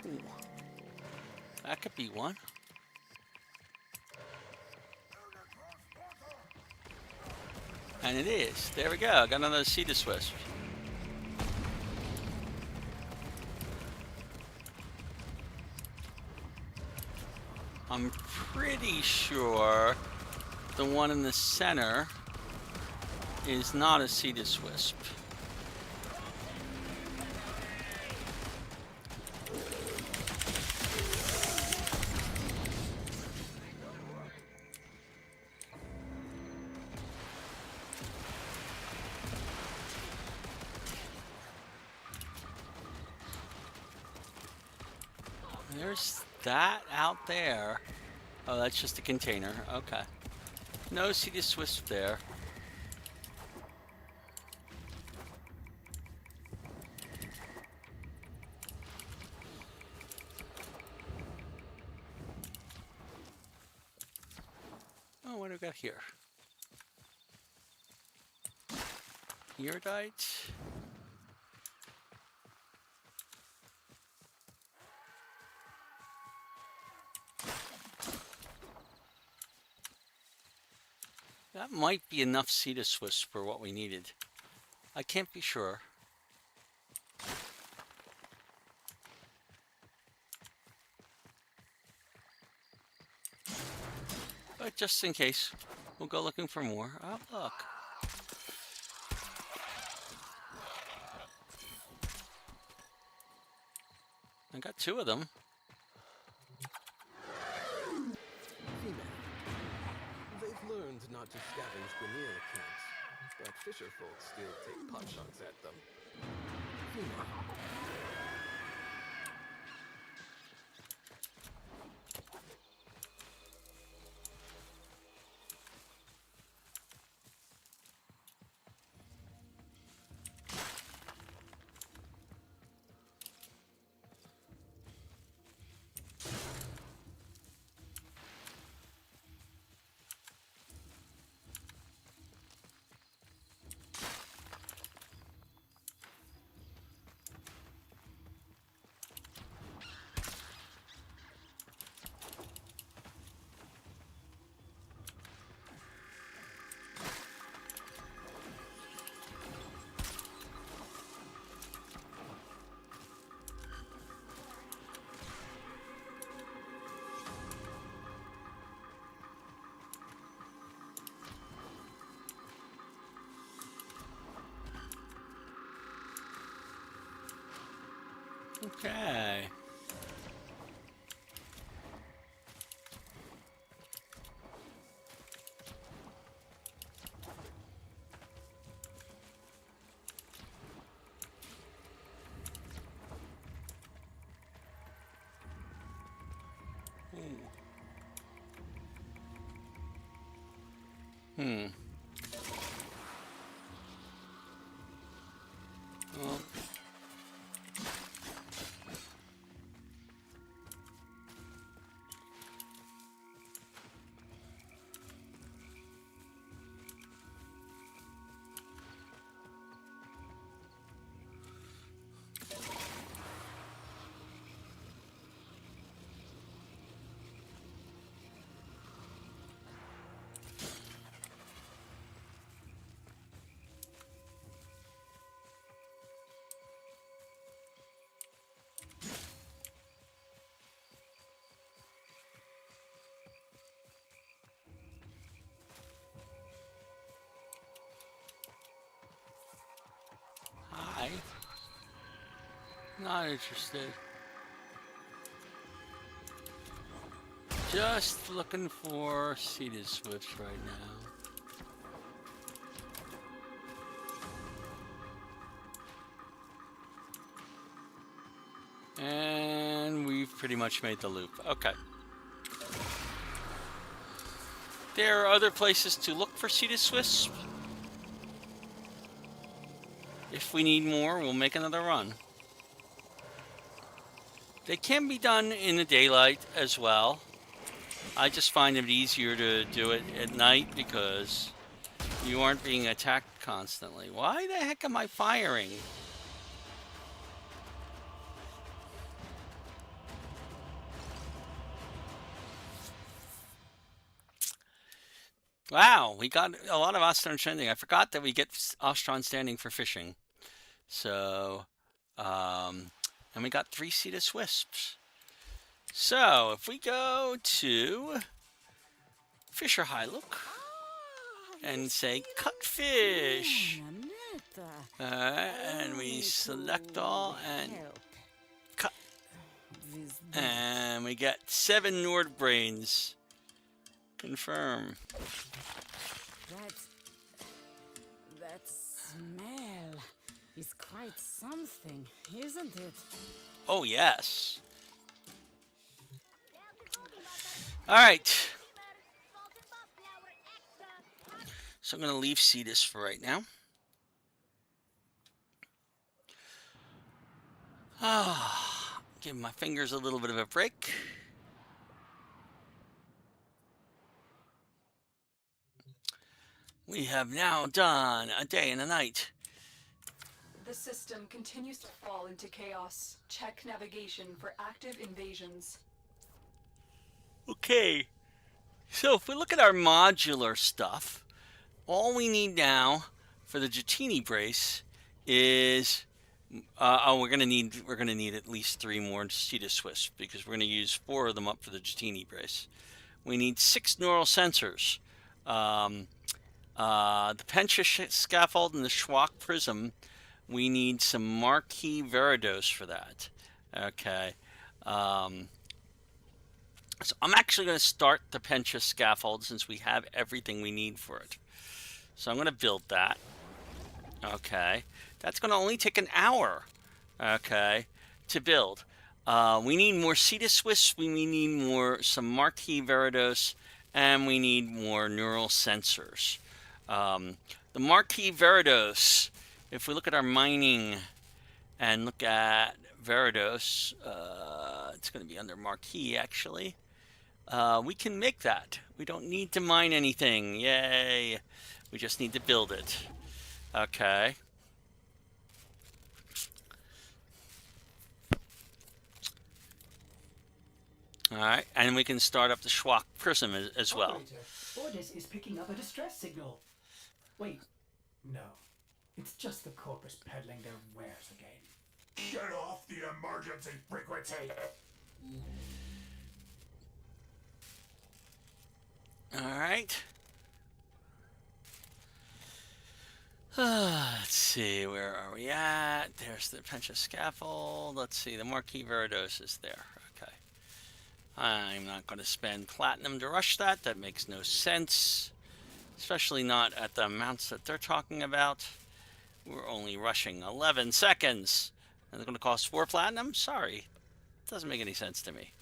Ooh, that could be one. And it is. There we go. Got another Sea Swiss. I'm pretty sure the one in the center is not a Cetus Wisp. There's that out there. Oh, that's just a container. Okay. No Cetus Wisp there. Oh, what do we got here? Iridite. That might be enough Cetus Wisp for what we needed. I can't be sure. But just in case, we'll go looking for more. Oh, look. I got two of them. They've learned not to scavenge Grenier camps, but fisher folk still take potshots at them. Female. Okay. Hmm. Well. Hi. Not interested. Just looking for seeded swifts right now. And we've pretty much made the loop. Okay. There are other places to look for seeded swifts. If we need more, we'll make another run. They can be done in the daylight as well. I just find it easier to do it at night because you aren't being attacked constantly. Why the heck am I firing? Wow, we got a lot of Ostron Standing. I forgot that we get Ostron Standing for fishing. So, and we got 3 seeded swifts. So, if we go to Fisher High Look and say cut fish, and we select all and cut, and we get 7 Nord brains. Confirm. That smell is quite something, isn't it? Oh, yes. All right. So I'm going to leave Cetus for right now. Give my fingers a little bit of a break. We have now done a day and a night. The system continues to fall into chaos. Check navigation for active invasions. Okay. So if we look at our modular stuff, all we need now for the Jatini brace is we're gonna need at least 3 more Cetus Swifts because we're gonna use 4 of them up for the Jatini brace. We need 6 neural sensors. The Pencha scaffold and the Schwach prism, we need some Marquis Veridos for that. Okay. So I'm actually going to start the Pencha scaffold since we have everything we need for it. So I'm going to build that. Okay. That's going to only take an hour. Okay. To build. We need more Cetus Swifts. We need some Marquis Veridos. And we need more neural sensors. The Marquis Veridos, if we look at our mining and look at Veridos, it's going to be under Marquis actually. We can make that. We don't need to mine anything. Yay. We just need to build it. Okay. Alright, and we can start up the Schwach prism as well. Operator, Ordis is picking up a distress signal. Wait, no. It's just the corpus peddling their wares again. Get off the emergency frequency! Alright. Let's see, where are we at? There's the Pencha scaffold. Let's see, the Marquis Veridos is there. Okay. I'm not going to spend platinum to rush that. That makes no sense. Especially not at the amounts that they're talking about. We're only rushing 11 seconds. And they're going to cost 4 platinum? Sorry. Doesn't make any sense to me.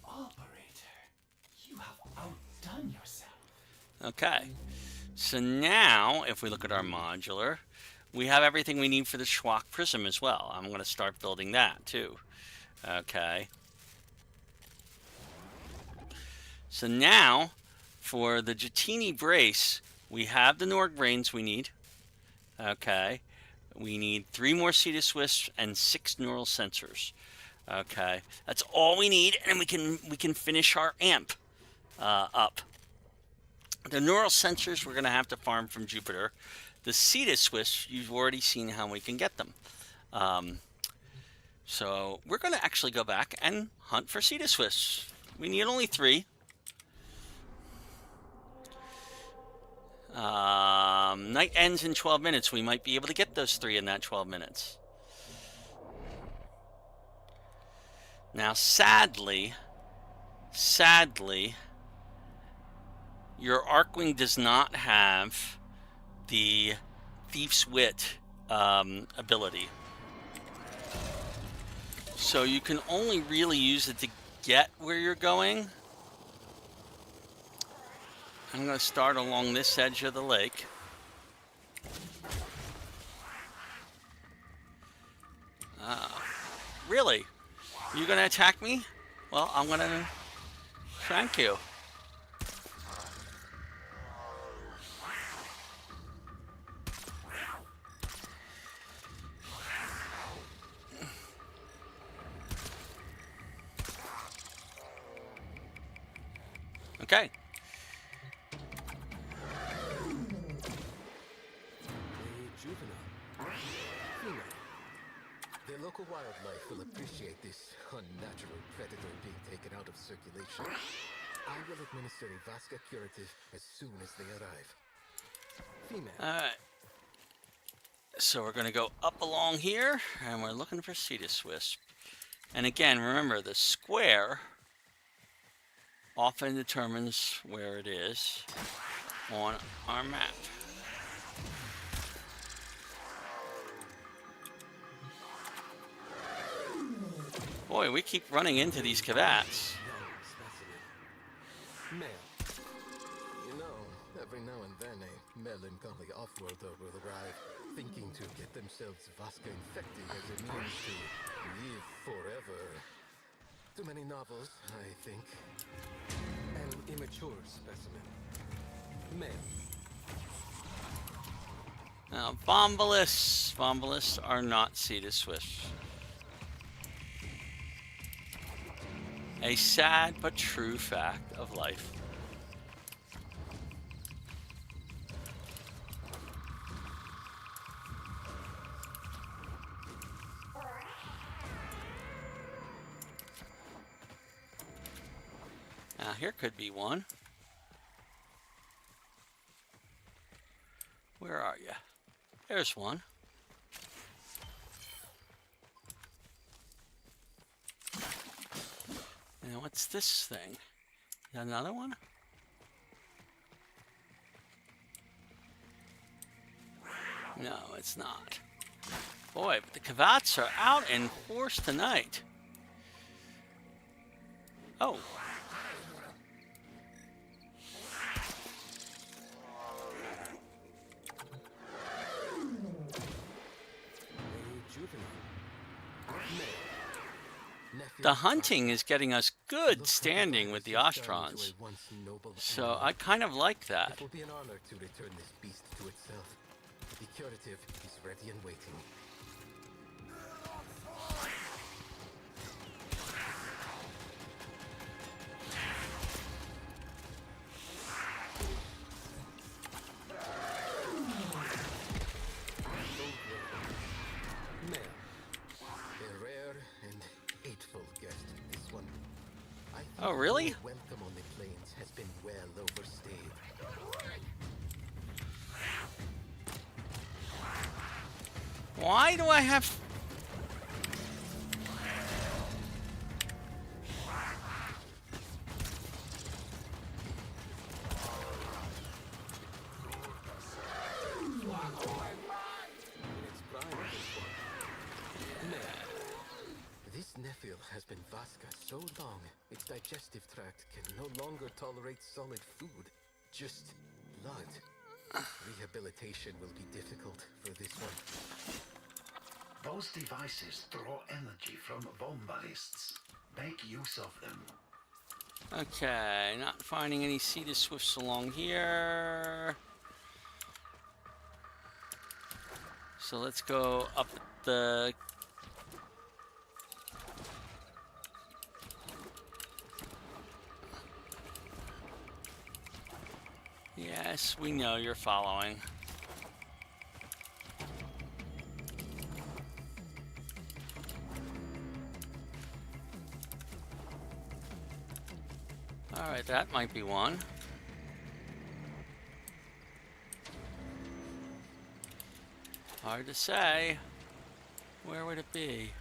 Operator, you have outdone yourself. Okay. So now, if we look at our modular, we have everything we need for the Schwach prism as well. I'm going to start building that too. Okay. So now, for the Jatini brace, we have the Norg brains we need. Okay. We need 3 more Cetus Swifts and 6 neural sensors. Okay. That's all we need, and we can finish our amp up. The neural sensors we're going to have to farm from Jupiter. The Cetus Swifts, you've already seen how we can get them. So we're going to actually go back and hunt for Cetus Swifts. We need only 3. Night ends in 12 minutes. We might be able to get those 3 in that 12 minutes. Now, sadly, your Arcwing does not have the Thief's Wit ability. So you can only really use it to get where you're going. I'm going to start along this edge of the lake. Really? You going to attack me? Well, I'm going to thank you. Okay. The local wildlife will appreciate this unnatural predator being taken out of circulation. I will administer a Vasca curative as soon as they arrive. Female. Alright. So we're going to go up along here, and we're looking for Cetus Wisp. And again, remember, the square often determines where it is on our map. Boy, we keep running into these cavats. Male. You know, every now and then a melancholy off-worlder will arrive, thinking to get themselves Vasca infected as a means to live forever. Too many novels, I think. An immature specimen. Male. Now, Vombulus are not Cetus Wisps. A sad but true fact of life. Now, here could be one. Where are you? There's one. Now, what's this thing? Is that another one? No, it's not. Boy, but the Cavats are out in force tonight. Oh. The hunting is getting us good standing with the Ostrons, so I kind of like that. It will be an honor to return this beast to itself. The curative is ready and waiting. Oh, really? Welcome on the plains has been well overstayed. Why do I have... This Nephil has been Vasca so long, its digestive tract can no longer tolerate solid food, just blood. Rehabilitation will be difficult for this one. Those devices draw energy from Vombalists. Make use of them. Okay, not finding any Cetus Swifts along here. So let's go up the... Yes, we know you're following. Alright, that might be one. Hard to say. Where would it be?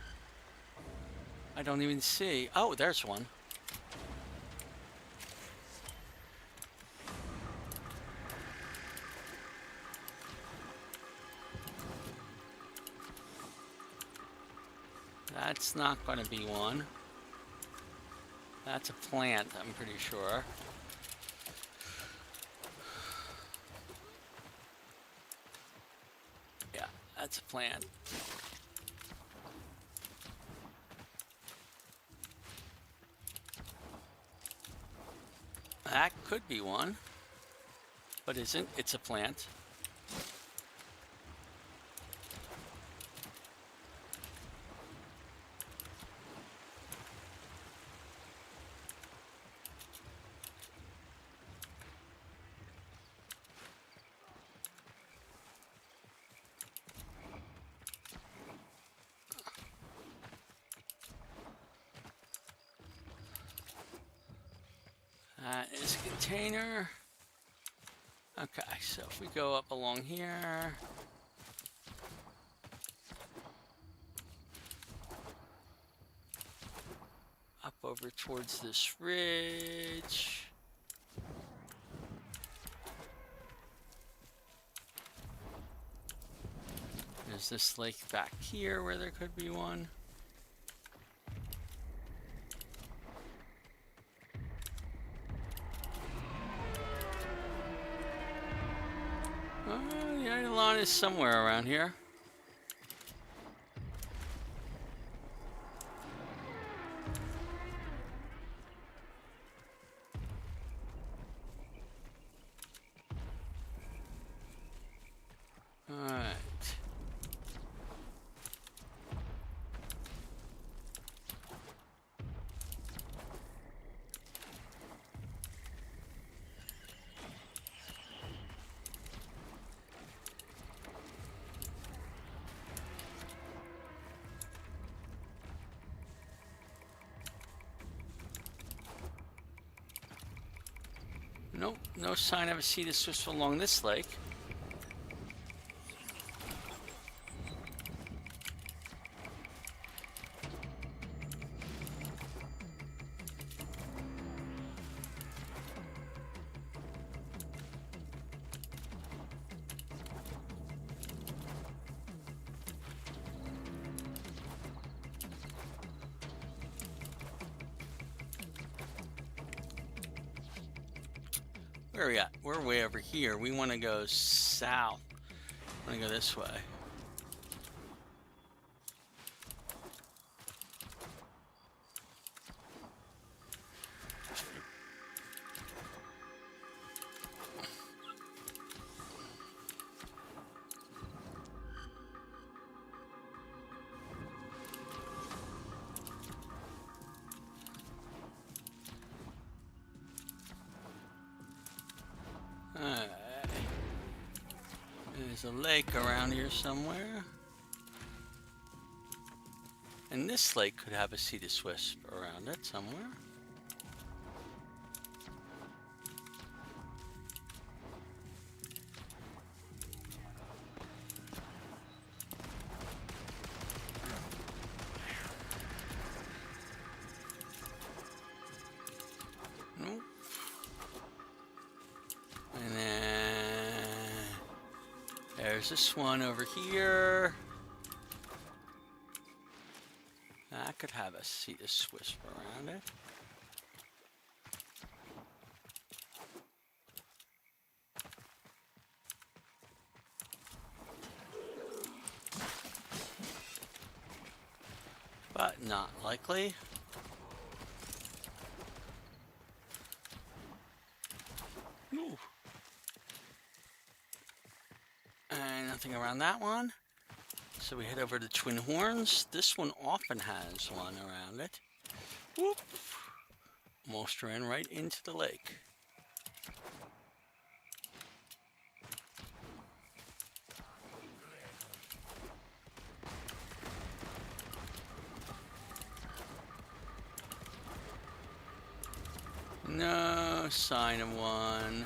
I don't even see. Oh, there's one. That's not going to be one. That's a plant, I'm pretty sure. Yeah, that's a plant. That could be one, but isn't. It's a plant. That is a container. Okay, so if we go up along here. Up over towards this ridge. There's this lake back here where there could be one. The Eidolon is somewhere around here. Alright. Nope, no sign of a sea to swim along this lake. Where are we at? We're way over here. We want to go south. I want to go this way. There's a lake around here somewhere. And this lake could have a sea to swisp around it somewhere. Nope. And then there's this one over here. That could have a sea to swisp around it. But not likely. Ooh. And nothing around that one. So we head over to Twin Horns. This one often has one around it. Whoop. Almost ran right into the lake. No sign of one.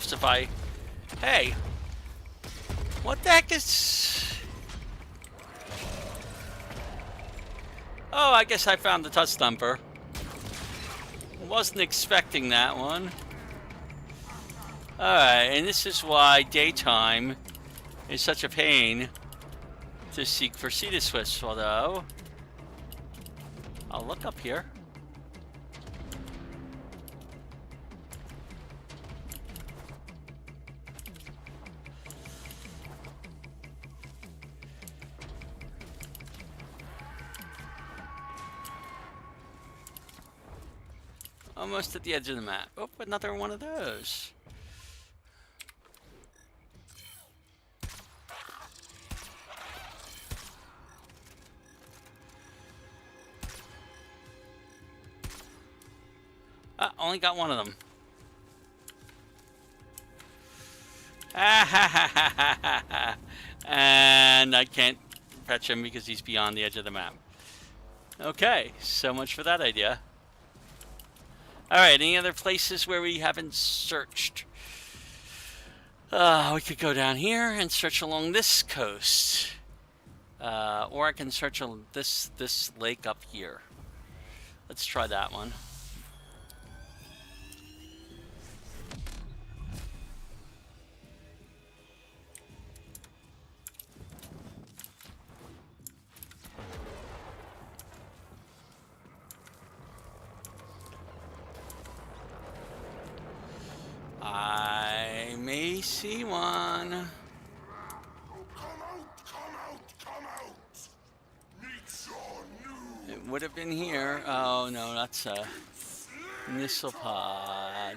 helps if I... Hey! What the heck is... Oh, I guess I found the touch thumper. Wasn't expecting that one. Alright, and this is why daytime is such a pain to seek for Cetus Swiss, although... I'll look up here. Almost at the edge of the map. Oh, another one of those. Only got one of them. And I can't fetch him because he's beyond the edge of the map. Okay, so much for that idea. Alright, any other places where we haven't searched? We could go down here and search along this coast. Or I can search on this lake up here. Let's try that one. I may see one. Come out! Meet your new... It would have been here. Oh no, that's a missile pod.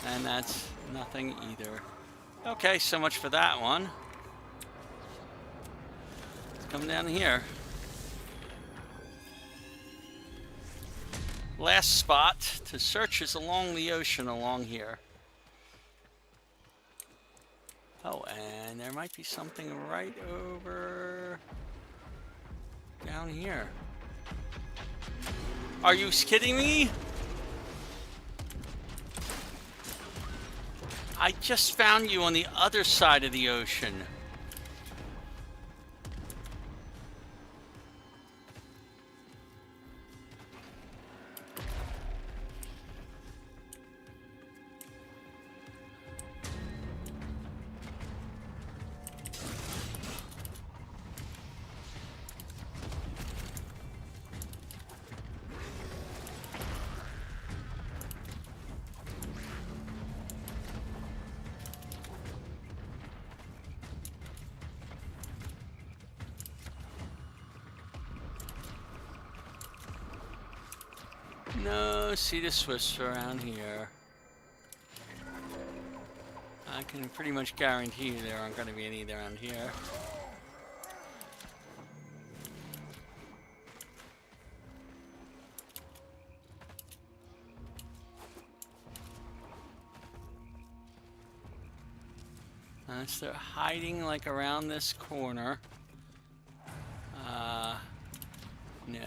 And that's nothing either. Okay, so much for that one. Let's come down here. Last spot to search is along the ocean along here. Oh, and there might be something right over down here. Are you kidding me? I just found you on the other side of the ocean. No, see the Swiss around here. I can pretty much guarantee there aren't going to be any around here. Unless they're hiding like around this corner. No.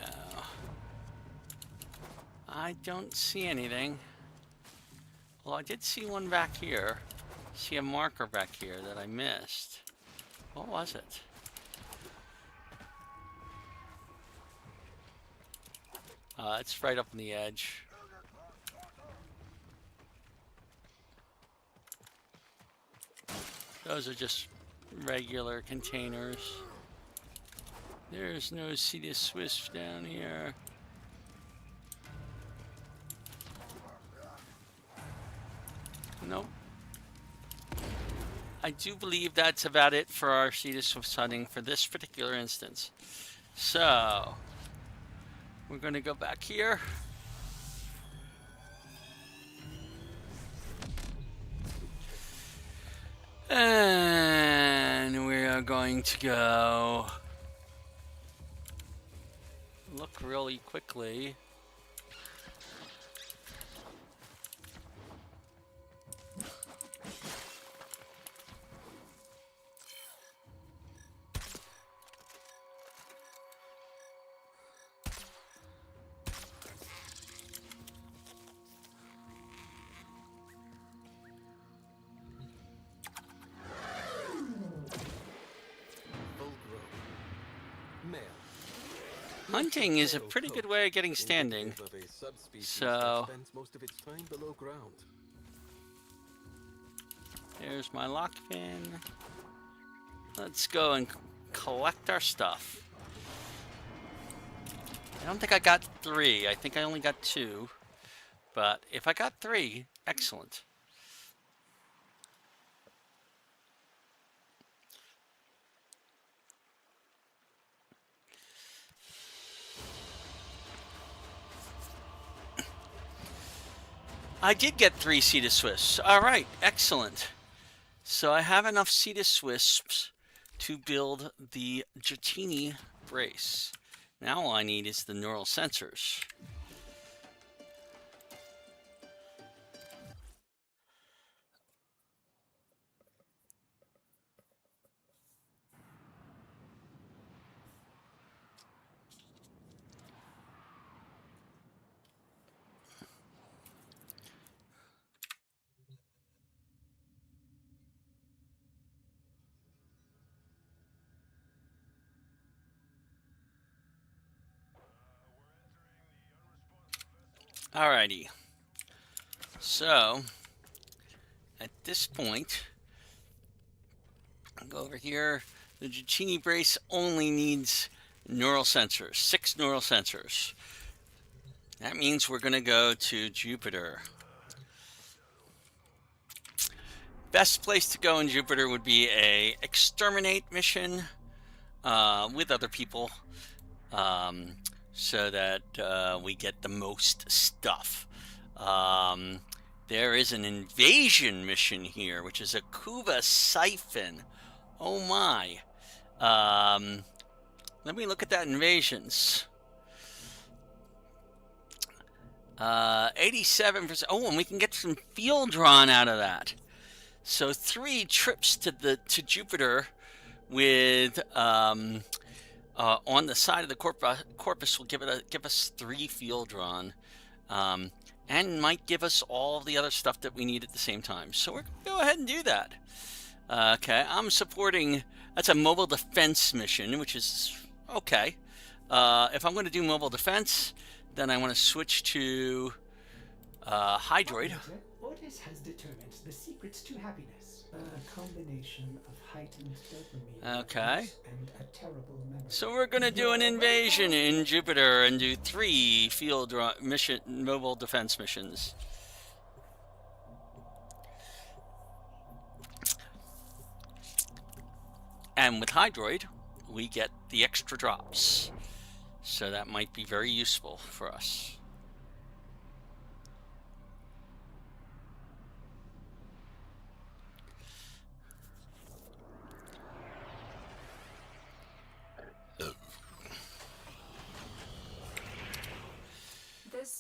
I don't see anything. Well, I did see one back here. See a marker back here that I missed. What was it? It's right up on the edge. Those are just regular containers. There's no Cetus Swiss down here. Nope. I do believe that's about it for our Cetus Swiss hunting for this particular instance. So, we're going to go back here. And we are going to go look really quickly. Hunting is a pretty good way of getting standing. Indicative of a subspecies So that spends most of its time below ground. there's my lock pin. Let's go and collect our stuff. I don't think I got 3. I think I only got 2. But if I got 3, excellent. I did get 3 Cetus Wisps. All right, excellent. So I have enough Cetus Wisps to build the Dratini brace. Now all I need is the neural sensors. Alrighty. So, at this point, I'll go over here. The Dratini brace only needs neural sensors, 6 neural sensors. That means we're going to go to Jupiter. Best place to go in Jupiter would be a exterminate mission with other people. So that we get the most stuff. There is an invasion mission here, which is a Kuva siphon. Oh my. Let me look at that invasions. 87%. Oh, and we can get some field drawn out of that. So 3 trips to Jupiter with on the side of the corpus will give us 3 field drawn, and might give us all the other stuff that we need at the same time. So we're gonna go ahead and do that. Okay, I'm supporting. That's a mobile defense mission, which is okay. If I'm going to do mobile defense, then I want to switch to Hydroid. Ordis has determined the secrets to happiness. A combination of heightened dopamine Okay. and a terrible memory. So we're going to do an invasion in Jupiter and do 3 field mission mobile defense missions. And with Hydroid, we get the extra drops. So that might be very useful for us.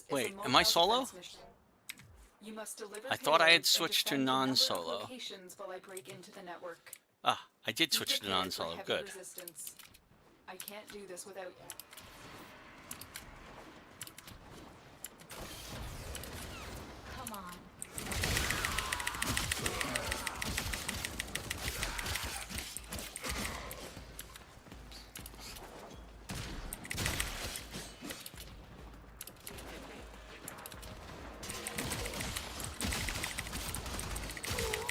Wait, am I solo? You must deliver I thought I had payloads and switched to defend a number of non-solo. locations while I break into the network. Ah, I did Be switch to prepared for non-solo. heavy Good. resistance. I can't do this without you. Come on.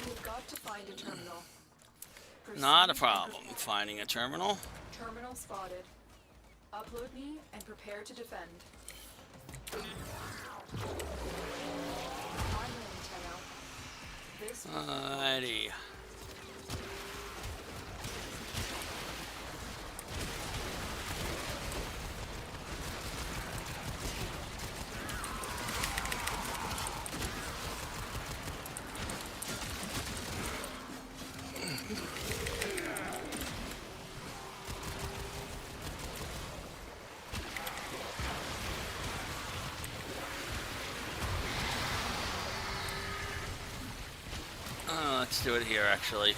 You've got to find a terminal. Not a Proceed problem and finding a terminal. prepare. Terminal spotted. Upload me and prepare to defend. I'm in, Tenno. This Alrighty. Let's do it here, actually.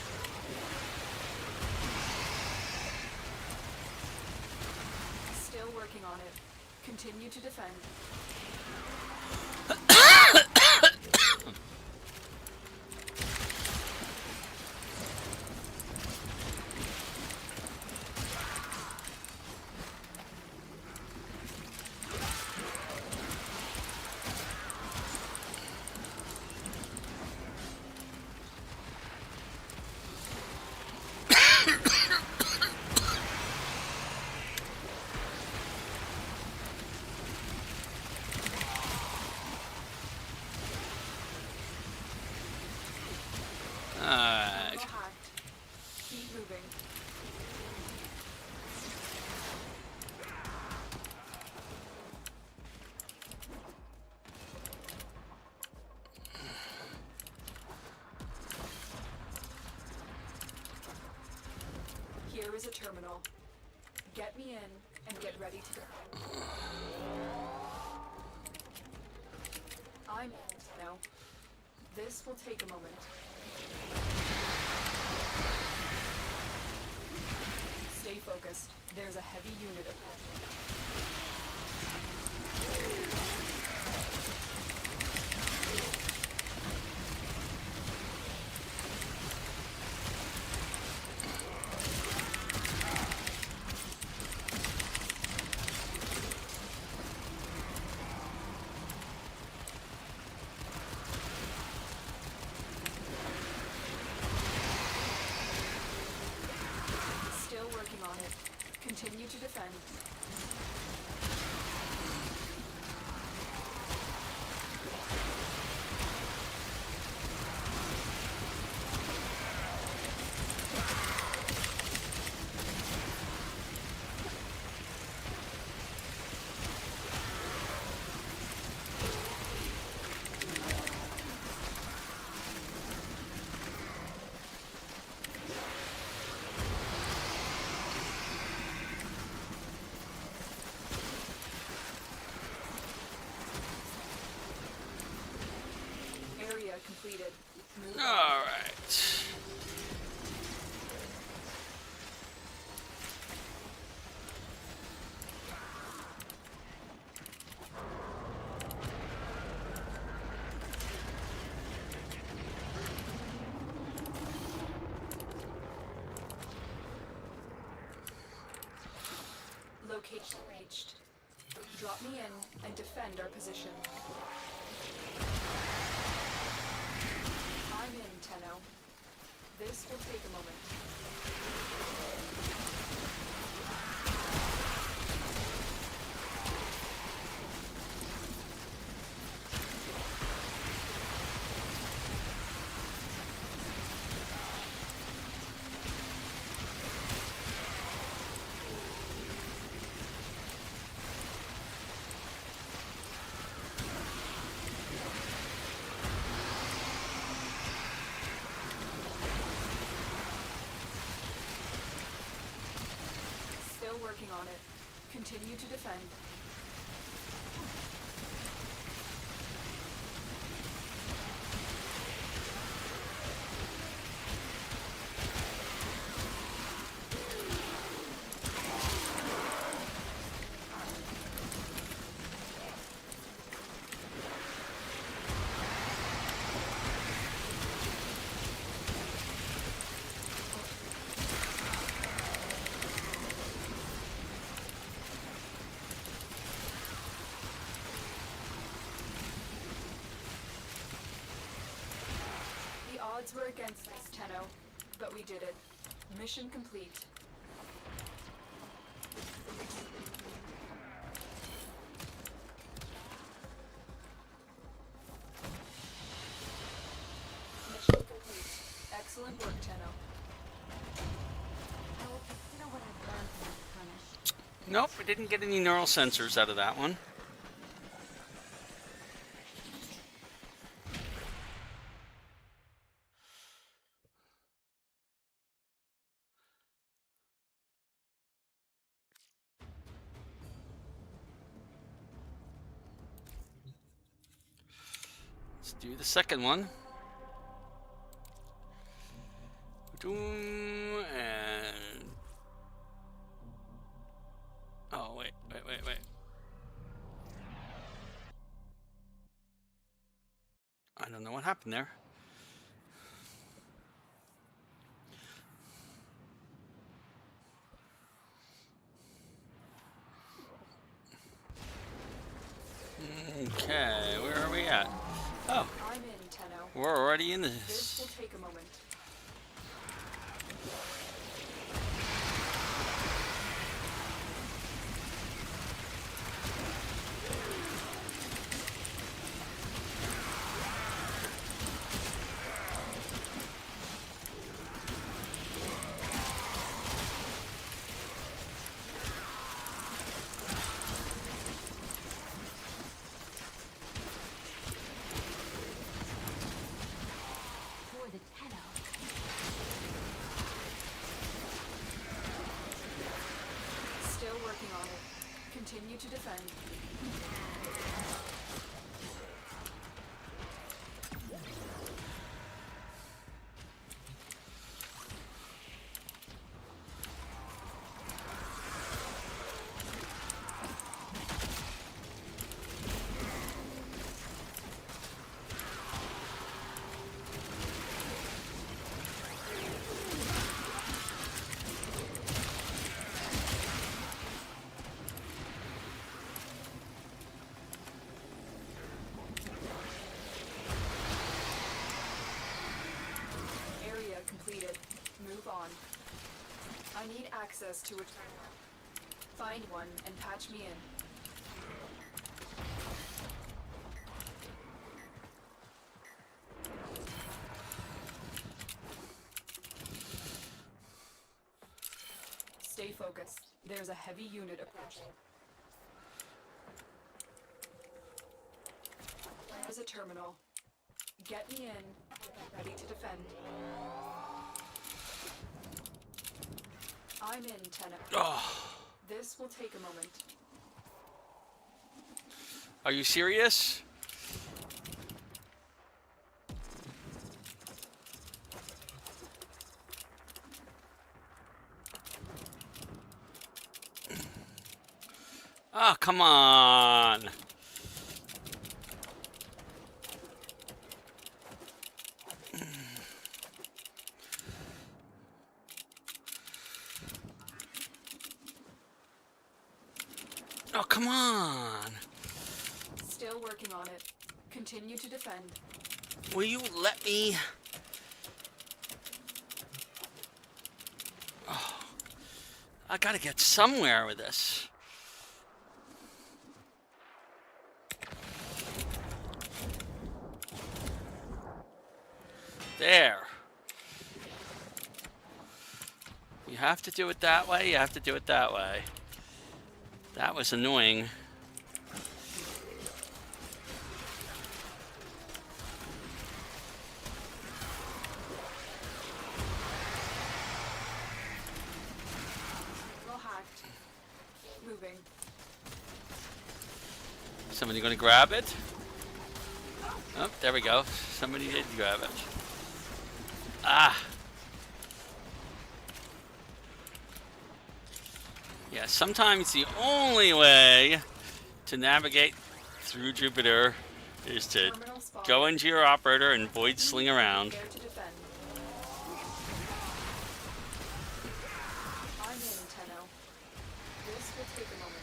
Still working on it. Continue to defend. is a terminal. Get me in and get ready to go. I'm in now. This will take a moment. Stay focused. There's a heavy unit ahead. Continue to defend. Completed. All right. Location reached. Drop me in and defend our position. I'm in, Tenno. This will take a moment. Working on it. Continue to defend. Odds were against us, Tenno, but we did it. Mission complete. Mission complete. Excellent work, Tenno. I will consider what I've learned from this punish. Nope, we didn't get any neural sensors out of that one. Let's do the second one. And oh, wait. I don't know what happened there. Okay, where are we at? Oh, I'm in, Tenno. we're already in This this. will take a moment. Continue to defend. Completed. Move on. I need access to a terminal. Find one and patch me in. Stay focused. There's a heavy unit approaching. There's a terminal. Get me in. Ready to defend. I'm in, Tenno. Oh, This will take a moment. are you serious? Oh, come on. Oh, come on. Still working on it. Continue to defend. Will you let me? Oh, I gotta get somewhere with this. There. You have to do it that way, you have to do it that way. That was annoying. Well hacked. Moving. Somebody gonna grab it? Oh, there we go. Somebody did grab it. Ah. Yeah, sometimes the only way to navigate through Jupiter is to go into your operator and void sling around. Prepare to defend. I'm in, Tenno. This will take a moment.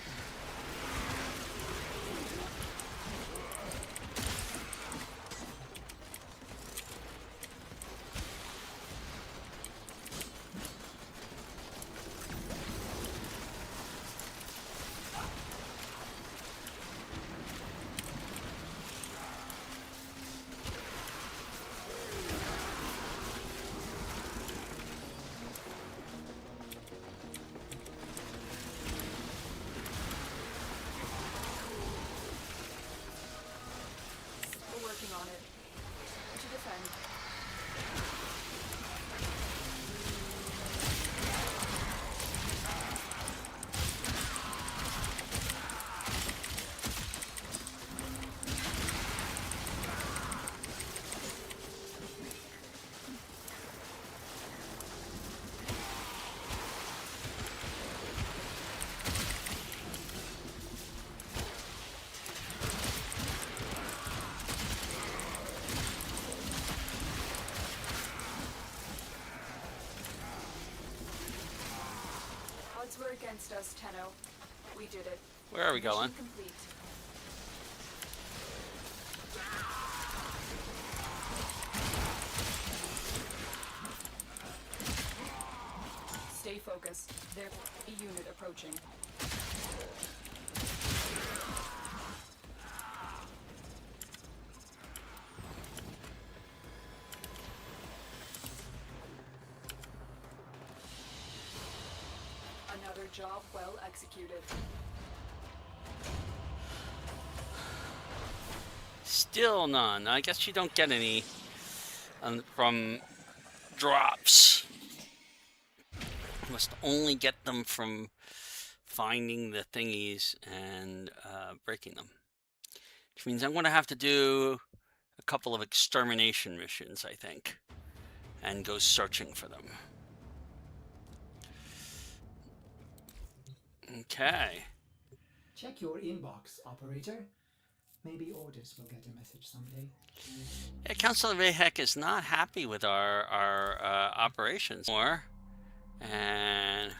Still working on it. To defend. Odds were against us, Tenno. We did it. Where are we going? Mission complete. Stay focused. There's a unit approaching. Another job well executed. Still none. I guess you don't get any from drops. You must only get them from finding the thingies and breaking them. Which means I'm going to have to do a couple of extermination missions, I think, and go searching for them. Okay. Check your inbox, operator. Maybe orders will get a message someday. Yeah, Councilor Vahek is not happy with our operations more, and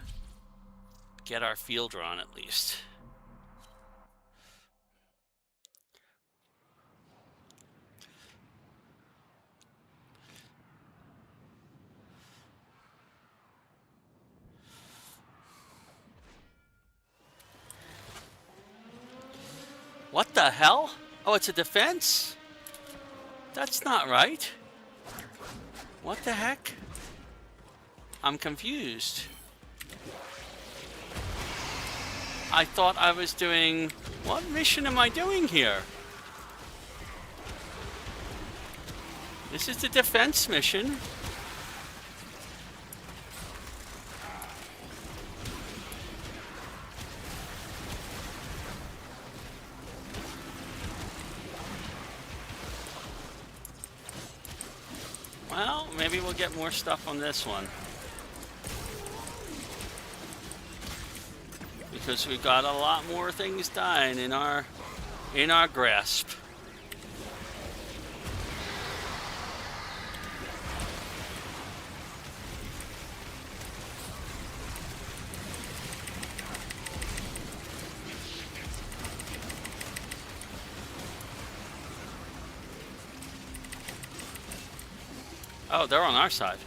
get our field drawn at least. What the hell? Oh, it's a defense? That's not right. What the heck? I'm confused. I thought I was doing... What mission am I doing here? This is the defense mission. Well, maybe we'll get more stuff on this one. Because we've got a lot more things dying in our grasp. Oh, they're on our side.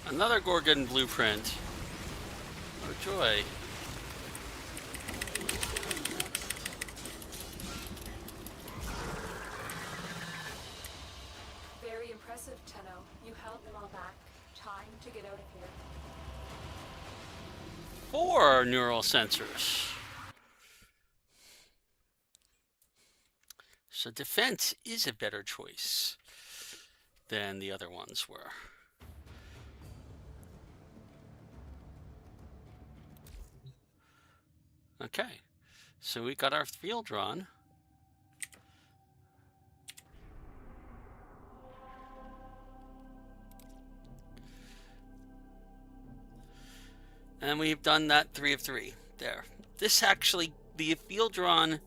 Another Gorgon blueprint. Oh joy. Very impressive, Tenno. You held them all back. Time to get out of here. 4 neural sensors. So defense is a better choice than the other ones were. Okay, so we got our field drawn. And we've done that 3 of 3 there. This actually, the field drawn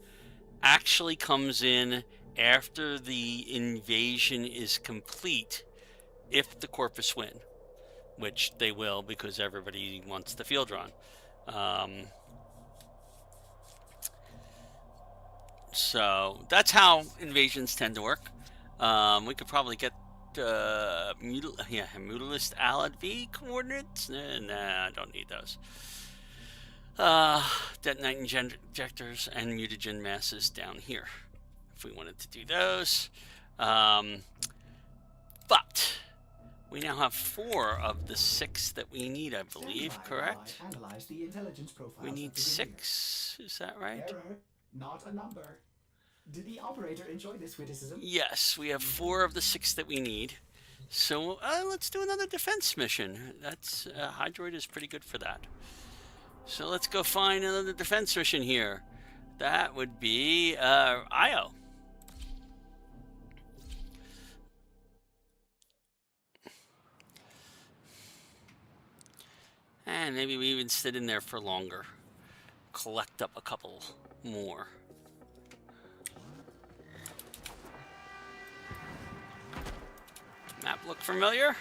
actually comes in after the invasion is complete if the Corpus win. which they will because everybody wants the field run. So that's how invasions tend to work. We could probably get Mutalist Allied V coordinates. Nah, I don't need those. Detonite injectors and mutagen masses down here if we wanted to do those. But we now have 4 of the 6 that we need, I believe, Stand by correct? while I analyze the intelligence profiles We of need the 6, is that right? Error, not a number. Did the operator enjoy this witticism? Yes, we have 4 of the 6 that we need. So let's do another defense mission. That's Hydroid is pretty good for that. So let's go find another defense mission here. That would be IO. And maybe we even sit in there for longer. Collect up a couple more. Map look familiar?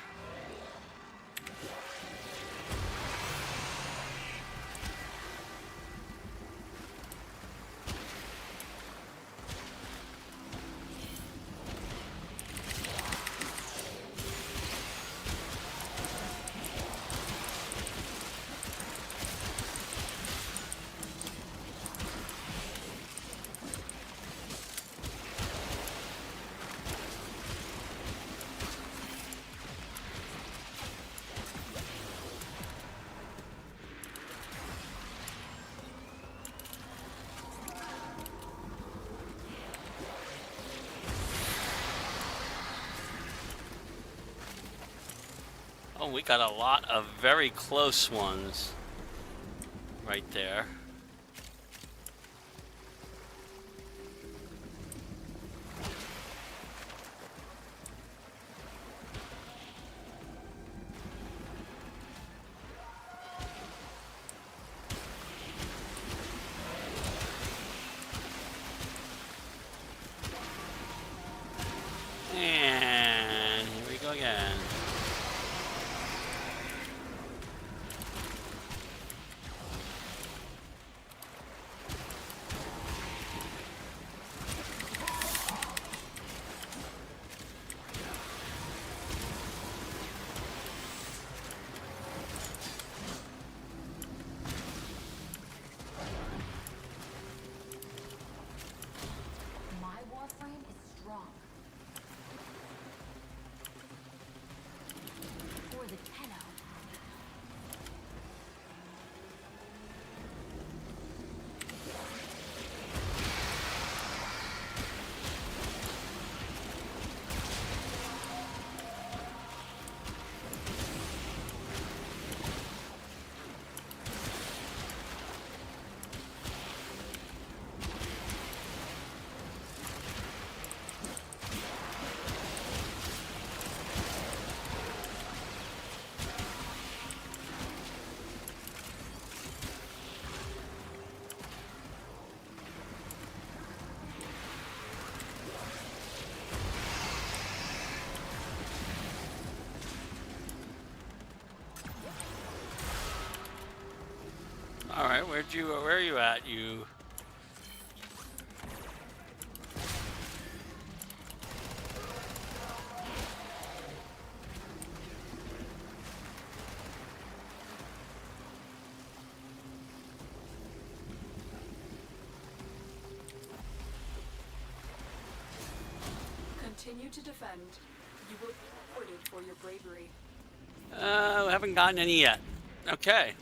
Oh, we got a lot of very close ones right there. And here we go again. My Warframe is strong. For the Tenno. All right, where are you at, you? Continue to defend. You will be rewarded for your bravery. We haven't gotten any yet. Okay.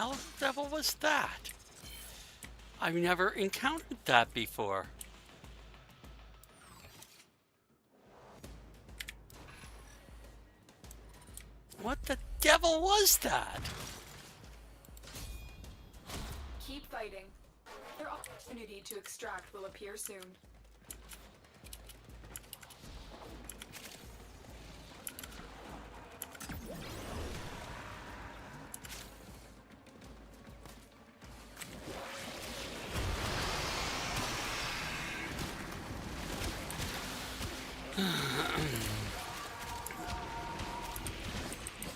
hell the devil was that? I've never encountered that before. What the devil was that? Keep fighting. Their opportunity to extract will appear soon.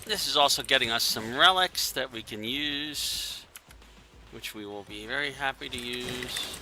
This is also getting us some relics that we can use, which we will be very happy to use.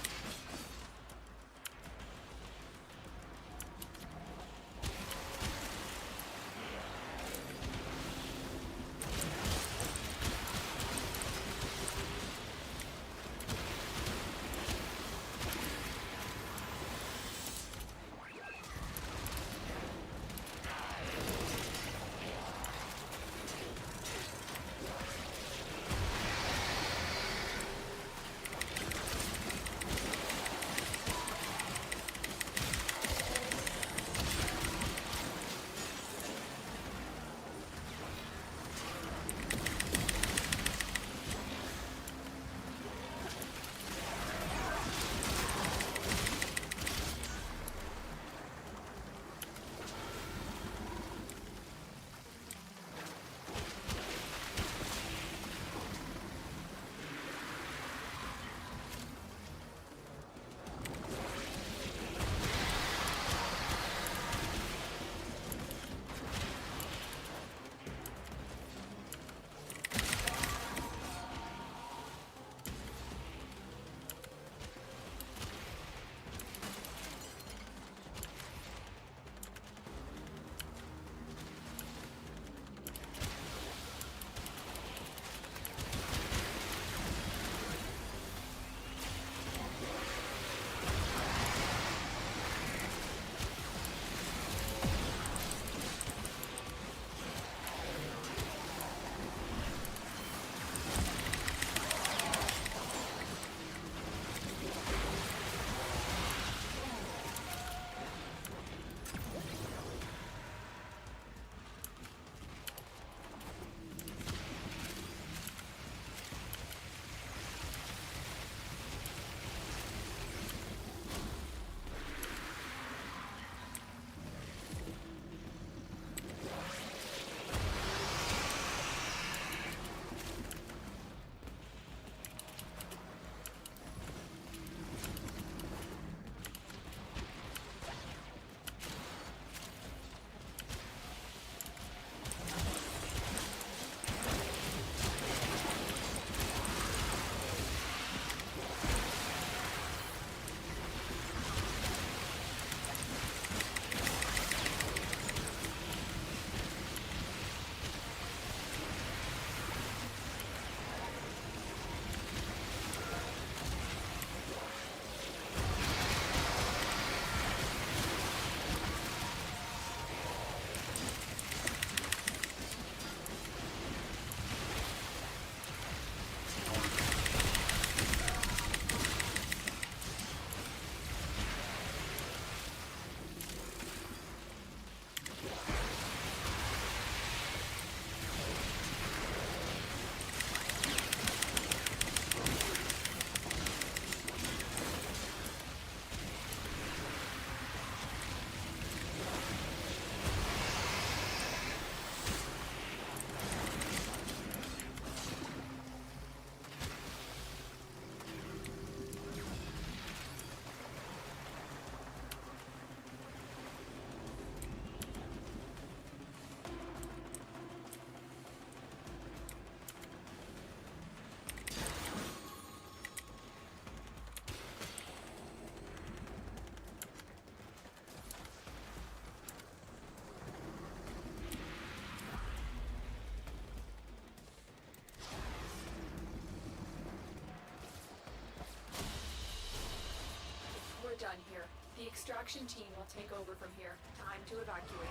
We're done here. The extraction team will take over from here. Time to evacuate.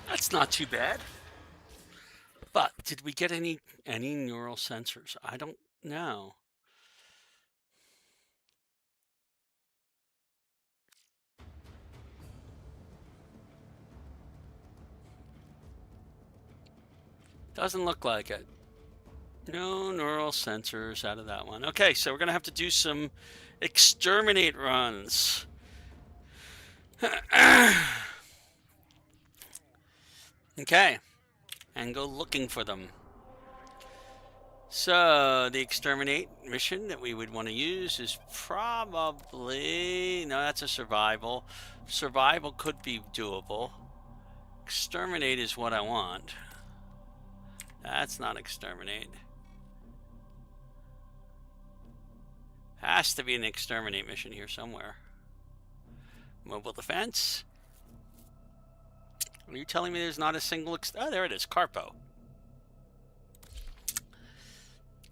That's not too bad. But did we get any neural sensors? I don't know. Doesn't look like it. No neural sensors out of that one. Okay, so we're gonna have to do some exterminate runs. Okay, and go looking for them. So the exterminate mission that we would want to use is probably, no, that's a survival. Survival could be doable. Exterminate is what I want. That's not exterminate. Has to be an exterminate mission here somewhere. Mobile defense. Are you telling me there's not a single oh, there it is, Carpo.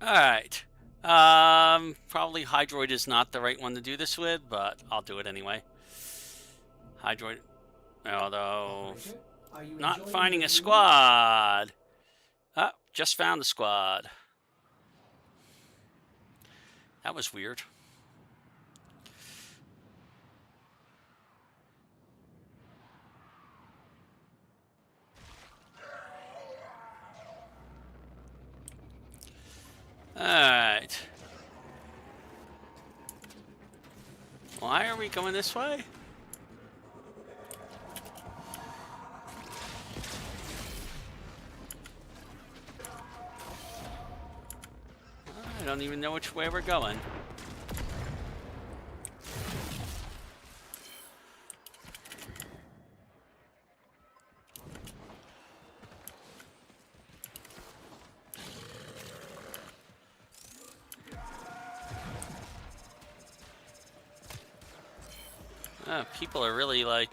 Alright. Probably Hydroid is not the right one to do this with, but I'll do it anyway. Hydroid. Although, not finding a squad. Ah, just found the squad. That was weird. Alright. Why are we going this way? I don't even know which way we're going. People are really like...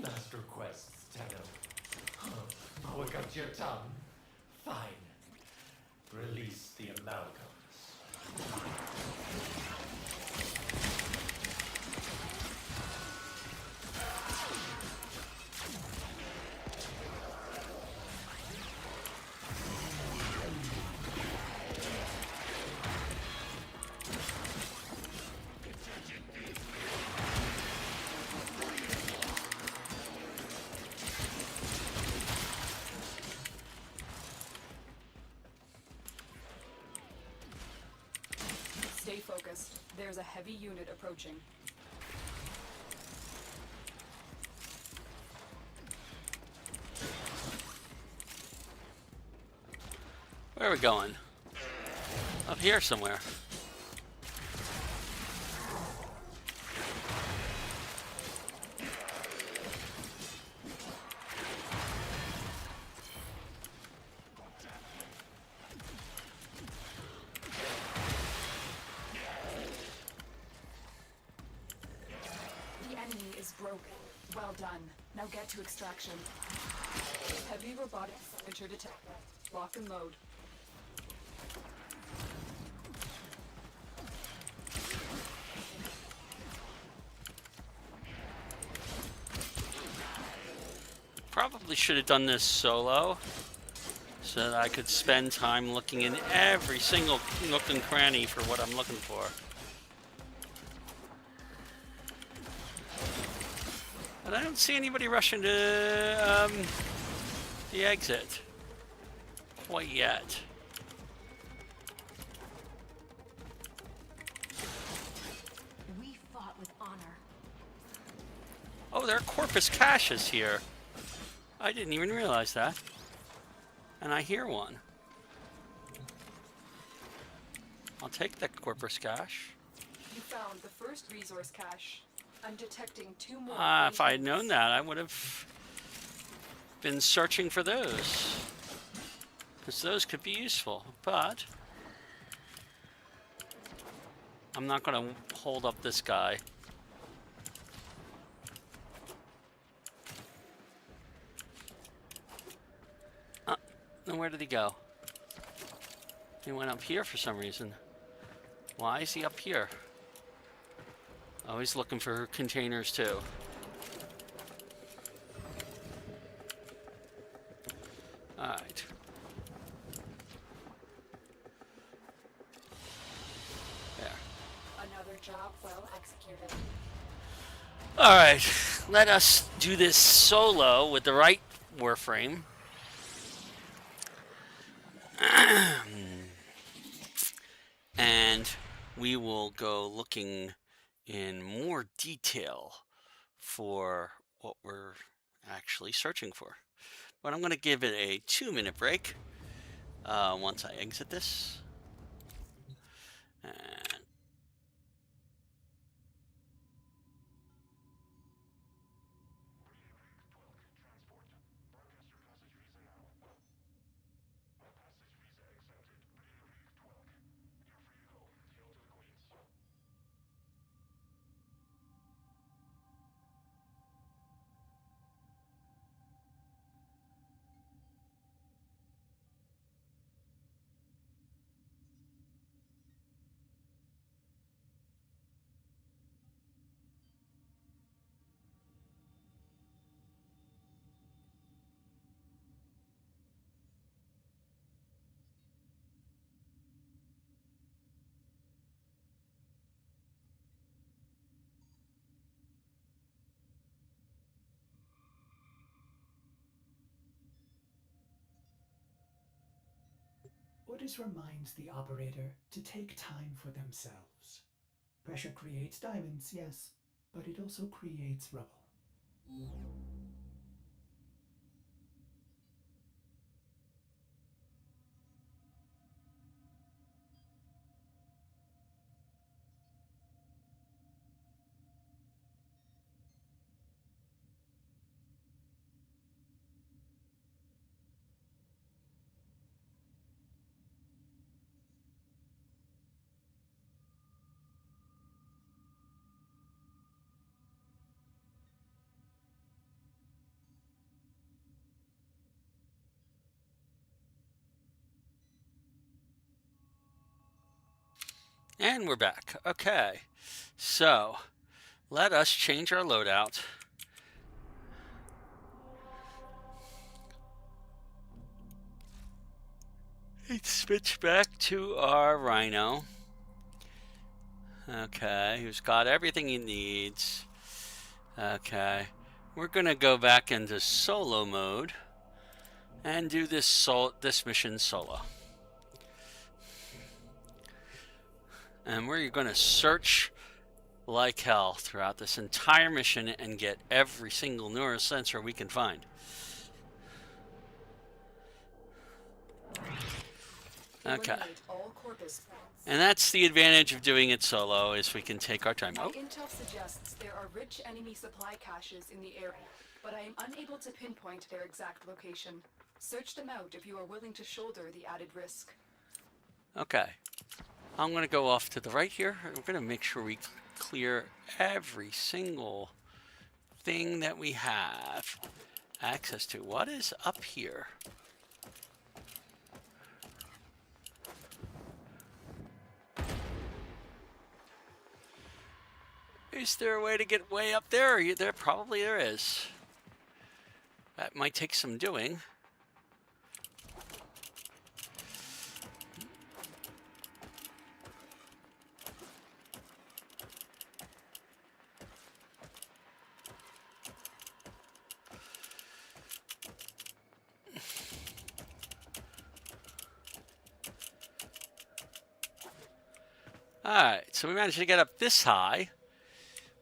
Master quests, Tenno. Oh, I got your tongue. Fine. Release the amalgams. Stay focused. There's a heavy unit approaching. Where are we going? Up here somewhere. Broken. Well done. Now get to extraction. Heavy robotic signature detected. Lock and load. Probably should have done this solo, so that I could spend time looking in every single nook and cranny for what I'm looking for. But I don't see anybody rushing to the exit quite yet. We fought with honor. Oh, there are Corpus caches here. I didn't even realize that. And I hear one. I'll take that Corpus cache. You found the first resource cache. I'm detecting 2 more. If I had known that, I would have been searching for those. Because those could be useful. But I'm not going to hold up this guy. then where did he go? He went up here for some reason. Why is he up here? Oh, he's looking for containers too. Alright. There. Another job well executed. Alright, let us do this solo with the right Warframe. And we will go looking in more detail for what we're actually searching for. But I'm going to give it a 2-minute break once I exit this. And Orders reminds the operator to take time for themselves. Pressure creates diamonds, yes, but it also creates rubble. we're back. Okay, so let us change our loadout. And switch back to our Rhino. Okay, who's got everything he needs. Okay, we're gonna go back into solo mode and do this mission solo. And we're gonna search like hell throughout this entire mission and get every single neurosensor we can find. Okay. And that's the advantage of doing it solo, is we can take our time. My Oh, intel suggests there are rich enemy supply caches in the area, but I am unable to pinpoint their exact location. Search them out if you are willing to shoulder the added risk. okay. I'm going to go off to the right here. We're going to make sure we clear every single thing that we have access to. What is up here? Is there a way to get way up there? There probably there is. That might take some doing. Alright, so we managed to get up this high,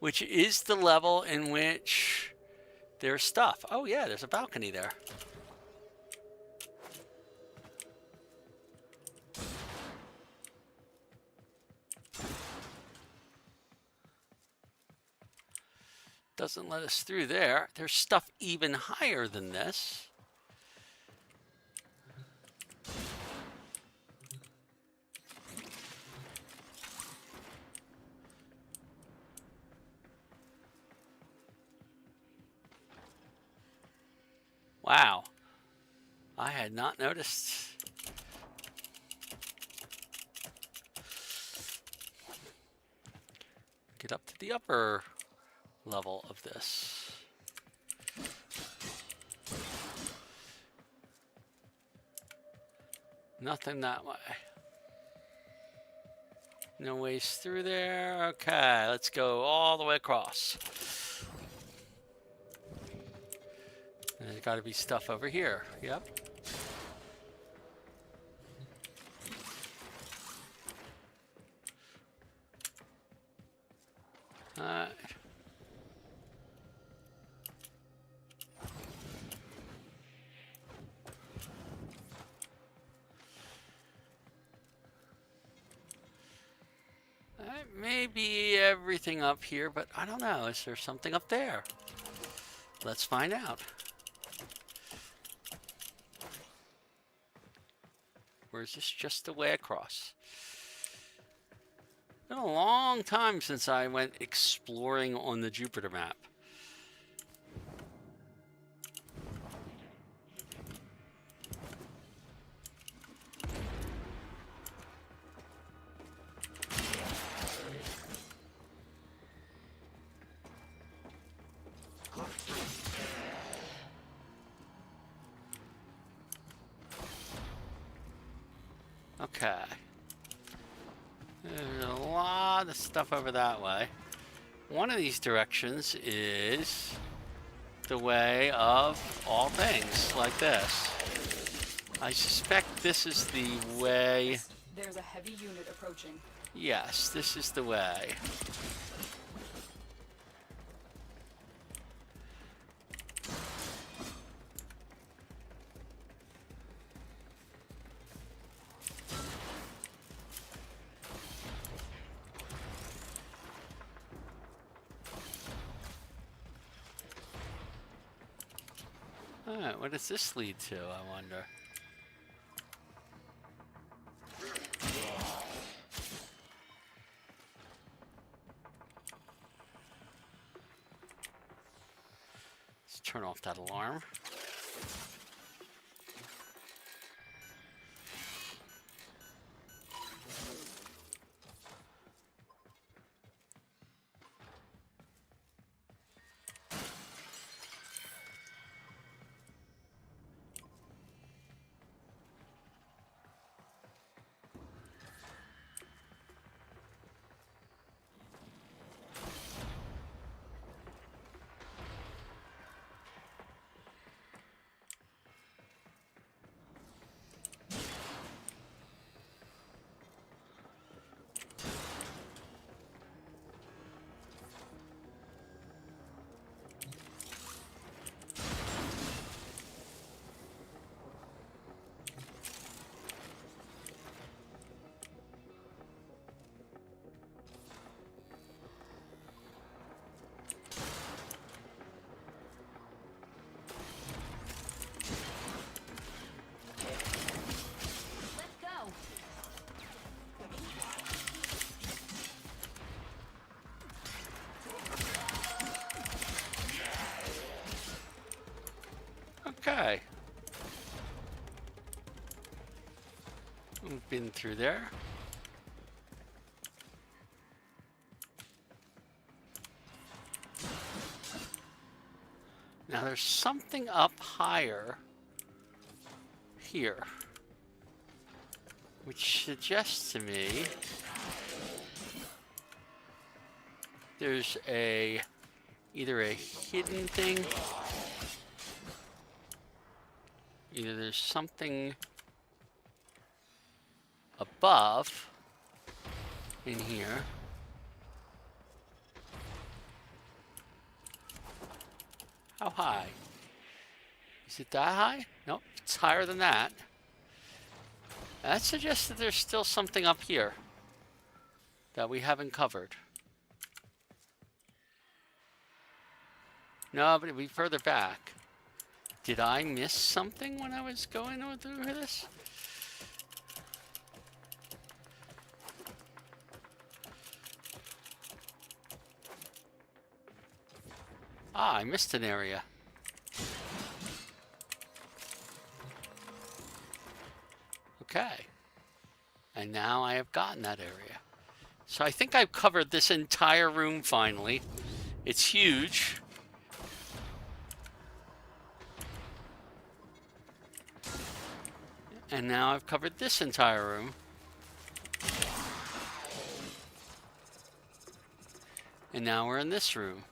which is the level in which there's stuff. Oh yeah, there's a balcony there. Doesn't let us through there. There's stuff even higher than this. Wow. I had had not noticed. Get up to the upper level of this. Nothing that way. No ways through there. Okay, let's go all the way across. And there's got to be stuff over here. Yep. Alright. That may be everything up here, but I don't know. Is there something up there? Let's find out. Or is this just the way across? It's been a long time since I went exploring on the Jupiter map. Okay. There's a lot of stuff over that way. One of these directions is the way of all things, like this. I suspect this is the way. There's a heavy unit approaching. Yes, this is the way. Alright, what does this lead to, I wonder? Let's turn off that alarm. Okay. We've been through there. Now there's something up higher here, which suggests to me there's either a hidden thing. Either there's something above in here. How high? Is it that high? Nope, it's higher than that. That suggests that there's still something up here that we haven't covered. No, but it'd be further back. Did I miss something when I was going through this? Ah, I missed an area. Okay. And now I have gotten that area. So I think I've covered this entire room finally. It's huge. And now I've covered this entire room. And now we're in this room.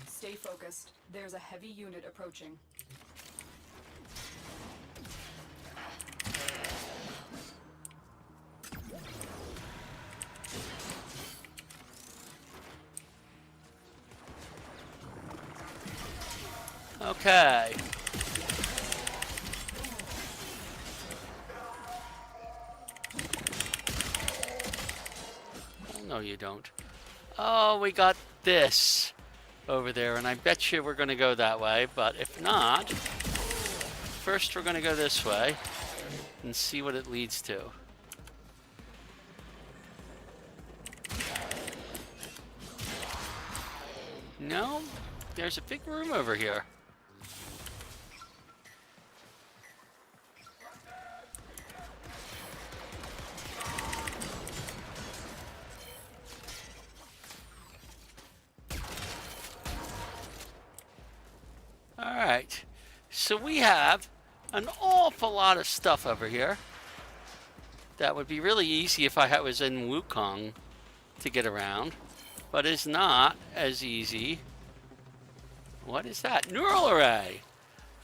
Stay focused. There's a heavy unit approaching. Okay. Oh, no, you don't. Oh, we got this over there, and I bet you we're going to go that way, but if not, first we're going to go this way and see what it leads to. No, there's a big room over here. Alright, so we have an awful lot of stuff over here. That would be really easy if I was in Wukong to get around, but it's not as easy. What is that? Neural array!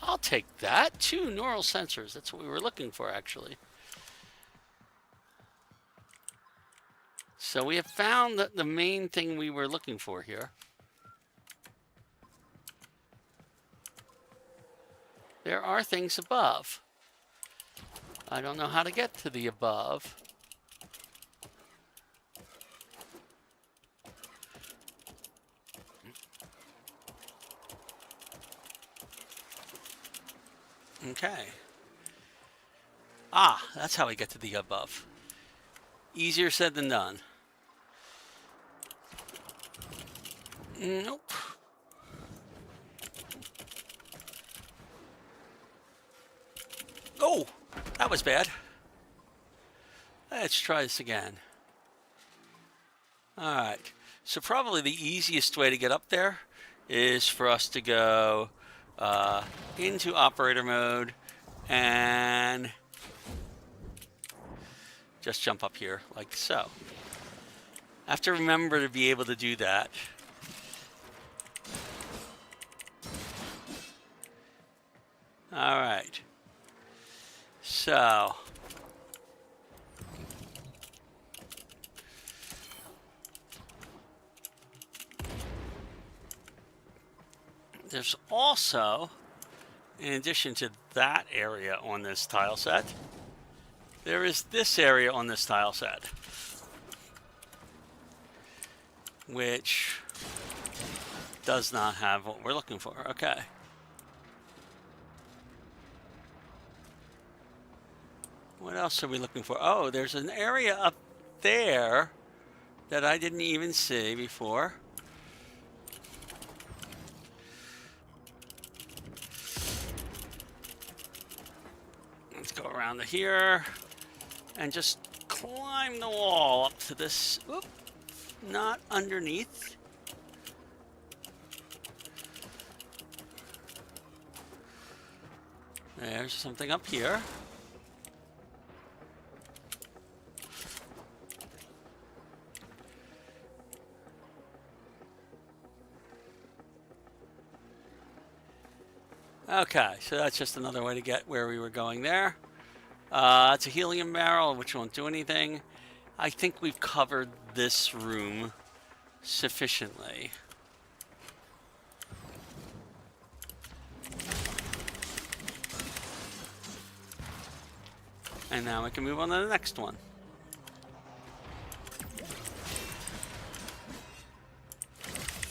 I'll take that. 2 neural sensors. That's what we were looking for, actually. So we have found the main thing we were looking for here. There are things above. I don't know how to get to the above. Okay. Ah, that's how we get to the above. Easier said than done. Nope. Oh, that was bad. Let's try this again. All right. So probably the easiest way to get up there is for us to go into operator mode and just jump up here like so. I have to remember to be able to do that. All right. So there's also, in addition to that area on this tile set, there is this area on this tile set, which does not have what we're looking for. Okay. What else are we looking for? Oh, there's an area up there that I didn't even see before. Let's go around to here and just climb the wall up to this. Oop, not underneath. There's something up here. Okay, so that's just another way to get where we were going there. It's a helium barrel, which won't do anything. I think we've covered this room sufficiently. And now we can move on to the next one.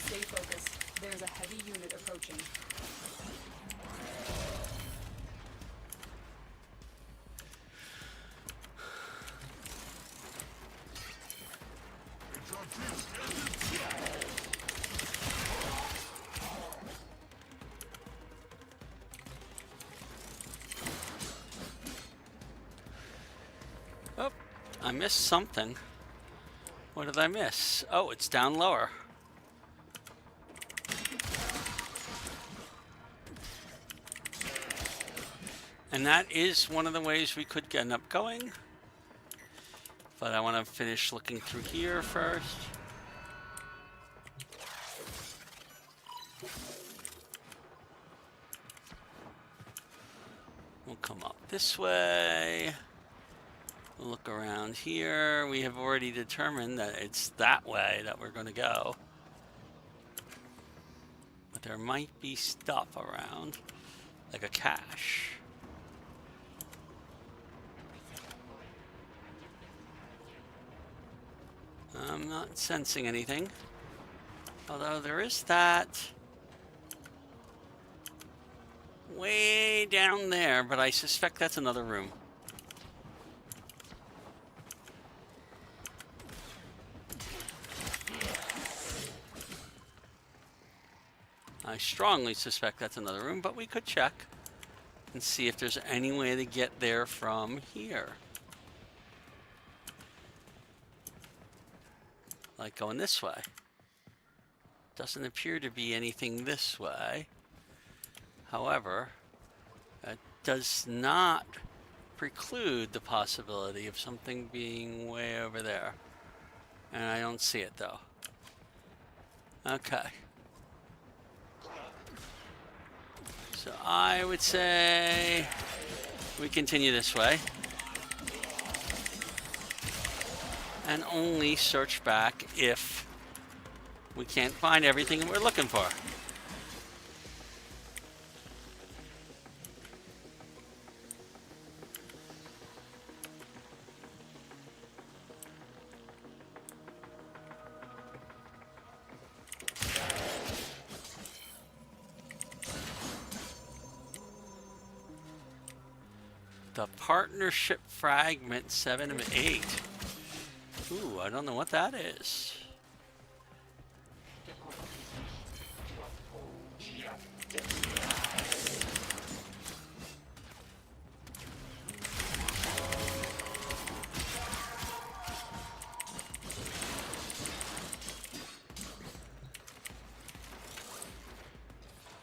Stay focused. There's a heavy unit approaching. I missed something. What did I miss? Oh, it's down lower. And that is one of the ways we could end up going. But I want to finish looking through here first. We'll come up this way. We'll look around here. We have already determined that it's that way that we're going to go. But there might be stuff around, like a cache. I'm not sensing anything. Although there is that way down there, but I suspect that's another room. I strongly suspect that's another room, but we could check and see if there's any way to get there from here. Like going this way. Doesn't appear to be anything this way. However, that does not preclude the possibility of something being way over there. And I don't see it though. Okay. So I would say we continue this way. And only search back if we can't find everything we're looking for. The partnership fragment 7 of 8. Ooh, I don't know what that is.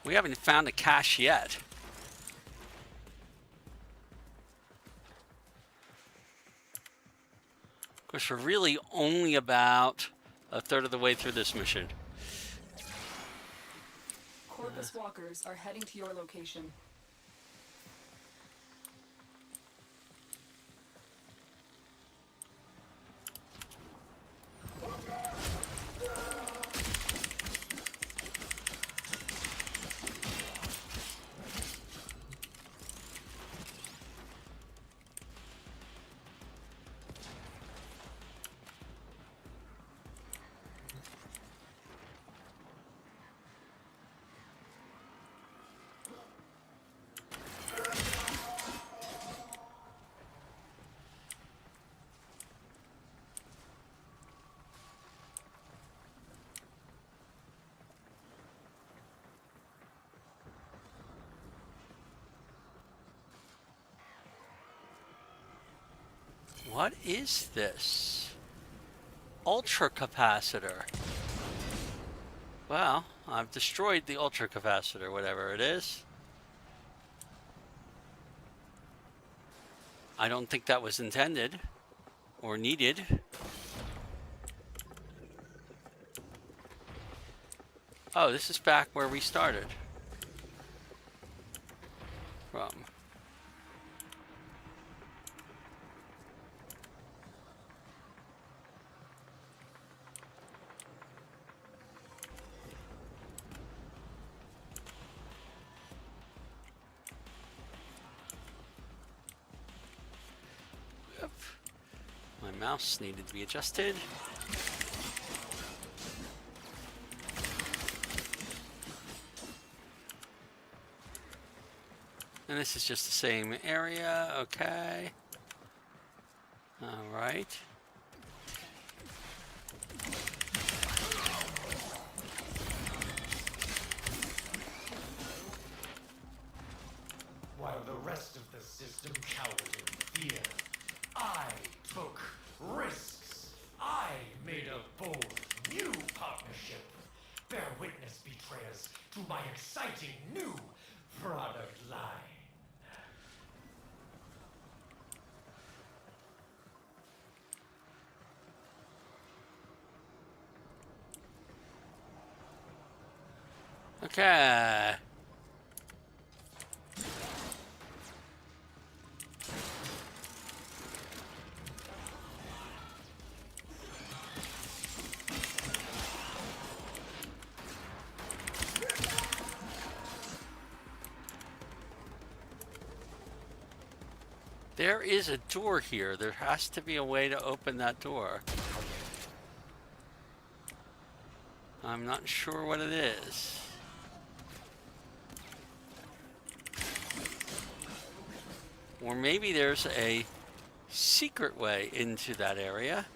We haven't found a cache yet. Of course, we're really only about a third of the way through this mission. Corvus walkers are heading to your location. What is this? Ultra capacitor. Well, I've destroyed the ultra capacitor, whatever it is. I don't think that was intended or needed. Oh, this is back where we started from. My mouse needed to be adjusted. And this is just the same area, okay. All right. While the rest of the system cowered in fear, I took partnership. Bear witness, betrayers, to my exciting new product line. Okay. There is a door here. There has to be a way to open that door. I'm not sure what it is. Or maybe there's a secret way into that area,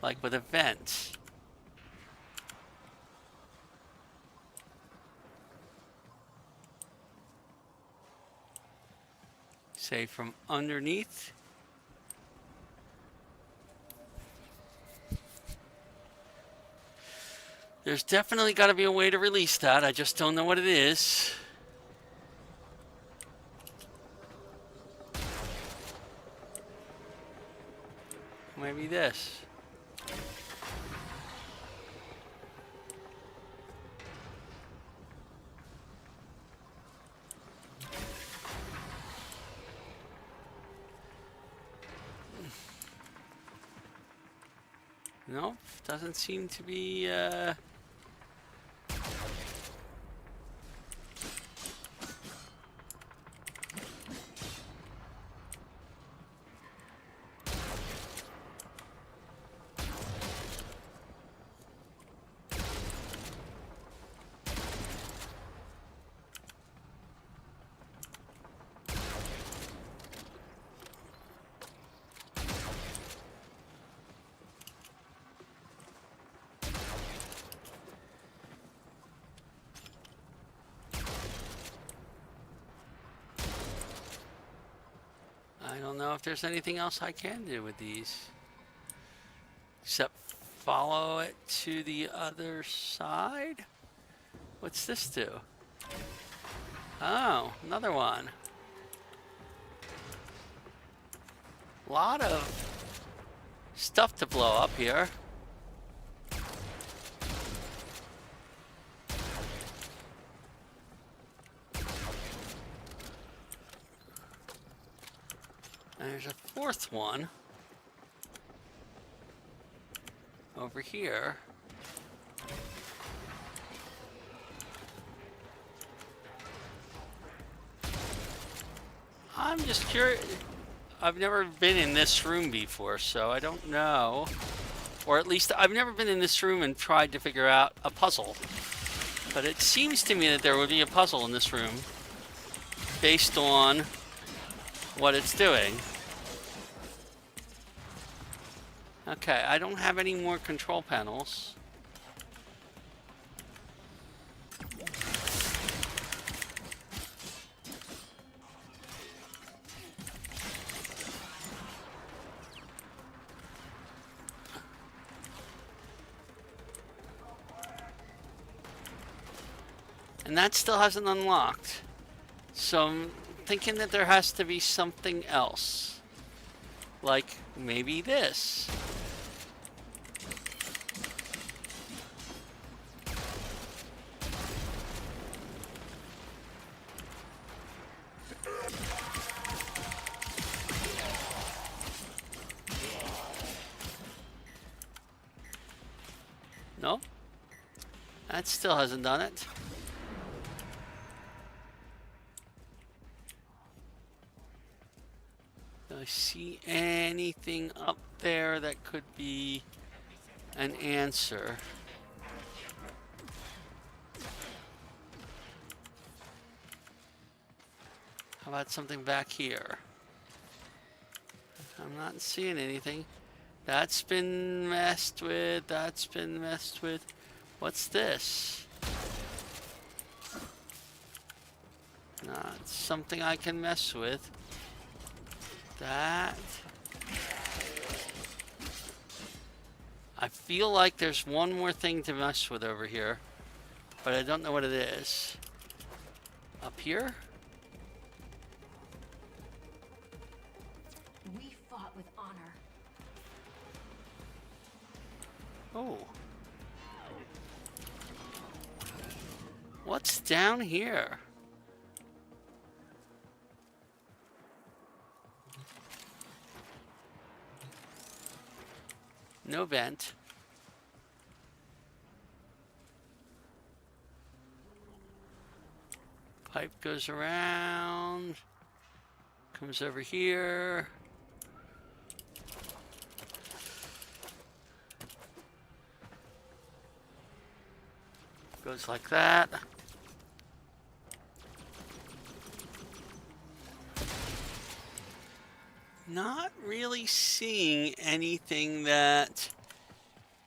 like with a vent. Say from underneath. There's definitely got to be a way to release that. I just don't know what it is. Maybe this. Nope, doesn't seem to be, I don't know if there's anything else I can do with these. Except follow it to the other side? What's this do? Oh, another one. Lot of stuff to blow up here. And there's a fourth one over here. I'm just curious. I've never been in this room before, so I don't know. Or at least I've never been in this room and tried to figure out a puzzle. But it seems to me that there would be a puzzle in this room based on what it's doing. Okay, I don't have any more control panels. And that still hasn't unlocked. So I'm thinking that there has to be something else. Like maybe this. No? That still hasn't done it. Do I see anything up there that could be an answer? How about something back here? I'm not seeing anything. That's been messed with. That's been messed with. What's this? Not something I can mess with. That. I feel like there's one more thing to mess with over here, but I don't know what it is. Up here? We fought with honor. Oh. What's down here? No vent. Pipe goes around, comes over here. Goes like that. Not really seeing anything that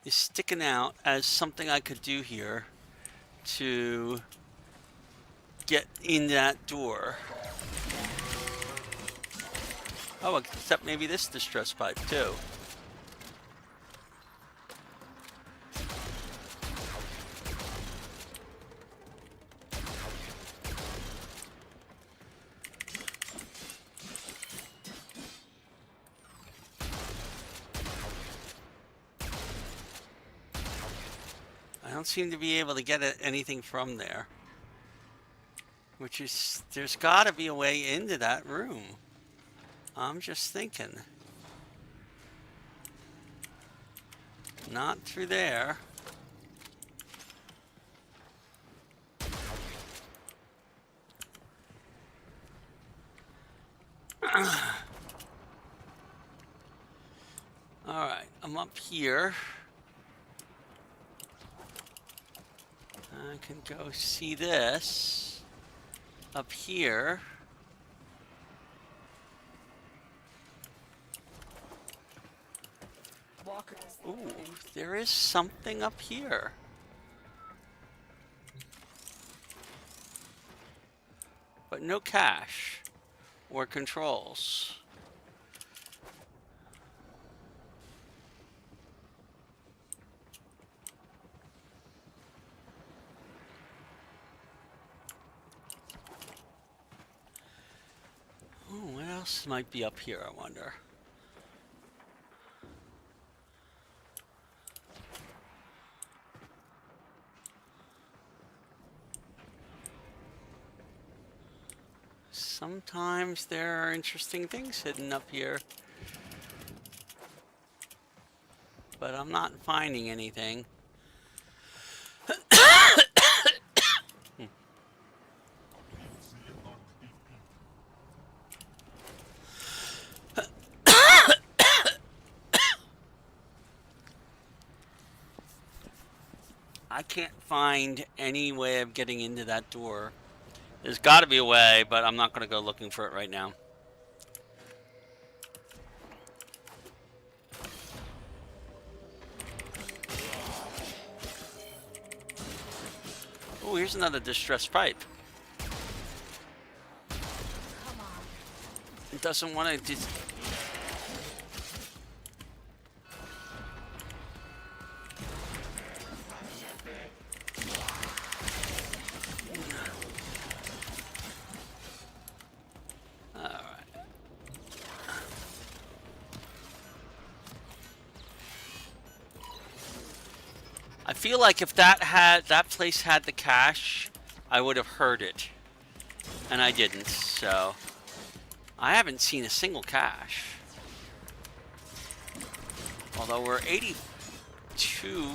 is sticking out as something I could do here to get in that door. Oh, except maybe this distress pipe too. I don't seem to be able to get anything from there. Which is, there's got to be a way into that room. I'm just thinking. Not through there. Alright, I'm up here. I can go see this. Up here. Ooh, there is something up here. But no cache or controls. Oh, what else might be up here, I wonder? Sometimes there are interesting things hidden up here. But I'm not finding anything. I can't find any way of getting into that door. There's got to be a way, but I'm not going to go looking for it right now. Oh, here's another distress pipe. It doesn't want to... I feel like if that place had the cache, I would have heard it. And I didn't, so I haven't seen a single cache. Although we're 82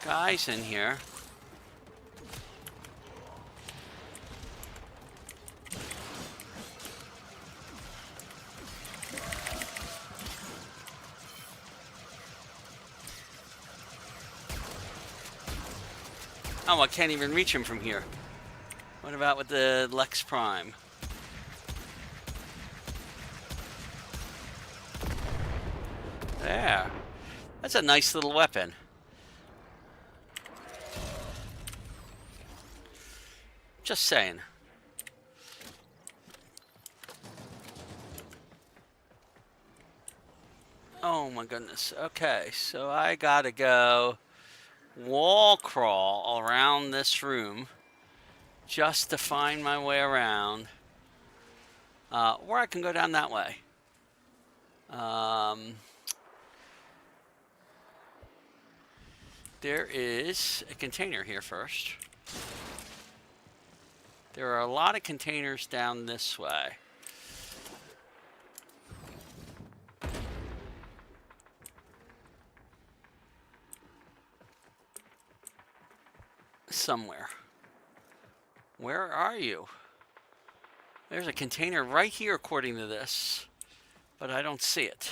guys in here. Oh, I can't even reach him from here. What about with the Lex Prime? There. That's a nice little weapon. Just saying. Oh my goodness. Okay, so I gotta go wall crawl around this room just to find my way around. Or I can go down that way. There is a container here first. There are a lot of containers down this way. Somewhere. Where are you? There's a container right here according to this, but I don't see it.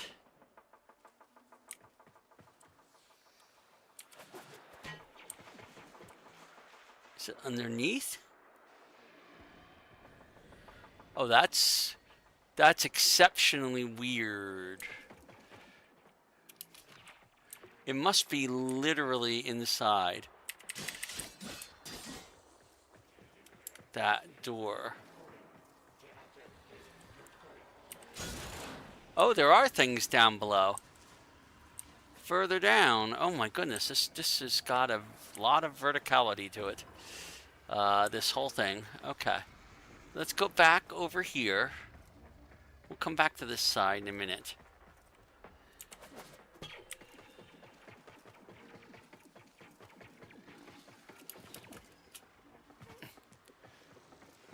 Is it underneath? Oh, that's exceptionally weird. It must be literally inside that door. Oh, there are things down below. Further down. Oh my goodness, this has got a lot of verticality to it. This whole thing. Okay. Let's go back over here. We'll come back to this side in a minute.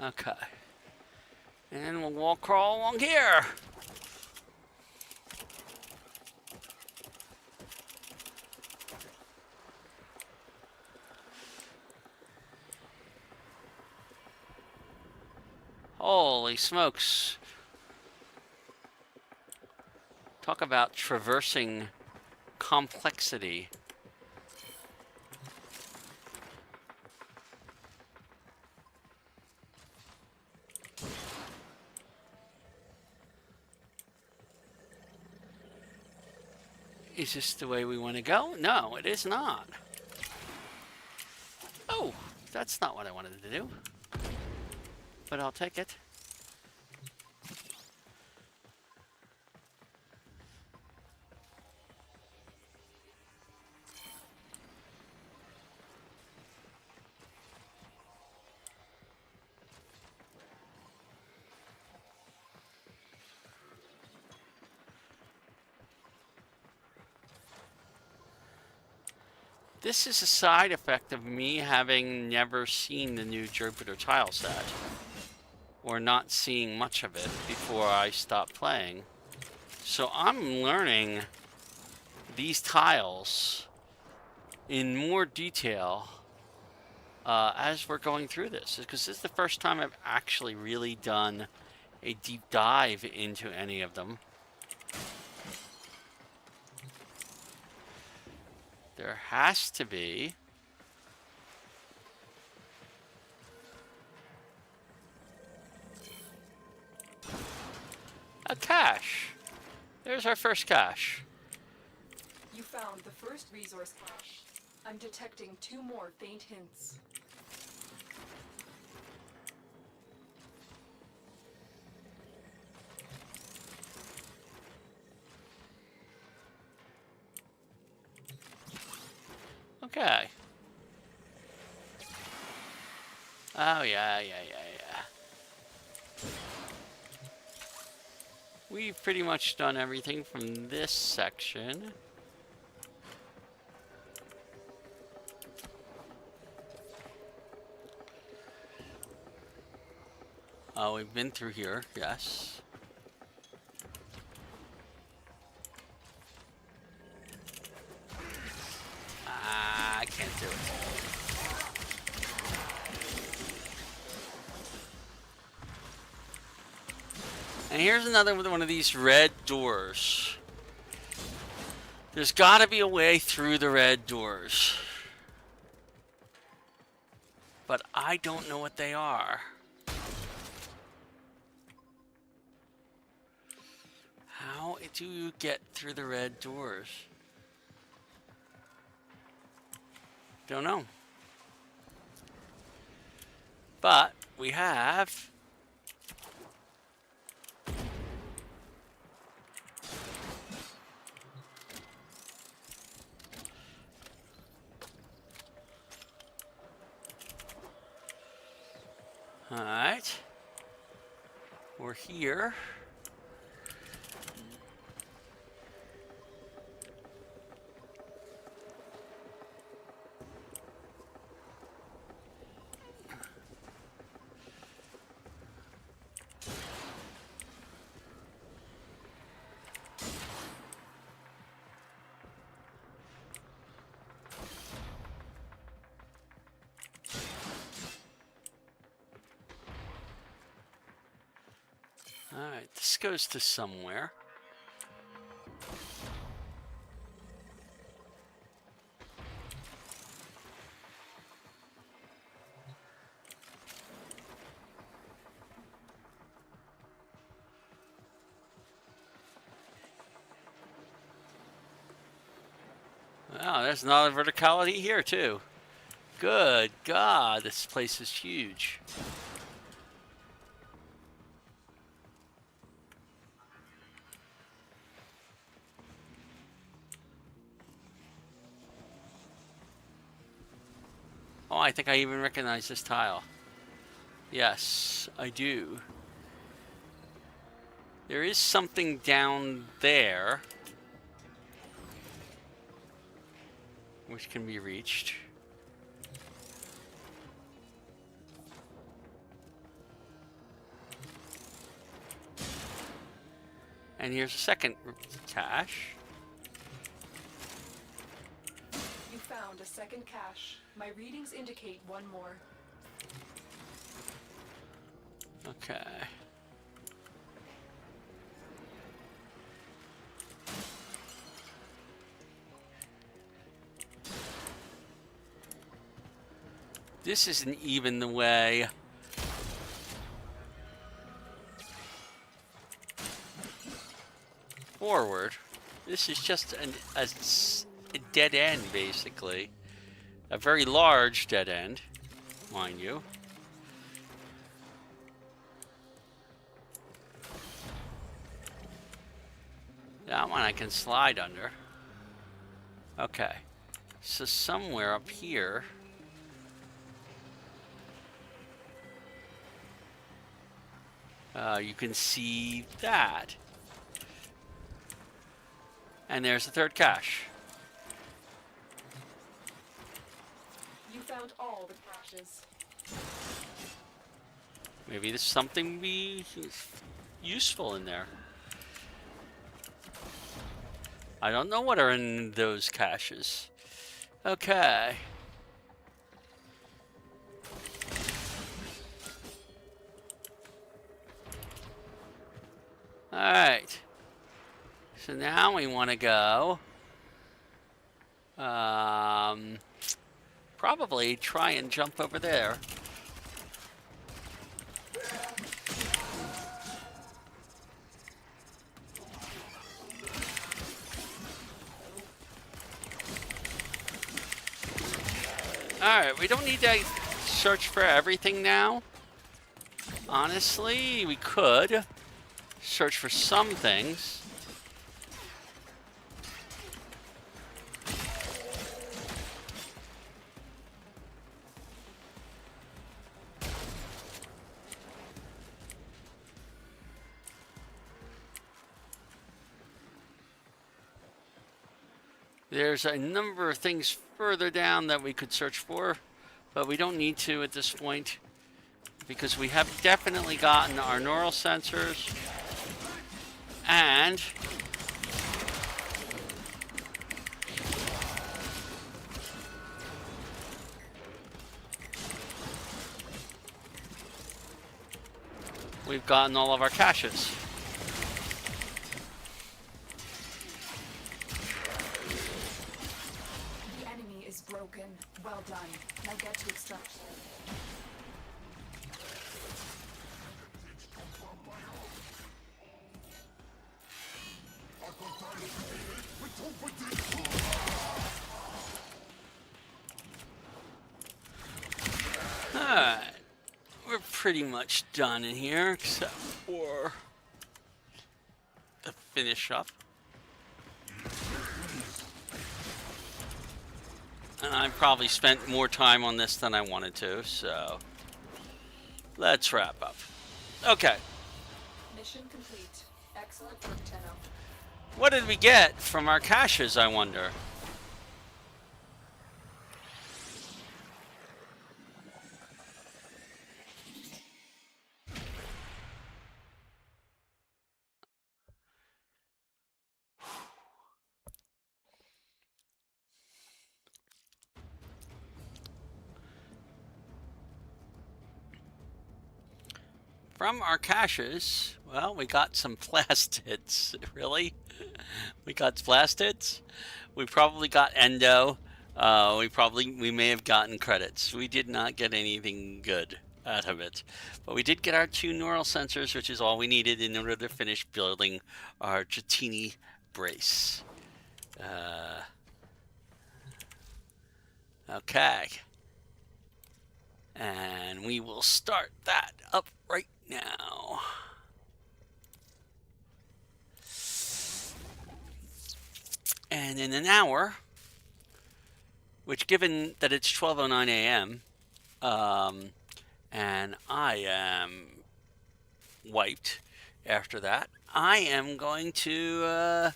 Okay. And we'll wall crawl along here. Holy smokes. Talk about traversing complexity. Is this the way we want to go? No, it is not. Oh, that's not what I wanted to do. But I'll take it. This is a side effect of me having never seen the new Jupiter tile set, or not seeing much of it before I stopped playing. So I'm learning these tiles in more detail as we're going through this, because this is the first time I've actually really done a deep dive into any of them. There has to be a cache. There's our first cache. You found the first resource cache. I'm detecting 2 more faint hints. Okay. Oh, yeah. We've pretty much done everything from this section. Oh, we've been through here, yes. I can't do it. And here's another one of these red doors. There's got to be a way through the red doors. But I don't know what they are. How do you get through the red doors? Don't know. But we have Alright. We're here. Alright, this goes to somewhere. Wow, there's another verticality here too. Good God, this place is huge. Oh, I think I even recognize this tile. Yes, I do. There is something down there which can be reached. And here's a second cache. You found a second cache. My readings indicate one more. Okay. This isn't even the way. Forward. This is just a dead end, basically. A very large dead end, mind you. That one I can slide under. Okay. So somewhere up here. You can see that. And there's the third cache. You found all the caches. Maybe there's something be useful in there. I don't know what are in those caches. Okay. Alright. So now we want to go. Probably try and jump over there. Alright, we don't need to search for everything now. Honestly, we could search for some things. There's a number of things further down that we could search for, but we don't need to at this point because we have definitely gotten our neural sensors and we've gotten all of our caches. Broken. Well done. Now get to extraction. Alright. We're pretty much done in here, except for the finish up. And I probably spent more time on this than I wanted to, so. let's wrap up. Okay. Mission complete. Excellent work, Tenno. What did we get from our caches, I wonder? From our caches, well, we got some plastids. Really? We got plastids? We probably got endo. We may have gotten credits. We did not get anything good out of it. But we did get our 2 neural sensors, which is all we needed in order to finish building our Dratini brace. Okay. And we will start that up right now. And in an hour, which given that it's 12:09 a.m., and I am wiped after that, I am going to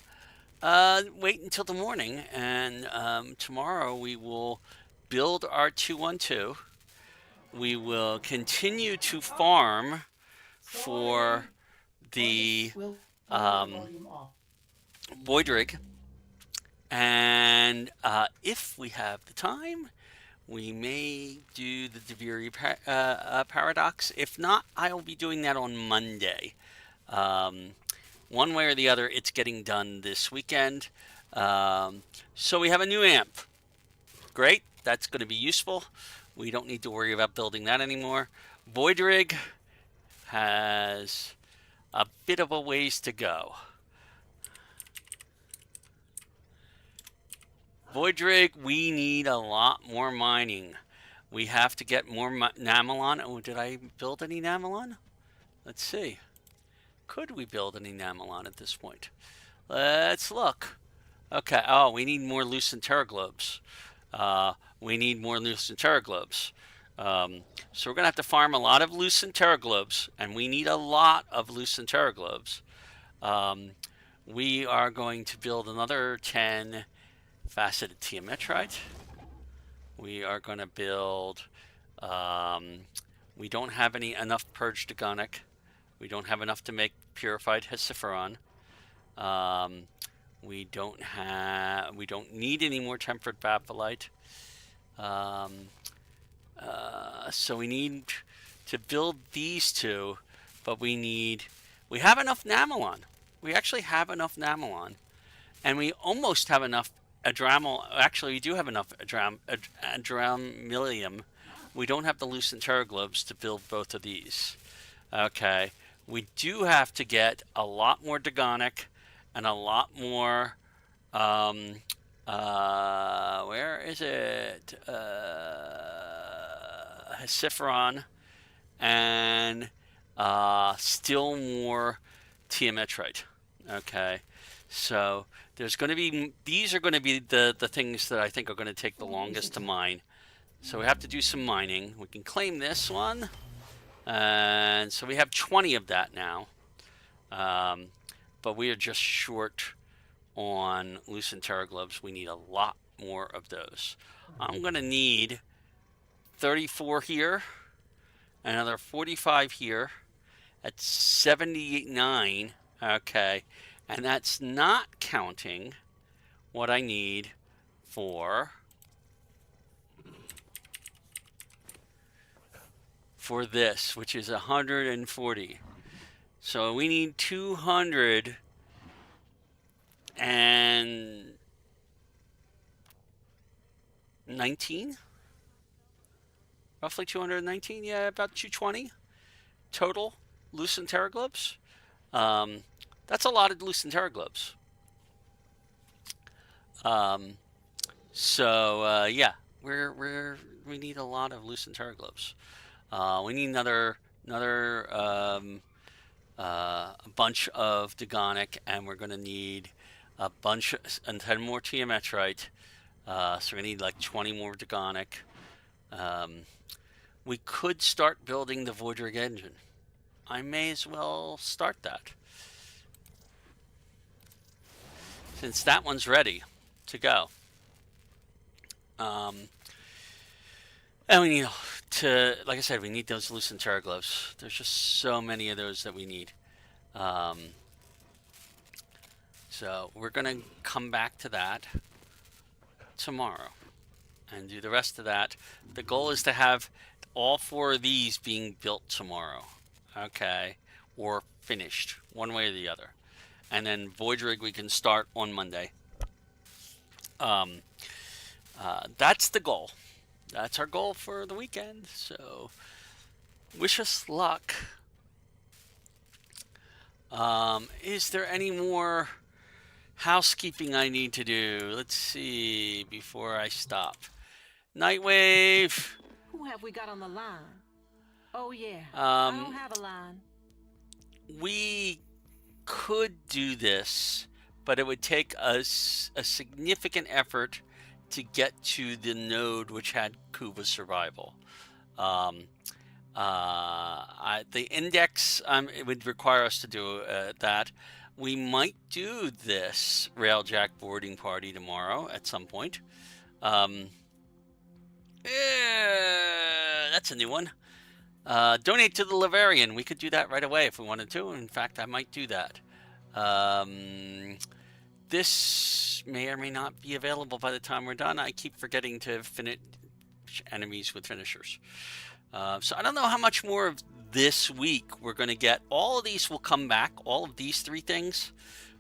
wait until the morning, and tomorrow we will build our 212. We will continue to farm for the void rig, and if we have the time, we may do the Deviri paradox. If not, I will be doing that on Monday. One way or the other, it's getting done this weekend. So we have a new amp. Great, that's going to be useful. We don't need to worry about building that anymore. Void rig has a bit of a ways to go. Void rig, we need a lot more mining. We have to get more Namelon. Oh, did I build any Namelon? Let's see. Could we build any Namelon at this point? Let's look. Okay. Oh, we need more Lucent Terraglobes. We need more Lucent Terraglobes. So we're going to have to farm a lot of Lucent Terraglobes, and we need a lot of Lucent Terraglobes. We are going to build another 10 faceted Tiametrite. We are going to build... we don't have enough Purged Dagonic. We don't have enough to make Purified Hesiferon. We don't need any more Tempered Bapholite. So we need to build these 2, but we have enough Namelon. We actually have enough Namelon, and we almost have enough Actually, we do have enough Adramillium. We don't have the Lucent Terraglobes to build both of these. Okay. We do have to get a lot more Dagonic and a lot more... where is it? Hesiferon, and still more Tiametrite. Okay, so there's going to be... These are going to be the things that I think are going to take the longest to mine. So we have to do some mining. We can claim this one. And so we have 20 of that now. But we are just short on Lucent Terraglobes. We need a lot more of those. I'm going to need 34 here, another 45 here. That's 79. Okay. And that's not counting what I need for this, which is 140. So we need 219, roughly 219. Yeah, about 220 total Lucent Terraglobes. That's a lot of Lucent Terraglobes. Yeah, we need a lot of Lucent Terraglobes. We need another bunch of Dagonic, and we're going to need a bunch and 10 more Tiametrite. So we're going to need like 20 more Dagonic. we could start building the Void Rig engine. I may as well start that, since that one's ready to go. And we need to, like I said, we need those Lucent Terra gloves. There's just so many of those that we need. So we're going to come back to that tomorrow and do the rest of that. The goal is to have all 4 of these being built tomorrow. Okay. Or finished, one way or the other. And then Void Rig we can start on Monday. That's the goal. That's our goal for the weekend. So wish us luck. Is there any more housekeeping I need to do? Let's see before I stop. Nightwave. Who have we got on the line? Oh yeah. I Um, don't have a line. We could do this, but it would take us a significant effort to get to the node which had Kuva survival. The index, it would require us to do that. We might do this Railjack boarding party tomorrow at some point. That's a new one. Donate to the Lavarian. We could do that right away if we wanted to. In fact, I might do that. This may or may not be available by the time we're done. I keep forgetting to finish enemies with finishers. So I don't know how much more of this week we're going to get. All of these will come back. All of these 3 things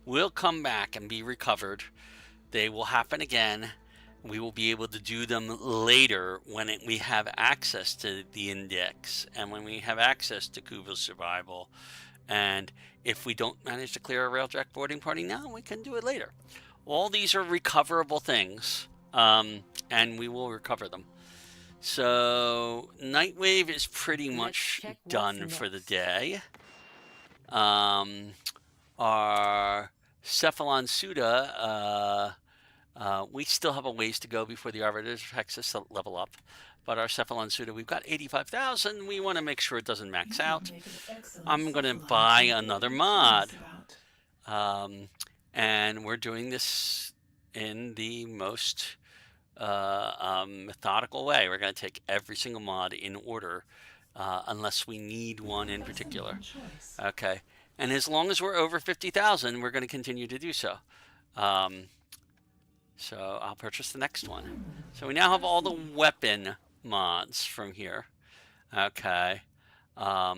will come back and be recovered. They will happen again. We will be able to do them later when we have access to the index and when we have access to Kuva's survival. And if we don't manage to clear a Railjack boarding party now, we can do it later. All these are recoverable things, and we will recover them. So Nightwave is pretty much done for the day. Our Cephalon Suda, we still have a ways to go before the Arbiters of Hexus level up. But our Cephalon Suda, we've got 85,000. We want to make sure it doesn't max out. I'm going to buy another mod. And we're doing this in the most methodical way. We're going to take every single mod in order, unless we need one in particular. Okay. And as long as we're over 50,000, we're going to continue to do so. So I'll purchase the next one. So we now have all the weapon mods from here. Okay. Oh,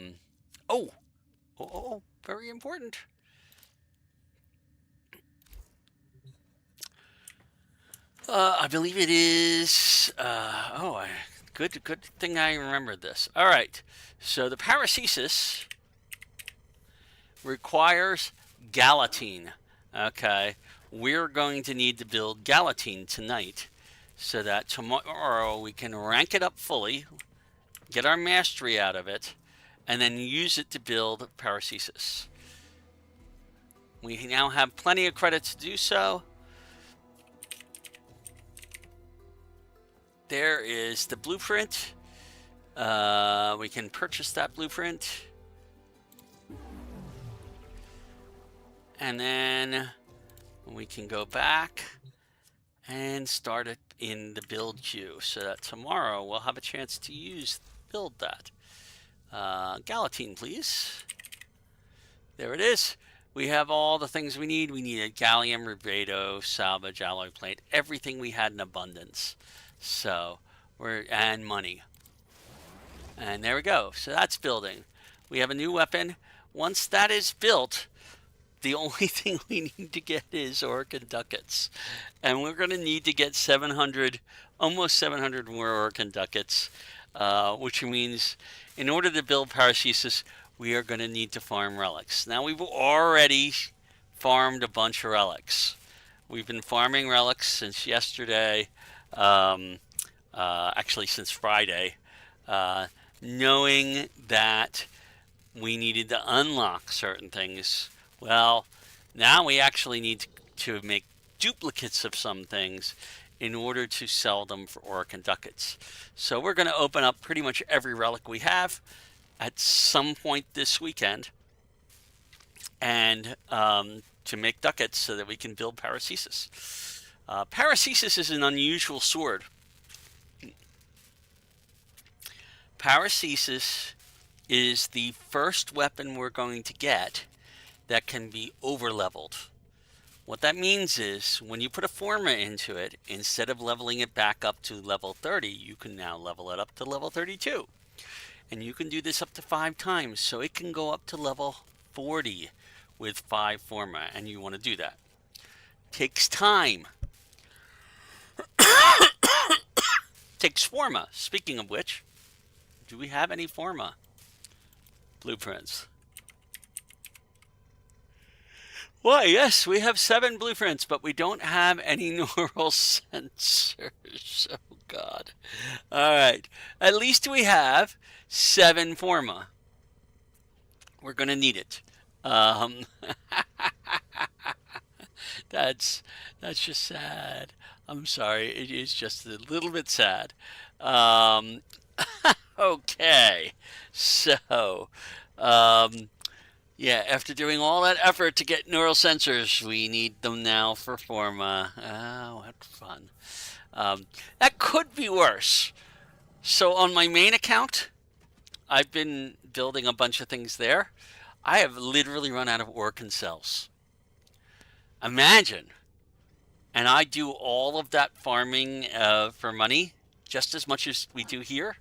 very important. I believe it is. Good thing I remembered this. All right. So the paracesis requires galatine. Okay. We're going to need to build galatine tonight so that tomorrow we can rank it up fully, get our mastery out of it, and then use it to build paracesis. We now have plenty of credits to do so. There is the blueprint. We can purchase that blueprint. And then we can go back and start it in the build queue so that tomorrow we'll have a chance to build that. Galatine, please. There it is. We have all the things we need. We needed gallium, rubedo, salvage, alloy plate, everything we had in abundance. So and money. And there we go. So that's building. We have a new weapon. Once that is built, the only thing we need to get is Orcan ducats. And we're going to need to get 700, almost 700 more Orcan ducats, which means in order to build paracesis, we are going to need to farm relics. Now, we've already farmed a bunch of relics. We've been farming relics since yesterday, actually since Friday, knowing that we needed to unlock certain things. Well, now we actually need to make duplicates of some things in order to sell them for Auric and ducats. So we're going to open up pretty much every relic we have at some point this weekend, and to make ducats so that we can build Paracesis. Paracesis is an unusual sword. Paracesis is the first weapon we're going to get that can be over-leveled. What that means is when you put a Forma into it, instead of leveling it back up to level 30, you can now level it up to level 32. And you can do this up to 5 times, so it can go up to level 40 with 5 Forma, and you want to do that. Takes time. Takes Forma. Speaking of which, do we have any Forma blueprints? Why, yes, we have 7 blueprints, but we don't have any neural sensors. Oh, God. All right. At least we have 7 Forma. We're going to need it. That's just sad. I'm sorry. It is just a little bit sad. Okay. So, yeah, after doing all that effort to get neural sensors, we need them now for Forma. Oh, what fun. That could be worse. So on my main account, I've been building a bunch of things there. I have literally run out of Orkin cells. Imagine. And I do all of that farming for money, just as much as we do here.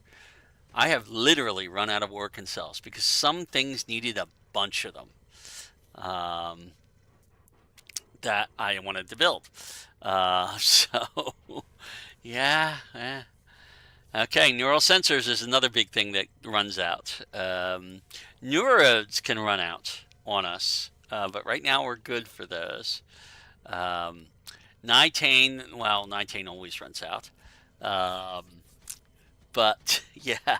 I have literally run out of Orkin cells because some things needed a bunch of them that I wanted to build. So, yeah. Okay, neural sensors is another big thing that runs out. Neurodes can run out on us, but right now we're good for those. Nitane, well, Nitane always runs out. But, yeah.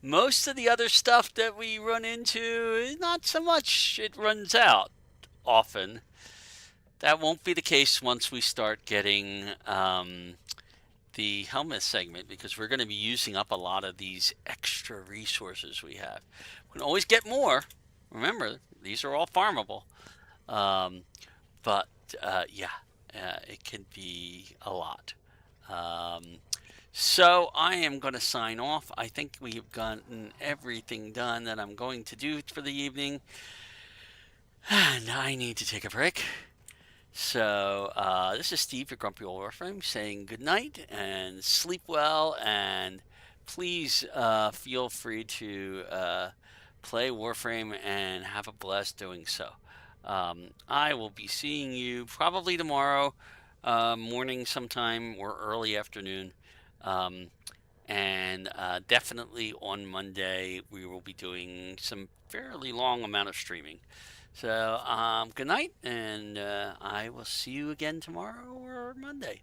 Most of the other stuff that we run into, not so much. It runs out often. That won't be the case once we start getting the helmet segment, because we're going to be using up a lot of these extra resources we have. We can always get more. Remember, these are all farmable. But, yeah, it can be a lot. So I am going to sign off. I think we have gotten everything done that I'm going to do for the evening. And I need to take a break. So this is Steve at Grumpy Old Warframe saying good night and sleep well. And please feel free to play Warframe and have a blast doing so. I will be seeing you probably tomorrow morning sometime or early afternoon. And definitely on Monday we will be doing some fairly long amount of streaming. So good night, and I will see you again tomorrow or Monday.